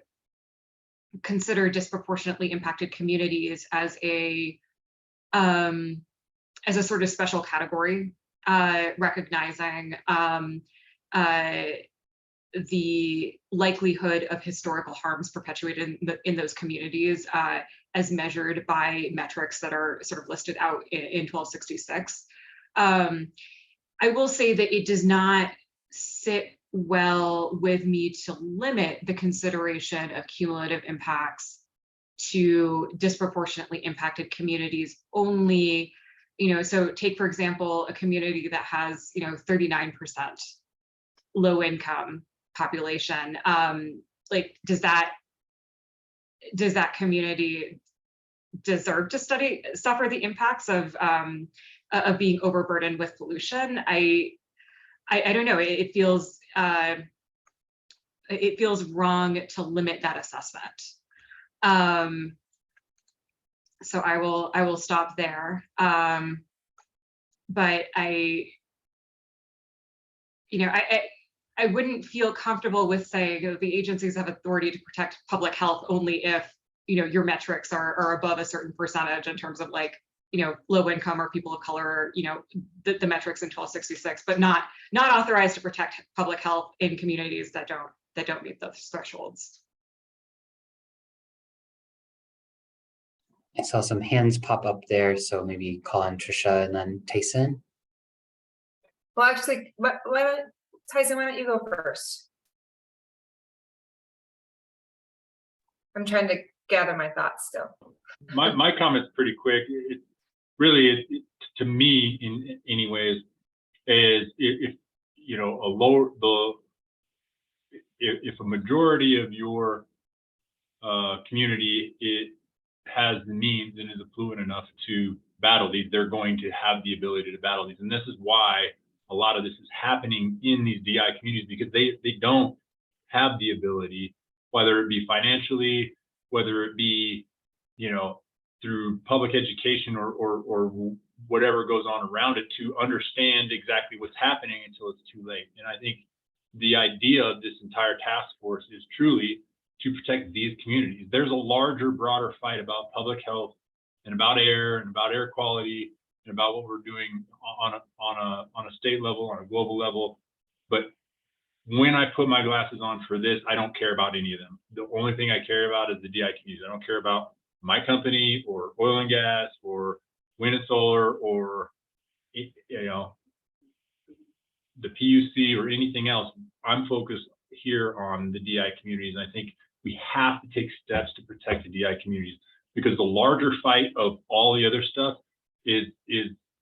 consider disproportionately impacted communities as a sort of special category, recognizing the likelihood of historical harms perpetuated in those communities as measured by metrics that are sort of listed out in 1266. I will say that it does not sit well with me to limit the consideration of cumulative impacts to disproportionately impacted communities only, so take, for example, a community that has, 39% low income population. Like, does that community deserve to suffer the impacts of being overburdened with pollution? I don't know. It feels wrong to limit that assessment. So I will stop there. But I wouldn't feel comfortable with saying the agencies have authority to protect public health only if your metrics are above a certain percentage in terms of like low income or people of color, the metrics in 1266, but not authorized to protect public health in communities that don't meet those thresholds. I saw some hands pop up there, so maybe call on Trisha and then Tyson. Well, actually, Tyson, why don't you go first? I'm trying to gather my thoughts still. My comment's pretty quick. It to me, in any ways, is if if a majority of your community has the means and is affluent enough to battle these, they're going to have the ability to battle these. And this is why a lot of this is happening in these DI communities, because they don't have the ability, whether it be financially, whether it be, through public education or whatever goes on around it, to understand exactly what's happening until it's too late. And I think the idea of this entire task force is truly to protect these communities. There's a larger, broader fight about public health and about air quality and about what we're doing on a state level, on a global level. But when I put my glasses on for this, I don't care about any of them. The only thing I care about is the DI communities. I don't care about my company or oil and gas or wind and solar or the PUC or anything else. I'm focused here on the DI communities. And I think we have to take steps to protect the DI communities, because the larger fight of all the other stuff is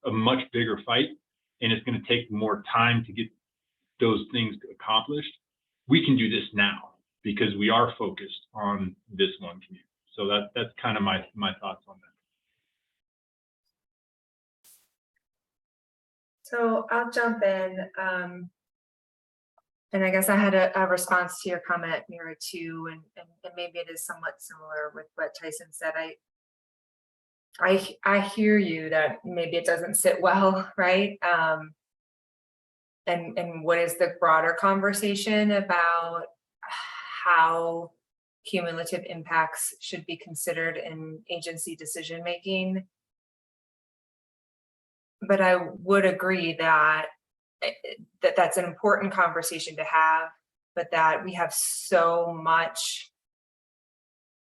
a much bigger fight, and it's going to take more time to get those things accomplished. We can do this now because we are focused on this one community. So that's kind of my thoughts on that. So I'll jump in. And I guess I had a response to your comment, Mira, too, and maybe it is somewhat similar with what Tyson said. I hear you that maybe it doesn't sit well, right? And what is the broader conversation about how cumulative impacts should be considered in agency decision making? But I would agree that that's an important conversation to have, but that we have so much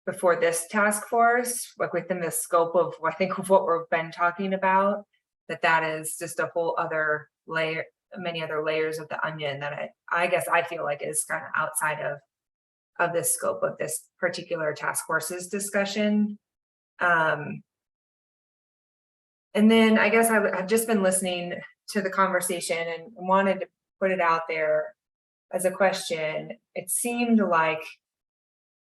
before this task force, like within the scope of, I think, of what we've been talking about, that is just a whole other layer, many other layers of the onion that I guess I feel like is kind of outside of the scope of this particular task force's discussion. And then I guess I've just been listening to the conversation and wanted to put it out there as a question. It seemed like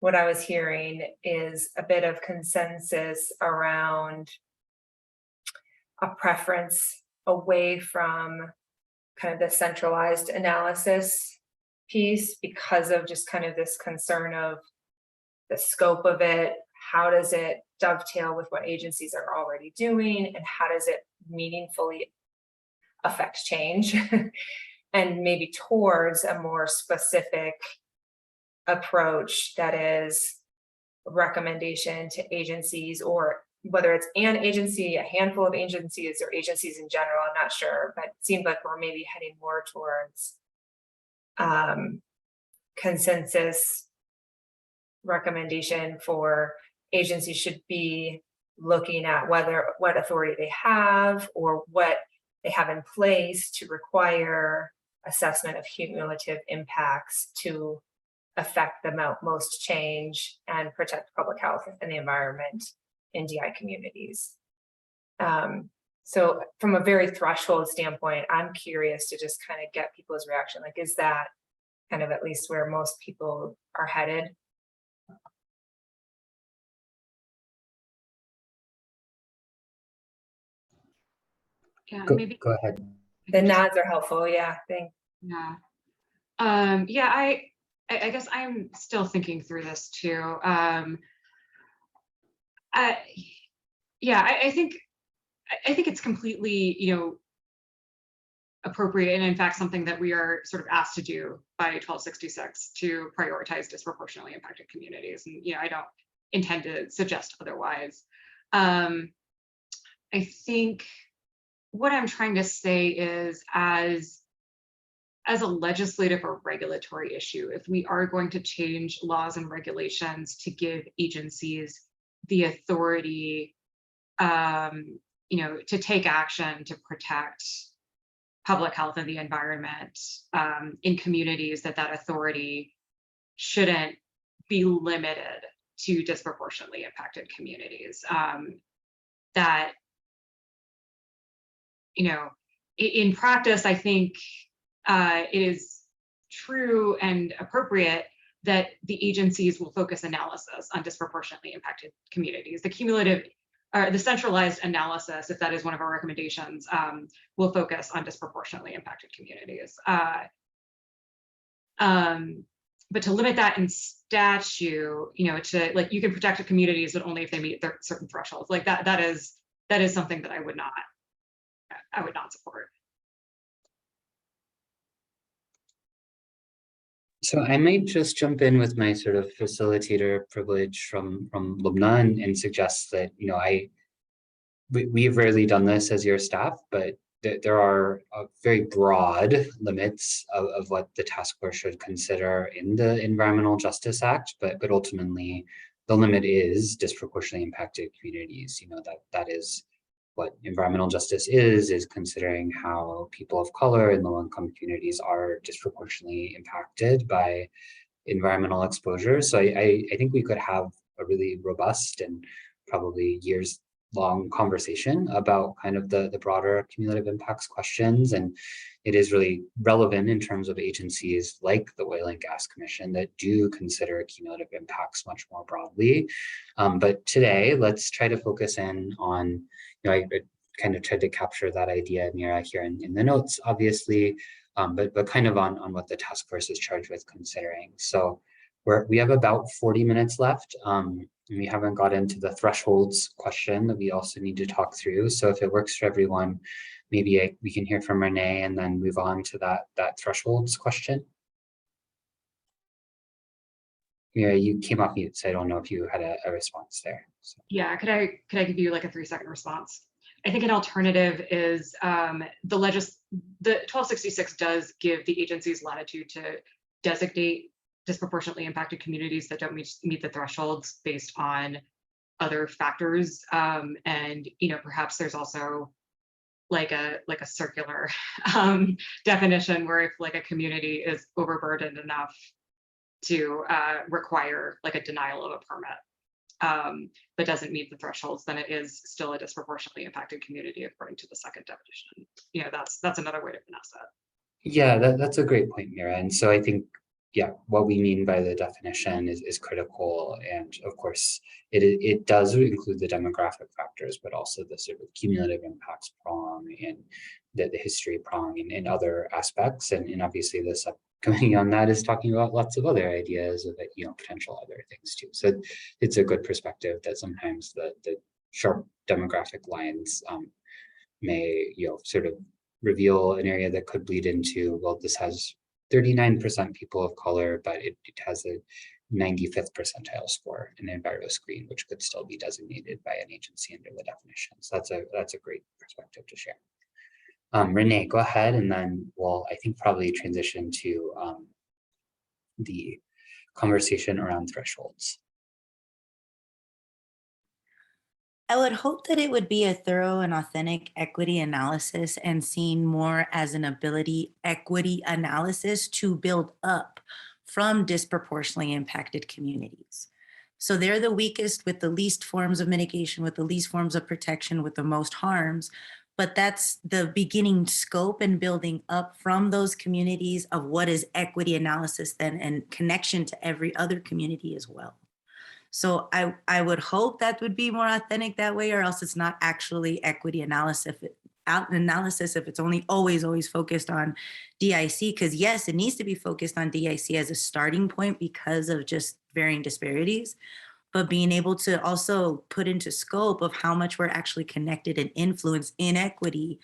what I was hearing is a bit of consensus around a preference away from kind of the centralized analysis piece, because of just kind of this concern of the scope of it. How does it dovetail with what agencies are already doing, and how does it meaningfully affect change? And maybe towards a more specific approach that is a recommendation to agencies, or whether it's an agency, a handful of agencies, or agencies in general, I'm not sure, but it seems like we're maybe heading more towards consensus recommendation for agencies should be looking at what authority they have or what they have in place to require assessment of cumulative impacts to affect the most change and protect public health and the environment in DI communities. So from a very threshold standpoint, I'm curious to just kind of get people's reaction. Like, is that kind of at least where most people are headed? Yeah, Go, maybe. go ahead. The nods are helpful. Yeah, thanks. Yeah. Yeah, I guess I'm still thinking through this too. Yeah, I think it's completely, appropriate, and in fact something that we are sort of asked to do by 1266 to prioritize disproportionately impacted communities. And I don't intend to suggest otherwise. I think what I'm trying to say is, as a legislative or regulatory issue, if we are going to change laws and regulations to give agencies the authority, to take action to protect public health and the environment in communities, that authority shouldn't be limited to disproportionately impacted communities. That, in practice, I think it is true and appropriate that the agencies will focus analysis on disproportionately impacted communities. The cumulative, the centralized analysis, if that is one of our recommendations, will focus on disproportionately impacted communities. But to limit that in statute, to, like, you can protect communities, but only if they meet their certain thresholds. Like that is something that I would not support. So I might just jump in with my sort of facilitator privilege from Lubna and suggest that, we've rarely done this as your staff, but there are very broad limits of what the task force should consider in the Environmental Justice Act, but ultimately the limit is disproportionately impacted communities. That is what environmental justice is considering how people of color in low-income communities are disproportionately impacted by environmental exposure. So I think we could have a really robust and probably years-long conversation about kind of the broader cumulative impacts questions. And it is really relevant in terms of agencies like the Oil and Gas Commission that do consider cumulative impacts much more broadly. But today, let's try to focus in on, I kind of tried to capture that idea, Mira, here in the notes, obviously, but kind of on what the task force is charged with considering. So we have about 40 minutes left. And we haven't got into the thresholds question that we also need to talk through. So if it works for everyone, maybe we can hear from Renee and then move on to that thresholds question. Mira, you came off mute, so I don't know if you had a response there. So. Yeah, could I give you like a 3-second response? I think an alternative is the 1266 does give the agencies latitude to designate disproportionately impacted communities that don't meet the thresholds based on other factors, and perhaps there's also like a circular definition where if like a community is overburdened enough to require like a denial of a permit, but doesn't meet the thresholds, then it is still a disproportionately impacted community according to the second definition. That's another way to finesse it. Yeah, that's a great point, Mira. And so I think, what we mean by the definition is critical. And of course, it does include the demographic factors, but also the sort of cumulative impacts prong and the history prong and other aspects. And obviously the subcommittee on that is talking about lots of other ideas of potential other things too. So it's a good perspective that sometimes the sharp demographic lines may sort of reveal an area that could bleed into, well, this has 39% people of color, but it has a 95th percentile score in EnviroScreen, which could still be designated by an agency under the definition. So that's a great perspective to share. Renee, go ahead, and then we'll, I think, probably transition to the conversation around thresholds? I would hope that it would be a thorough and authentic equity analysis and seen more as an ability equity analysis to build up from disproportionately impacted communities. So they're the weakest with the least forms of mitigation, with the least forms of protection, with the most harms. But that's the beginning scope and building up from those communities of what is equity analysis then and connection to every other community as well. So I would hope that would be more authentic that way, or else it's not actually equity analysis if it's only always focused on DIC, because yes, it needs to be focused on DIC as a starting point because of just varying disparities, but being able to also put into scope of how much we're actually connected and influence inequity,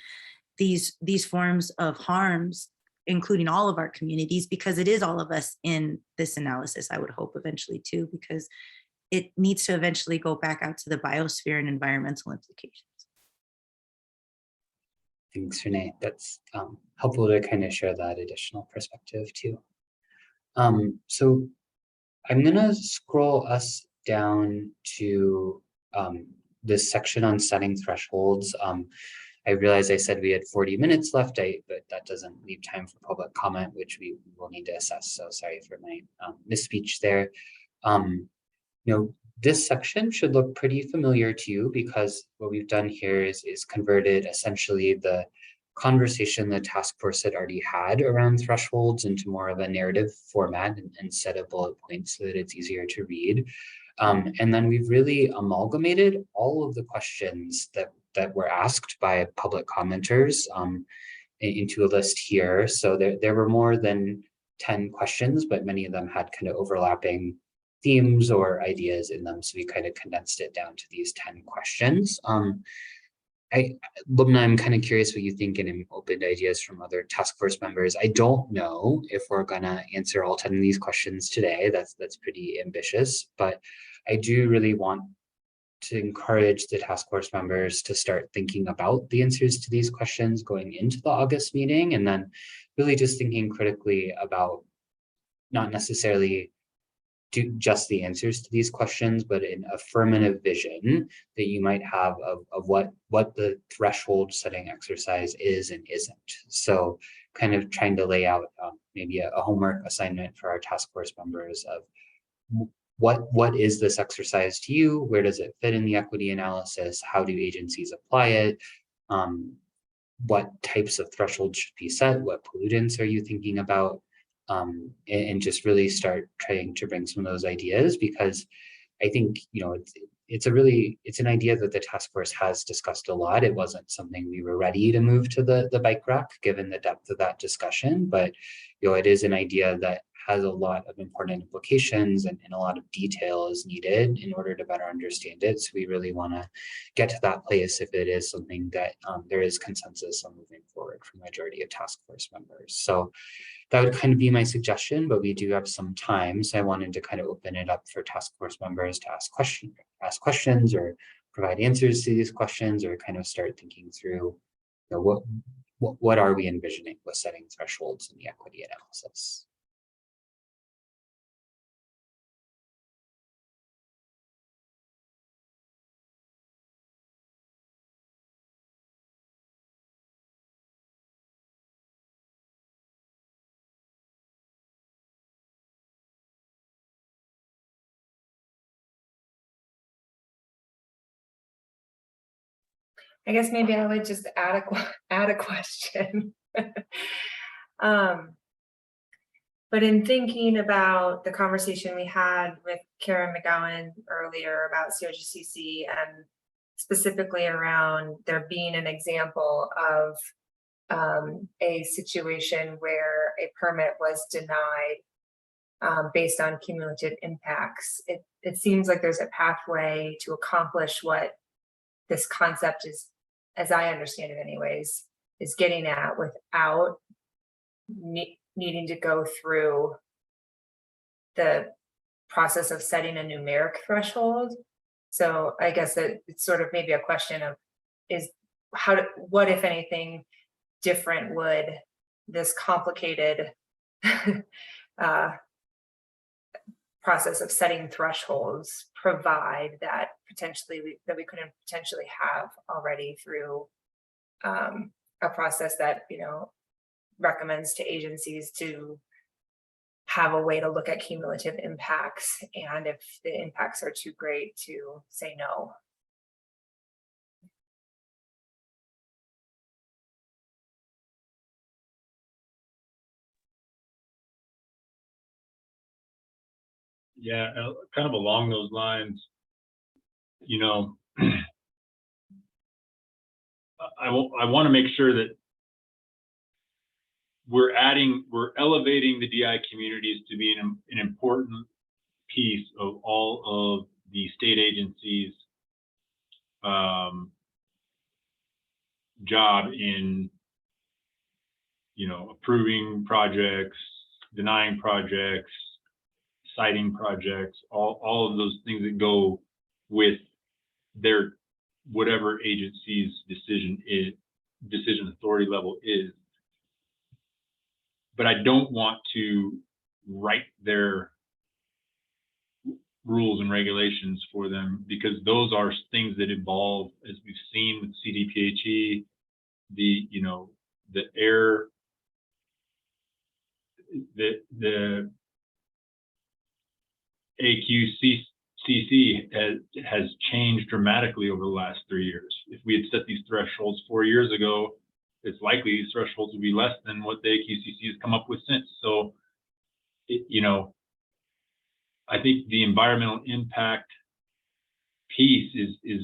these forms of harms, including all of our communities, because it is all of us in this analysis, I would hope eventually too, because it needs to eventually go back out to the biosphere and environmental implications. Thanks, Renee. That's helpful to kind of share that additional perspective too. So I'm gonna scroll us down to this section on setting thresholds. I realized I said we had 40 minutes left, but that doesn't leave time for public comment, which we will need to assess. So sorry for my misspeech there. This section should look pretty familiar to you because what we've done here is converted essentially the conversation the task force had already had around thresholds into more of a narrative format and set of bullet points so that it's easier to read. And then we've really amalgamated all of the questions that were asked by public commenters into a list here. So there were more than 10 questions, but many of them had kind of overlapping themes or ideas in them. So we kind of condensed it down to these 10 questions. Lubna, I'm kind of curious what you think and I'm open to ideas from other task force members. I don't know if we're gonna answer all 10 of these questions today. That's pretty ambitious, but I do really want to encourage the task force members to start thinking about the answers to these questions going into the August meeting, and then really just thinking critically about not necessarily just the answers to these questions, but an affirmative vision that you might have of what the threshold setting exercise is and isn't. So kind of trying to lay out maybe a homework assignment for our task force members of what is this exercise to you? Where does it fit in the equity analysis? How do agencies apply it? What types of thresholds should be set? What pollutants are you thinking about? And just really start trying to bring some of those ideas, because I think, it's an idea that the task force has discussed a lot. It wasn't something we were ready to move to the bike rack given the depth of that discussion, but it is an idea that has a lot of important implications and a lot of detail is needed in order to better understand it. So we really want to get to that place if it is something that there is consensus on moving forward from the majority of task force members. So that would kind of be my suggestion, but we do have some time. So I wanted to kind of open it up for task force members to ask questions or provide answers to these questions, or kind of start thinking through what are we envisioning with setting thresholds in the equity analysis. I guess maybe I would just add a question. But in thinking about the conversation we had with Karen McGowan earlier about COGCC and specifically around there being an example of a situation where a permit was denied based on cumulative impacts, it seems like there's a pathway to accomplish what this concept is, as I understand it anyways, is getting at without needing to go through the process of setting a numeric threshold. So I guess it's sort of maybe a question of what if anything different would this complicated process of setting thresholds provide that that we couldn't potentially have already through a process that, you know, recommends to agencies to have a way to look at cumulative impacts, and if the impacts are too great, to say no. Yeah, kind of along those lines, you know, I want to make sure that we're elevating the DI communities to be an important piece of all of the state agencies' job in, you know, approving projects, denying projects, citing projects, all of those things that go with their whatever agency's decision authority level is. But I don't want to write their rules and regulations for them, because those are things that evolve, as we've seen with CDPHE, the air, the AQCC has changed dramatically over the last 3 years. If we had set these thresholds 4 years ago, it's likely these thresholds would be less than what the AQCC has come up with since. So, you know, I think the environmental impact piece is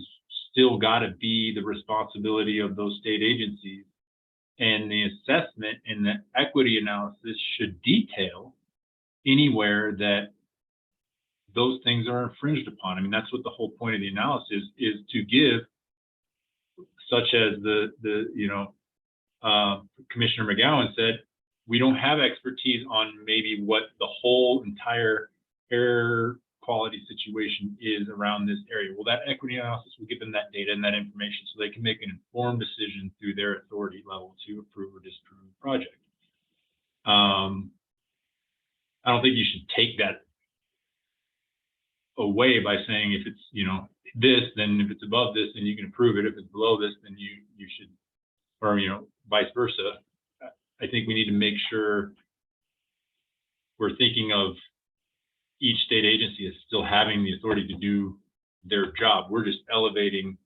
still got to be the responsibility of those state agencies, and the assessment and the equity analysis should detail anywhere that those things are infringed upon. I mean, that's what the whole point of the analysis is, to give, such as Commissioner McGowan said, we don't have expertise on maybe what the whole entire air quality situation is around this area. Well, that equity analysis will give them that data and that information so they can make an informed decision through their authority level to approve or disapprove the project. I don't think you should take that away by saying if it's, you know, this, then if it's above this, then you can approve it. If it's below this, then you should, or, you know, vice versa. I think we need to make sure we're thinking of each state agency as still having the authority to do their job. We're just elevating,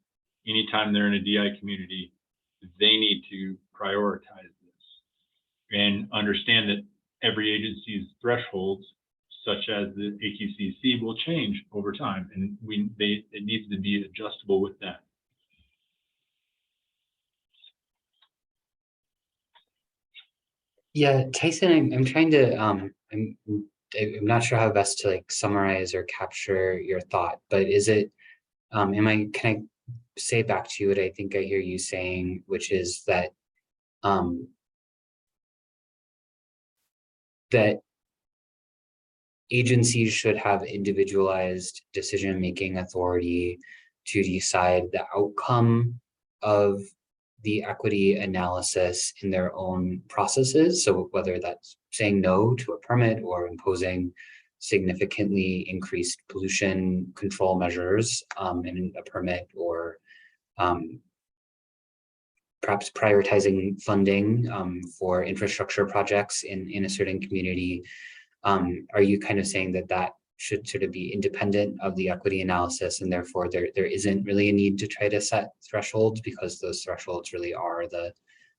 anytime they're in a DI community, they need to prioritize this and understand that every agency's thresholds, such as the AQCC, will change over time, and it needs to be adjustable with that. Yeah, Tyson, I'm trying to I'm not sure how best to like summarize or capture your thought, but is it can I say back to you what I think I hear you saying, which is that that agencies should have individualized decision-making authority to decide the outcome of the equity analysis in their own processes. So whether that's saying no to a permit or imposing significantly increased pollution control measures in a permit, or perhaps prioritizing funding for infrastructure projects in a certain community. Are you kind of saying that that should sort of be independent of the equity analysis, and therefore there isn't really a need to try to set thresholds because those thresholds really are the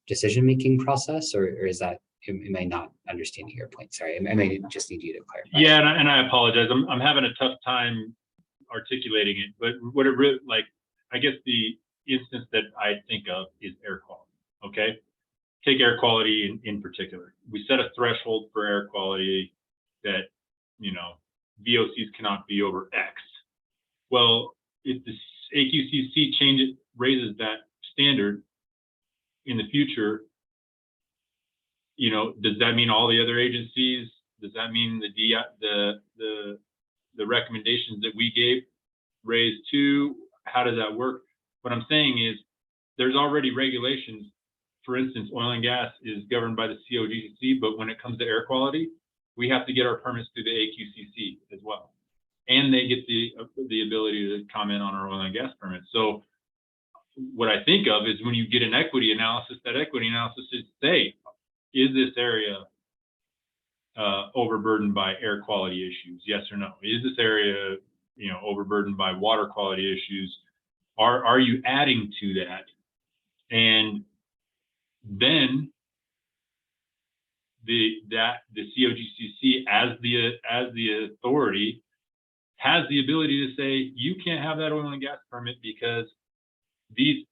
decision-making process, or is that, am I not understanding your point? Sorry, I may just need you to clarify. Yeah, and I apologize. I'm having a tough time articulating it, but what it really, like, I guess the instance that I think of is air quality. Okay, take air quality in particular. We set a threshold for air quality that, you know, VOCs cannot be over X. Well, if the AQCC raises that standard in the future, you know, does that mean all the other agencies? Does that mean the recommendations that we gave raised too? How does that work? What I'm saying is there's already regulations. For instance, oil and gas is governed by the COGCC, but when it comes to air quality, we have to get our permits through the AQCC as well. And they get the ability to comment on our oil and gas permits. So what I think of is when you get an equity analysis, that equity analysis is say, is this area overburdened by air quality issues? Yes or no? Is this area, you know, overburdened by water quality issues? Are you adding to that? And then the COGCC as the authority has the ability to say, you can't have that oil and gas permit because these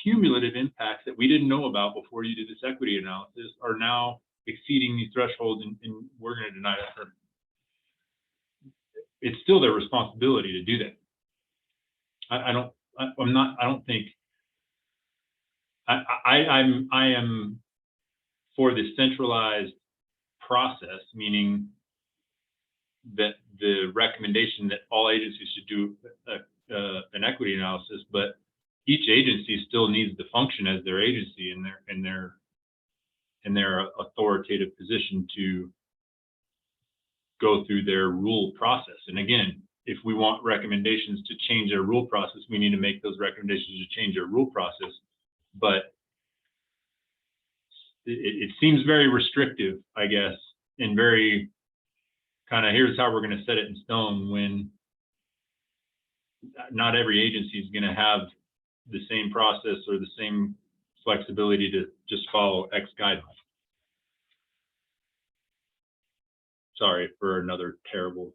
cumulative impacts that we didn't know about before you did this equity analysis are now exceeding these thresholds, and we're going to deny that permit. It's still their responsibility to do that. I am for the centralized process, meaning that the recommendation that all agencies should do an equity analysis, but each agency still needs to function as their agency in their authoritative position to go through their rule process. And again, if we want recommendations to change their rule process, we need to make those recommendations to change their rule process. But it seems very restrictive, I guess, and very kind of here's how we're going to set it in stone, when not every agency is going to have the same process or the same flexibility to just follow X guidelines. Sorry for another terrible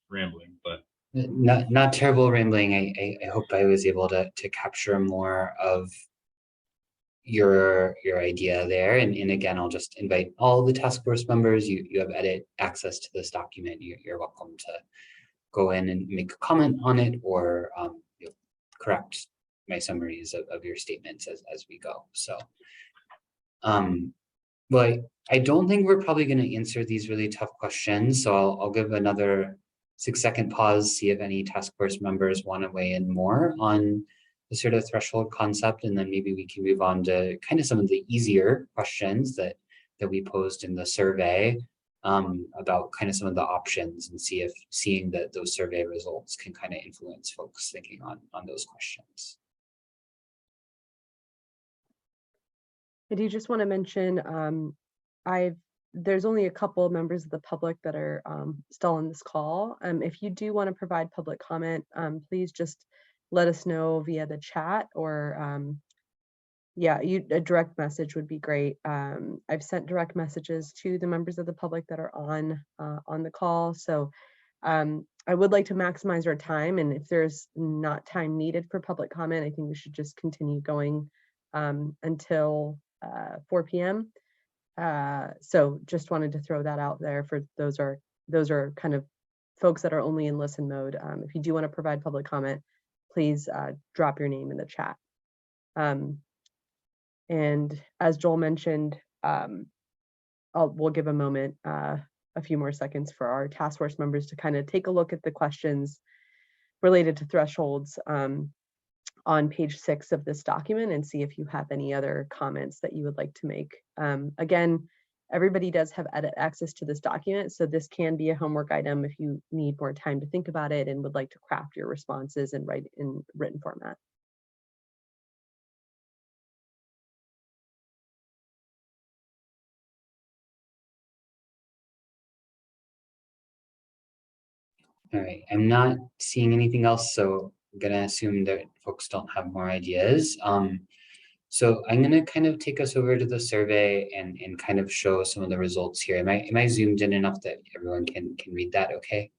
rambling, but not terrible rambling. I hope I was able to capture more of your idea there. And again, I'll just invite all the task force members. You have edit access to this document. You're welcome to go in and make a comment on it, or correct my summaries of your statements as we go. So, well, I don't think we're probably going to answer these really tough questions. So I'll give another 6-second pause, see if any task force members want to weigh in more on the sort of threshold concept, and then maybe we can move on to kind of some of the easier questions that we posed in the survey about kind of some of the options, and see if seeing that those survey results can kind of influence folks thinking on those questions. I do just want to mention, there's only a couple of members of the public that are still on this call. If you do want to provide public comment, please just let us know via the chat, or a direct message would be great. I've sent direct messages to the members of the public that are on the call. So I would like to maximize our time, and if there's not time needed for public comment, I think we should just continue going until 4 p.m. So just wanted to throw that out there for those are kind of folks that are only in listen mode. If you do want to provide public comment, please drop your name in the chat. And as Joel mentioned, we'll give a moment, a few more seconds for our task force members to kind of take a look at the questions related to thresholds on page 6 of this document, and see if you have any other comments that you would like to make. Again, everybody does have edit access to this document, so this can be a homework item if you need more time to think about it and would like to craft your responses and write in written format. All right, I'm not seeing anything else, so I'm gonna assume that folks don't have more ideas. So I'm gonna kind of take us over to the survey and kind of show some of the results here. Am I zoomed in enough that everyone can read that okay?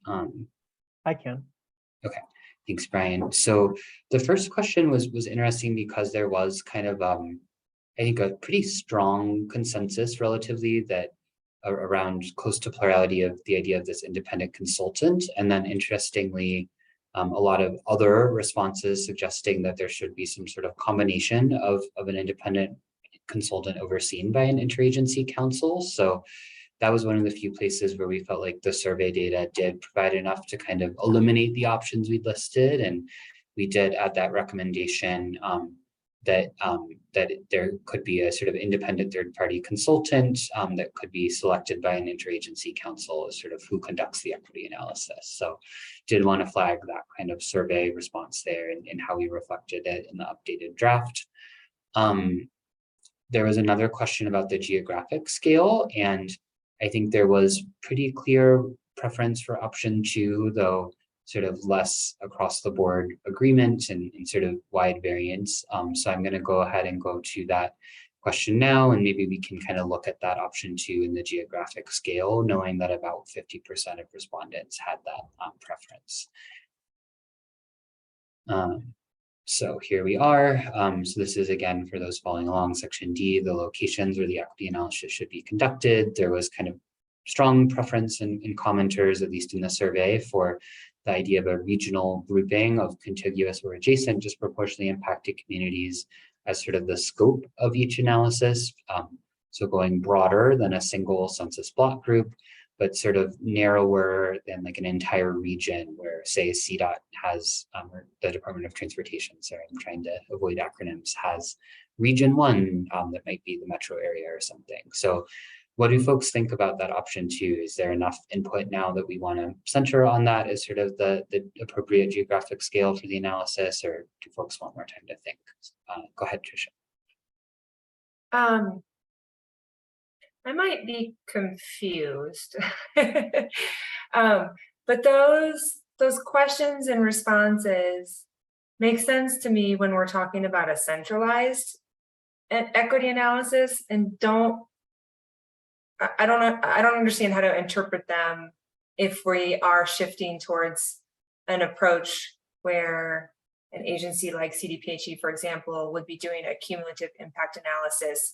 I can. Okay, thanks, Brian. So the first question was interesting because there was kind of I think a pretty strong consensus relatively that around close to plurality of the idea of this independent consultant. And then interestingly, a lot of other responses suggesting that there should be some sort of combination of an independent consultant overseen by an interagency council. So that was one of the few places where we felt like the survey data did provide enough to kind of eliminate the options we listed. And we did add that recommendation that there could be a sort of independent third-party consultant that could be selected by an interagency council as sort of who conducts the equity analysis. So did want to flag that kind of survey response there and how we reflected it in the updated draft. There was another question about the geographic scale, and I think there was pretty clear preference for option 2, though sort of less across the board agreement and sort of wide variance. So I'm going to go ahead and go to that question now, and maybe we can kind of look at that option 2 in the geographic scale, knowing that about 50% of respondents had that preference. So here we are. So this is, again, for those following along, section D, the locations where the equity analysis should be conducted. There was kind of strong preference in commenters, at least in the survey, for the idea of a regional grouping of contiguous or adjacent disproportionately impacted communities as sort of the scope of each analysis. So going broader than a single census block group, but sort of narrower than like an entire region where, say, CDOT has, or the Department of Transportation, sorry, I'm trying to avoid acronyms, has region 1 that might be the metro area or something. So what do folks think about that option 2? Is there enough input now that we want to center on that as sort of the appropriate geographic scale for the analysis, or do folks want more time to think? Go ahead, Tricia. I might be confused, but those questions and responses make sense to me when we're talking about a centralized equity analysis, and I don't understand how to interpret them if we are shifting towards an approach where an agency like CDPHE, for example, would be doing a cumulative impact analysis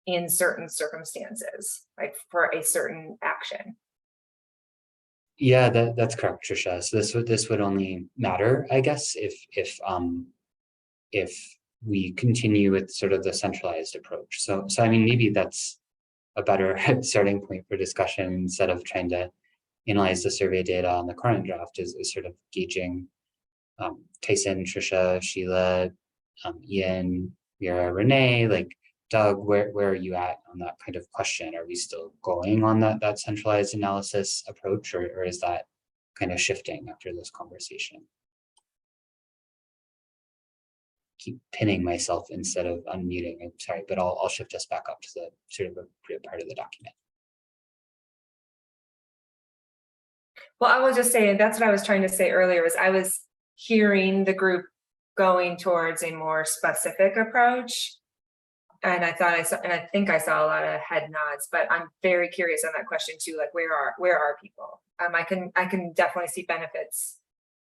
in certain circumstances, like for a certain action. Yeah, that's correct, Tricia. So this would only matter, I guess, if we continue with sort of the centralized approach. So I mean, maybe that's a better starting point for discussion instead of trying to analyze the survey data on the current draft is sort of gauging Tyson, Tricia, Sheila, Ian, Mira, Renee, like Doug, where are you at on that kind of question? Are we still going on that centralized analysis approach, or is that kind of shifting after this conversation? Keep pinning myself instead of unmuting. I'm sorry, but I'll shift us back up to the sort of appropriate part of the document. Well, I was just saying, that's what I was trying to say earlier, was I was hearing the group going towards a more specific approach. And I think I saw a lot of head nods, but I'm very curious on that question too. Like, where are people? I can definitely see benefits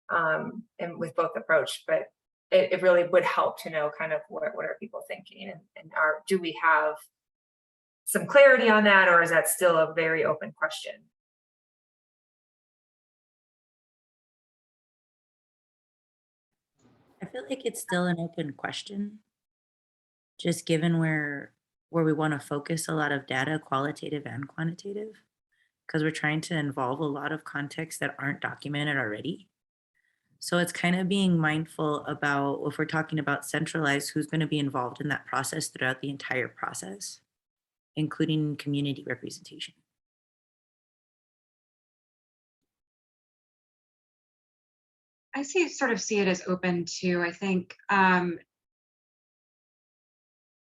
and with both approach, but it really would help to know kind of what are people thinking, and do we have some clarity on that, or is that still a very open question? I feel like it's still an open question, just given where we want to focus a lot of data, qualitative and quantitative, because we're trying to involve a lot of contexts that aren't documented already. So it's kind of being mindful about, if we're talking about centralized, who's going to be involved in that process throughout the entire process, including community representation. I see it as open too. I think,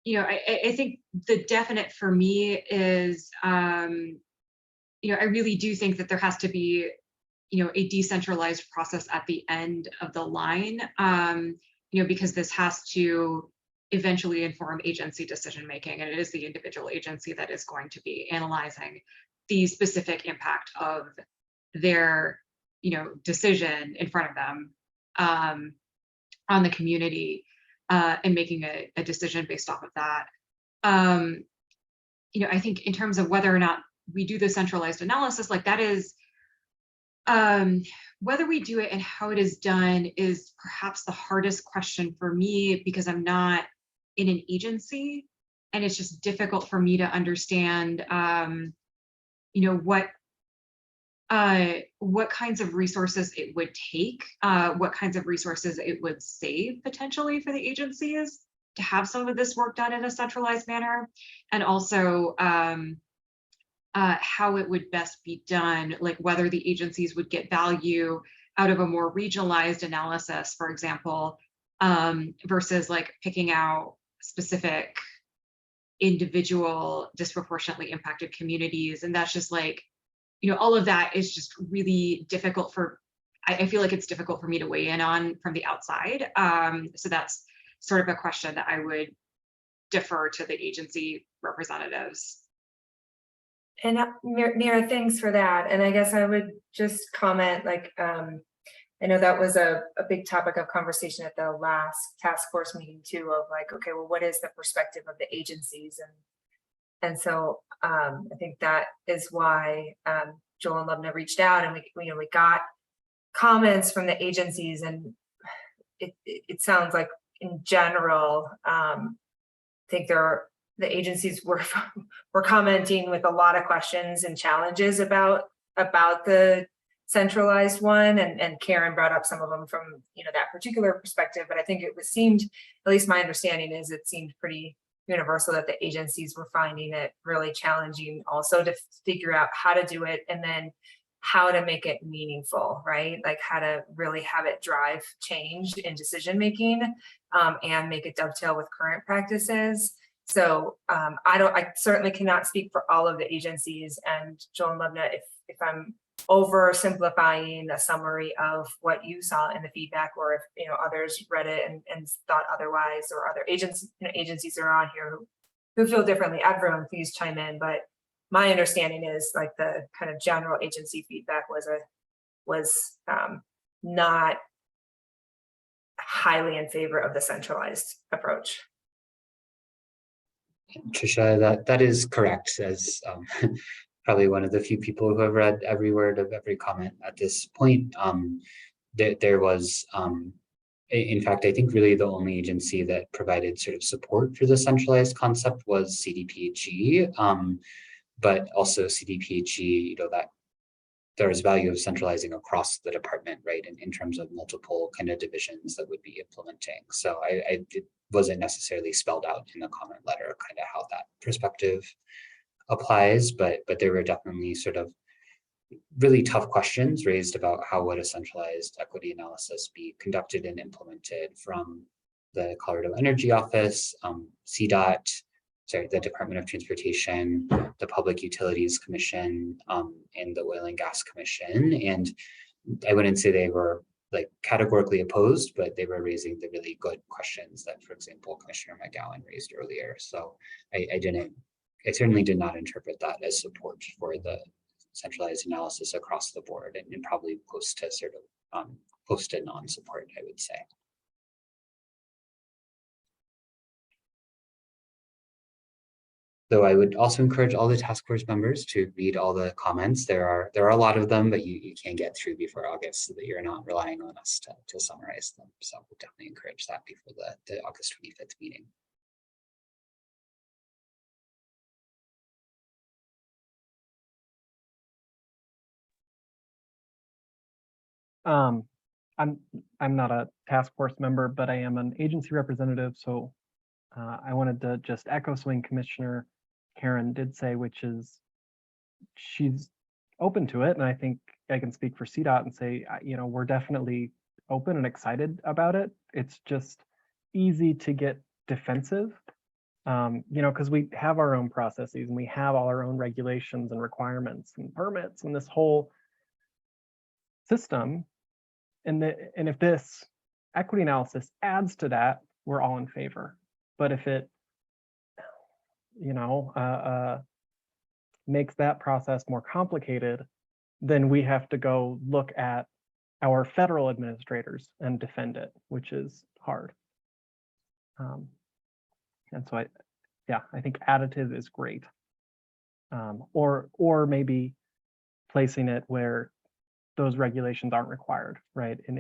you know, I think the definite for me is, you know, I really do think that there has to be, you know, a decentralized process at the end of the line, you know, because this has to eventually inform agency decision making, and it is the individual agency that is going to be analyzing the specific impact of their, you know, decision in front of them on the community, and making a decision based off of that. You know, I think in terms of whether or not we do the centralized analysis, like that is, whether we do it and how it is done is perhaps the hardest question for me, because I'm not in an agency, and it's just difficult for me to understand, you know, what kinds of resources it would take, what kinds of resources it would save potentially for the agencies. to have some of this work done in a centralized manner, and also how it would best be done, like whether the agencies would get value out of a more regionalized analysis, for example, versus like picking out specific individual disproportionately impacted communities. And that's just like, you know, all of that is just really difficult for, I feel like it's difficult for me to weigh in on from the outside. So that's sort of a question that I would defer to the agency representatives. And Mira, thanks for that. And I guess I would just comment, like, I know that was a big topic of conversation at the last task force meeting too, of like, okay, well, what is the perspective of the agencies? And so I think that is why Joel and Lubna reached out, and we got comments from the agencies, and it sounds like in general, I think the agencies were commenting with a lot of questions and challenges about the centralized one, and Karen brought up some of them from that particular perspective. But I think it seemed, at least my understanding is, it seemed pretty universal that the agencies were finding it really challenging also to figure out how to do it, and then how to make it meaningful, right? Like how to really have it drive change in decision making, and make it dovetail with current practices. So I certainly cannot speak for all of the agencies, and Joel and Lubna, if I'm oversimplifying a summary of what you saw in the feedback, or if others read it and thought otherwise, or other agencies are on here who feel differently, everyone please chime in. But my understanding is, like, the kind of general agency feedback was not highly in favor of the centralized approach. Trisha, that is correct, as probably one of the few people who have read every word of every comment at this point. There was, in fact, I think really the only agency that provided sort of support for the centralized concept was CDPHE, but also CDPHE, that there is value of centralizing across the department, right, in terms of multiple kind of divisions that would be implementing. So it wasn't necessarily spelled out in the comment letter kind of how that perspective applies, but there were definitely sort of really tough questions raised about how would a centralized equity analysis be conducted and implemented from the Colorado Energy Office, CDOT, the Department of Transportation, the Public Utilities Commission, and the Oil and Gas Commission. And I wouldn't say they were like categorically opposed, but they were raising the really good questions that, for example, Commissioner McGowan raised earlier. So I certainly did not interpret that as support for the centralized analysis across the board, and probably close to sort of close to non-support, I would say. Though I would also encourage all the task force members to read all the comments. There are a lot of them, but you can get through before August, so that you're not relying on us to summarize them. So we'll definitely encourage that before the August 25th meeting. I'm not a task force member, but I am an agency representative. So I wanted to just echo something Commissioner Karen did say, which is she's open to it. And I think I can speak for CDOT and say, we're definitely open and excited about it. It's just easy to get defensive, because we have our own processes and we have all our own regulations and requirements and permits and this whole system. And if this equity analysis adds to that, we're all in favor. But if it, makes that process more complicated, then we have to go look at our federal administrators and defend it, which is hard. And so I think additive is great. Or maybe placing it where those regulations aren't required, right? And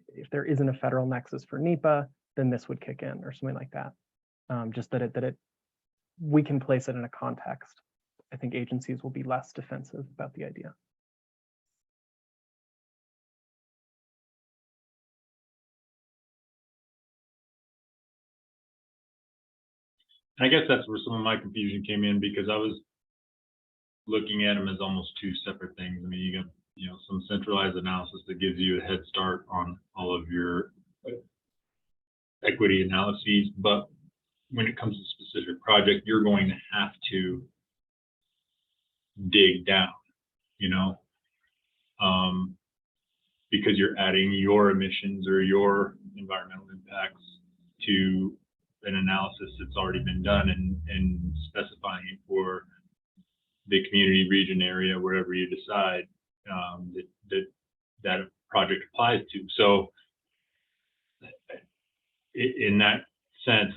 if there isn't a federal nexus for NEPA, then this would kick in or something like that. Just that we can place it in a context. I think agencies will be less defensive about the idea. I guess that's where some of my confusion came in, because I was looking at them as almost two separate things. I mean, you got, you know, some centralized analysis that gives you a head start on all of your equity analyses, but when it comes to specific project, you're going to have to dig down, you know, because you're adding your emissions or your environmental impacts to an analysis that's already been done, and specifying it for the community, region, area, wherever you decide that project applies to. So in that sense,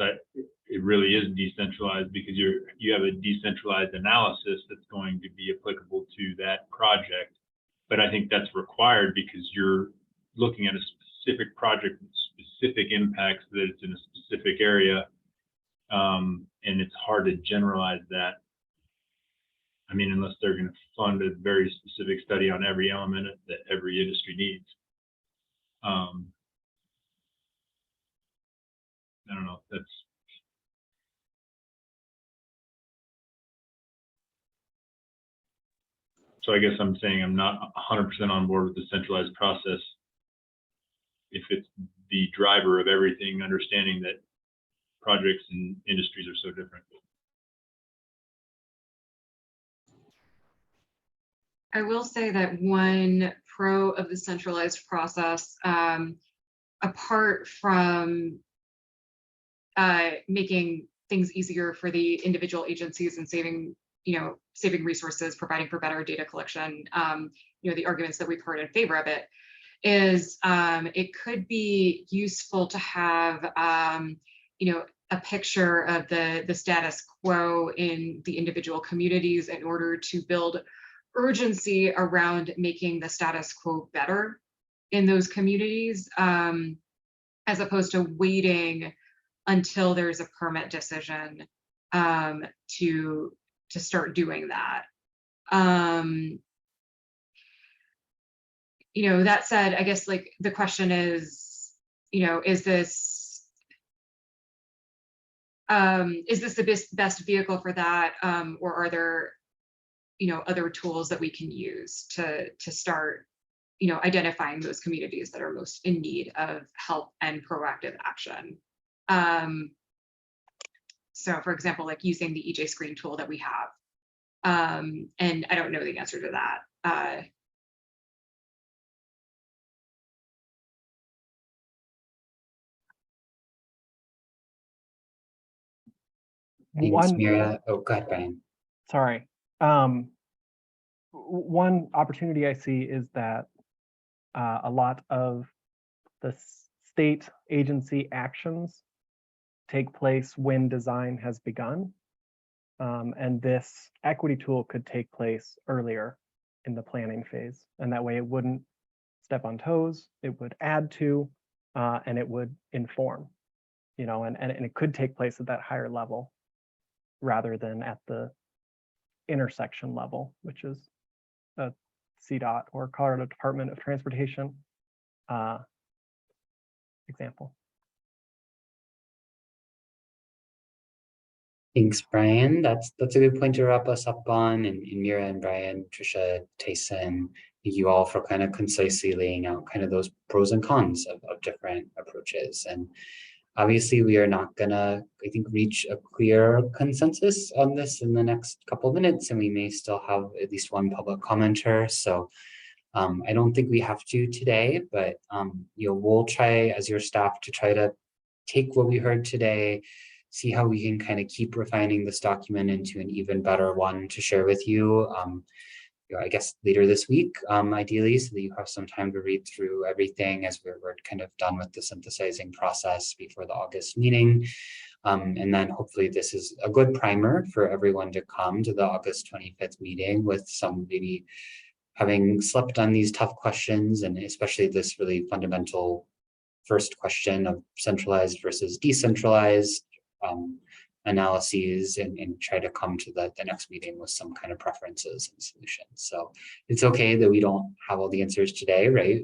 it really is decentralized, because you have a decentralized analysis that's going to be applicable to that project. But I think that's required because you're looking at a specific project with specific impacts, that it's in a specific area, and it's hard to generalize that. I mean, unless they're going to fund a very specific study on every element that every industry needs. I don't know. That's. So I guess I'm saying I'm not 100% on board with the centralized process if it's the driver of everything, understanding that projects and industries are so different. I will say that one pro of the centralized process, apart from making things easier for the individual agencies and saving resources, providing for better data collection, the arguments that we've heard in favor of it, is it could be useful to have a picture of the status quo in the individual communities in order to build urgency around making the status quo better in those communities, as opposed to waiting until there's a permit decision to start doing that. That said, I guess like the question is, is this the best vehicle for that, or are there other tools that we can use to start identifying those communities that are most in need of help and proactive action? So for example, like using the EJ screen tool that we have, and I don't know the answer to that. Thanks, Mira. Oh, go ahead, Brian. Sorry. One opportunity I see is that a lot of the state agency actions take place when design has begun. And this equity tool could take place earlier in the planning phase. And that way it wouldn't step on toes, it would add to, and it would inform, and it could take place at that higher level rather than at the intersection level, which is a CDOT or Colorado Department of Transportation example. Thanks, Brian. That's a good point to wrap us up on. And Mira and Brian, Trisha, Tyson, thank you all for kind of concisely laying out kind of those pros and cons of different approaches. And obviously, we are not gonna, I think, reach a clear consensus on this in the next couple of minutes, and we may still have at least one public commenter. So I don't think we have to today, but we'll try as your staff to try to take what we heard today, see how we can kind of keep refining this document into an even better one to share with you. I guess later this week, ideally, so that you have some time to read through everything as we're kind of done with the synthesizing process before the August meeting. And then hopefully this is a good primer for everyone to come to the August 25th meeting with some maybe having slept on these tough questions, and especially this really fundamental first question of centralized versus decentralized, analyses and try to come to the next meeting with some kind of preferences and solutions. So it's okay that we don't have all the answers today, right?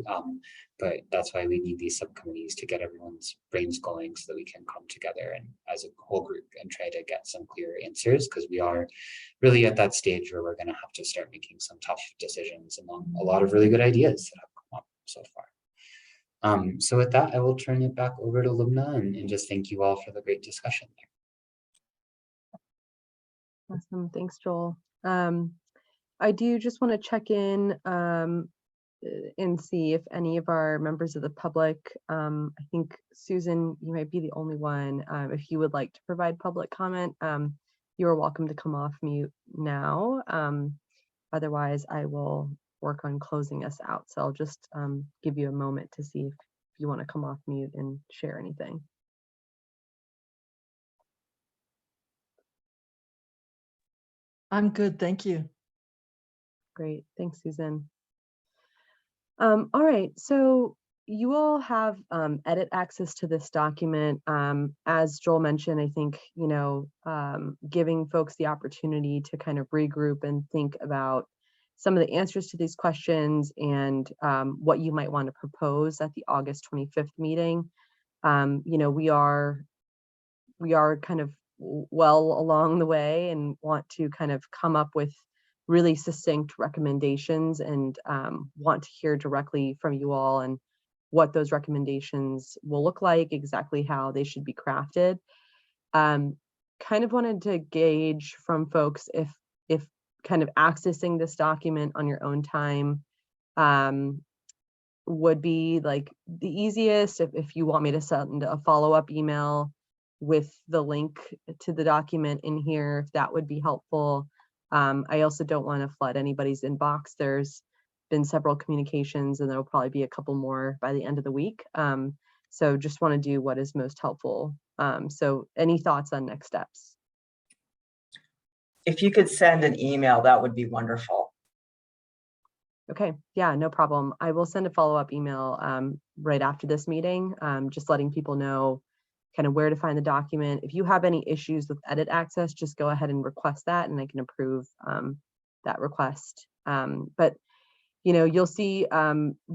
But that's why we need these subcommittees to get everyone's brains going so that we can come together and as a whole group and try to get some clear answers, because we are really at that stage where we're going to have to start making some tough decisions among a lot of really good ideas that have come up so far. So with that, I will turn it back over to Lubna and just thank you all for the great discussion there. Awesome. Thanks, Joel. I do just want to check in and see if any of our members of the public, I think Susan, you might be the only one. If you would like to provide public comment, you are welcome to come off mute now. Otherwise, I will work on closing us out. So I'll just give you a moment to see if you want to come off mute and share anything. I'm good, thank you. Great, thanks, Susan. All right, so you all have edit access to this document. As Joel mentioned, I think, you know, giving folks the opportunity to kind of regroup and think about some of the answers to these questions and what you might want to propose at the August 25th meeting. You know, we are kind of well along the way and want to kind of come up with really succinct recommendations and want to hear directly from you all and what those recommendations will look like, exactly how they should be crafted. Kind of wanted to gauge from folks if kind of accessing this document on your own time would be like the easiest. If you want me to send a follow-up email with the link to the document in here, if that would be helpful. I also don't want to flood anybody's inbox. There's been several communications and there'll probably be a couple more by the end of the week. So just want to do what is most helpful. So any thoughts on next steps? If you could send an email, that would be wonderful. Okay, yeah, no problem. I will send a follow-up email right after this meeting, just letting people know kind of where to find the document. If you have any issues with edit access, just go ahead and request that and I can approve that request. But you know, you'll see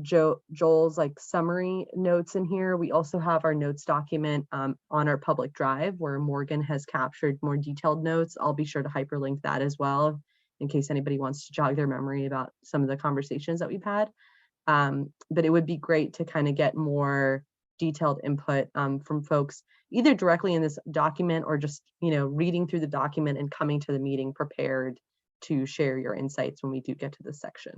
Joel's like summary notes in here. We also have our notes document on our public drive where Morgan has captured more detailed notes. I'll be sure to hyperlink that as well in case anybody wants to jog their memory about some of the conversations that we've had. But it would be great to kind of get more detailed input from folks, either directly in this document or just, you know, reading through the document and coming to the meeting prepared to share your insights when we do get to this section.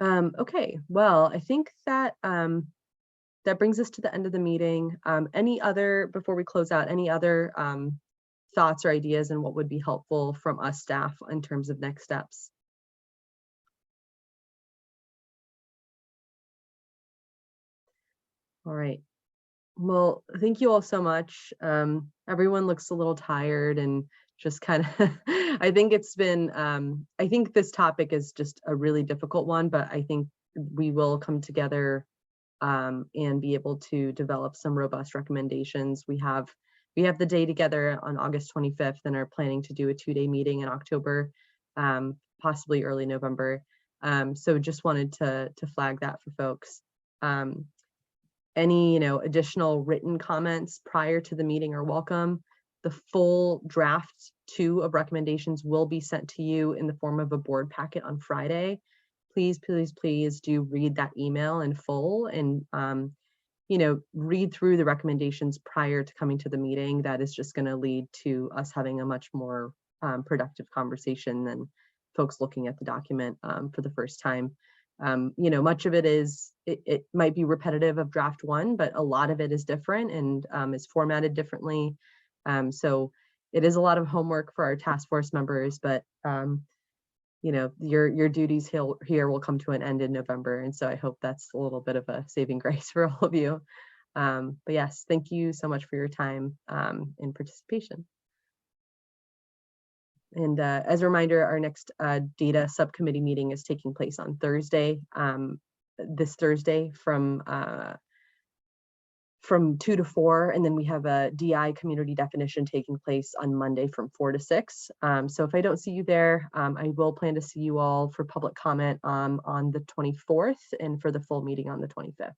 Okay, well, I think that that brings us to the end of the meeting. Any other, before we close out, any other thoughts or ideas and what would be helpful from us staff in terms of next steps? All right. Well, thank you all so much. Everyone looks a little tired and just kind of, I think it's been, I think this topic is just a really difficult one, but I think we will come together and be able to develop some robust recommendations. We have the day together on August 25th and are planning to do a 2-day meeting in October, possibly early November. So just wanted to flag that for folks. Any, you know, additional written comments prior to the meeting are welcome. The full draft 2 of recommendations will be sent to you in the form of a board packet on Friday. Please, please, please do read that email in full and, you know, read through the recommendations prior to coming to the meeting. That is just going to lead to us having a much more productive conversation than folks looking at the document for the first time. You know, much of it is, it might be repetitive of draft 1, but a lot of it is different and is formatted differently. So it is a lot of homework for our task force members, but you know, your duties here will come to an end in November. And so I hope that's a little bit of a saving grace for all of you. But yes, thank you so much for your time and participation. And as a reminder, our next data subcommittee meeting is taking place on Thursday, this Thursday from from 2 to 4, and then we have a DI community definition taking place on Monday from 4 to 6. So if I don't see you there, I will plan to see you all for public comment on the 24th and for the full meeting on the 25th.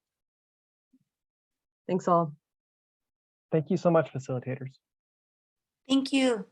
Thanks all. Thank you so much, facilitators. Thank you.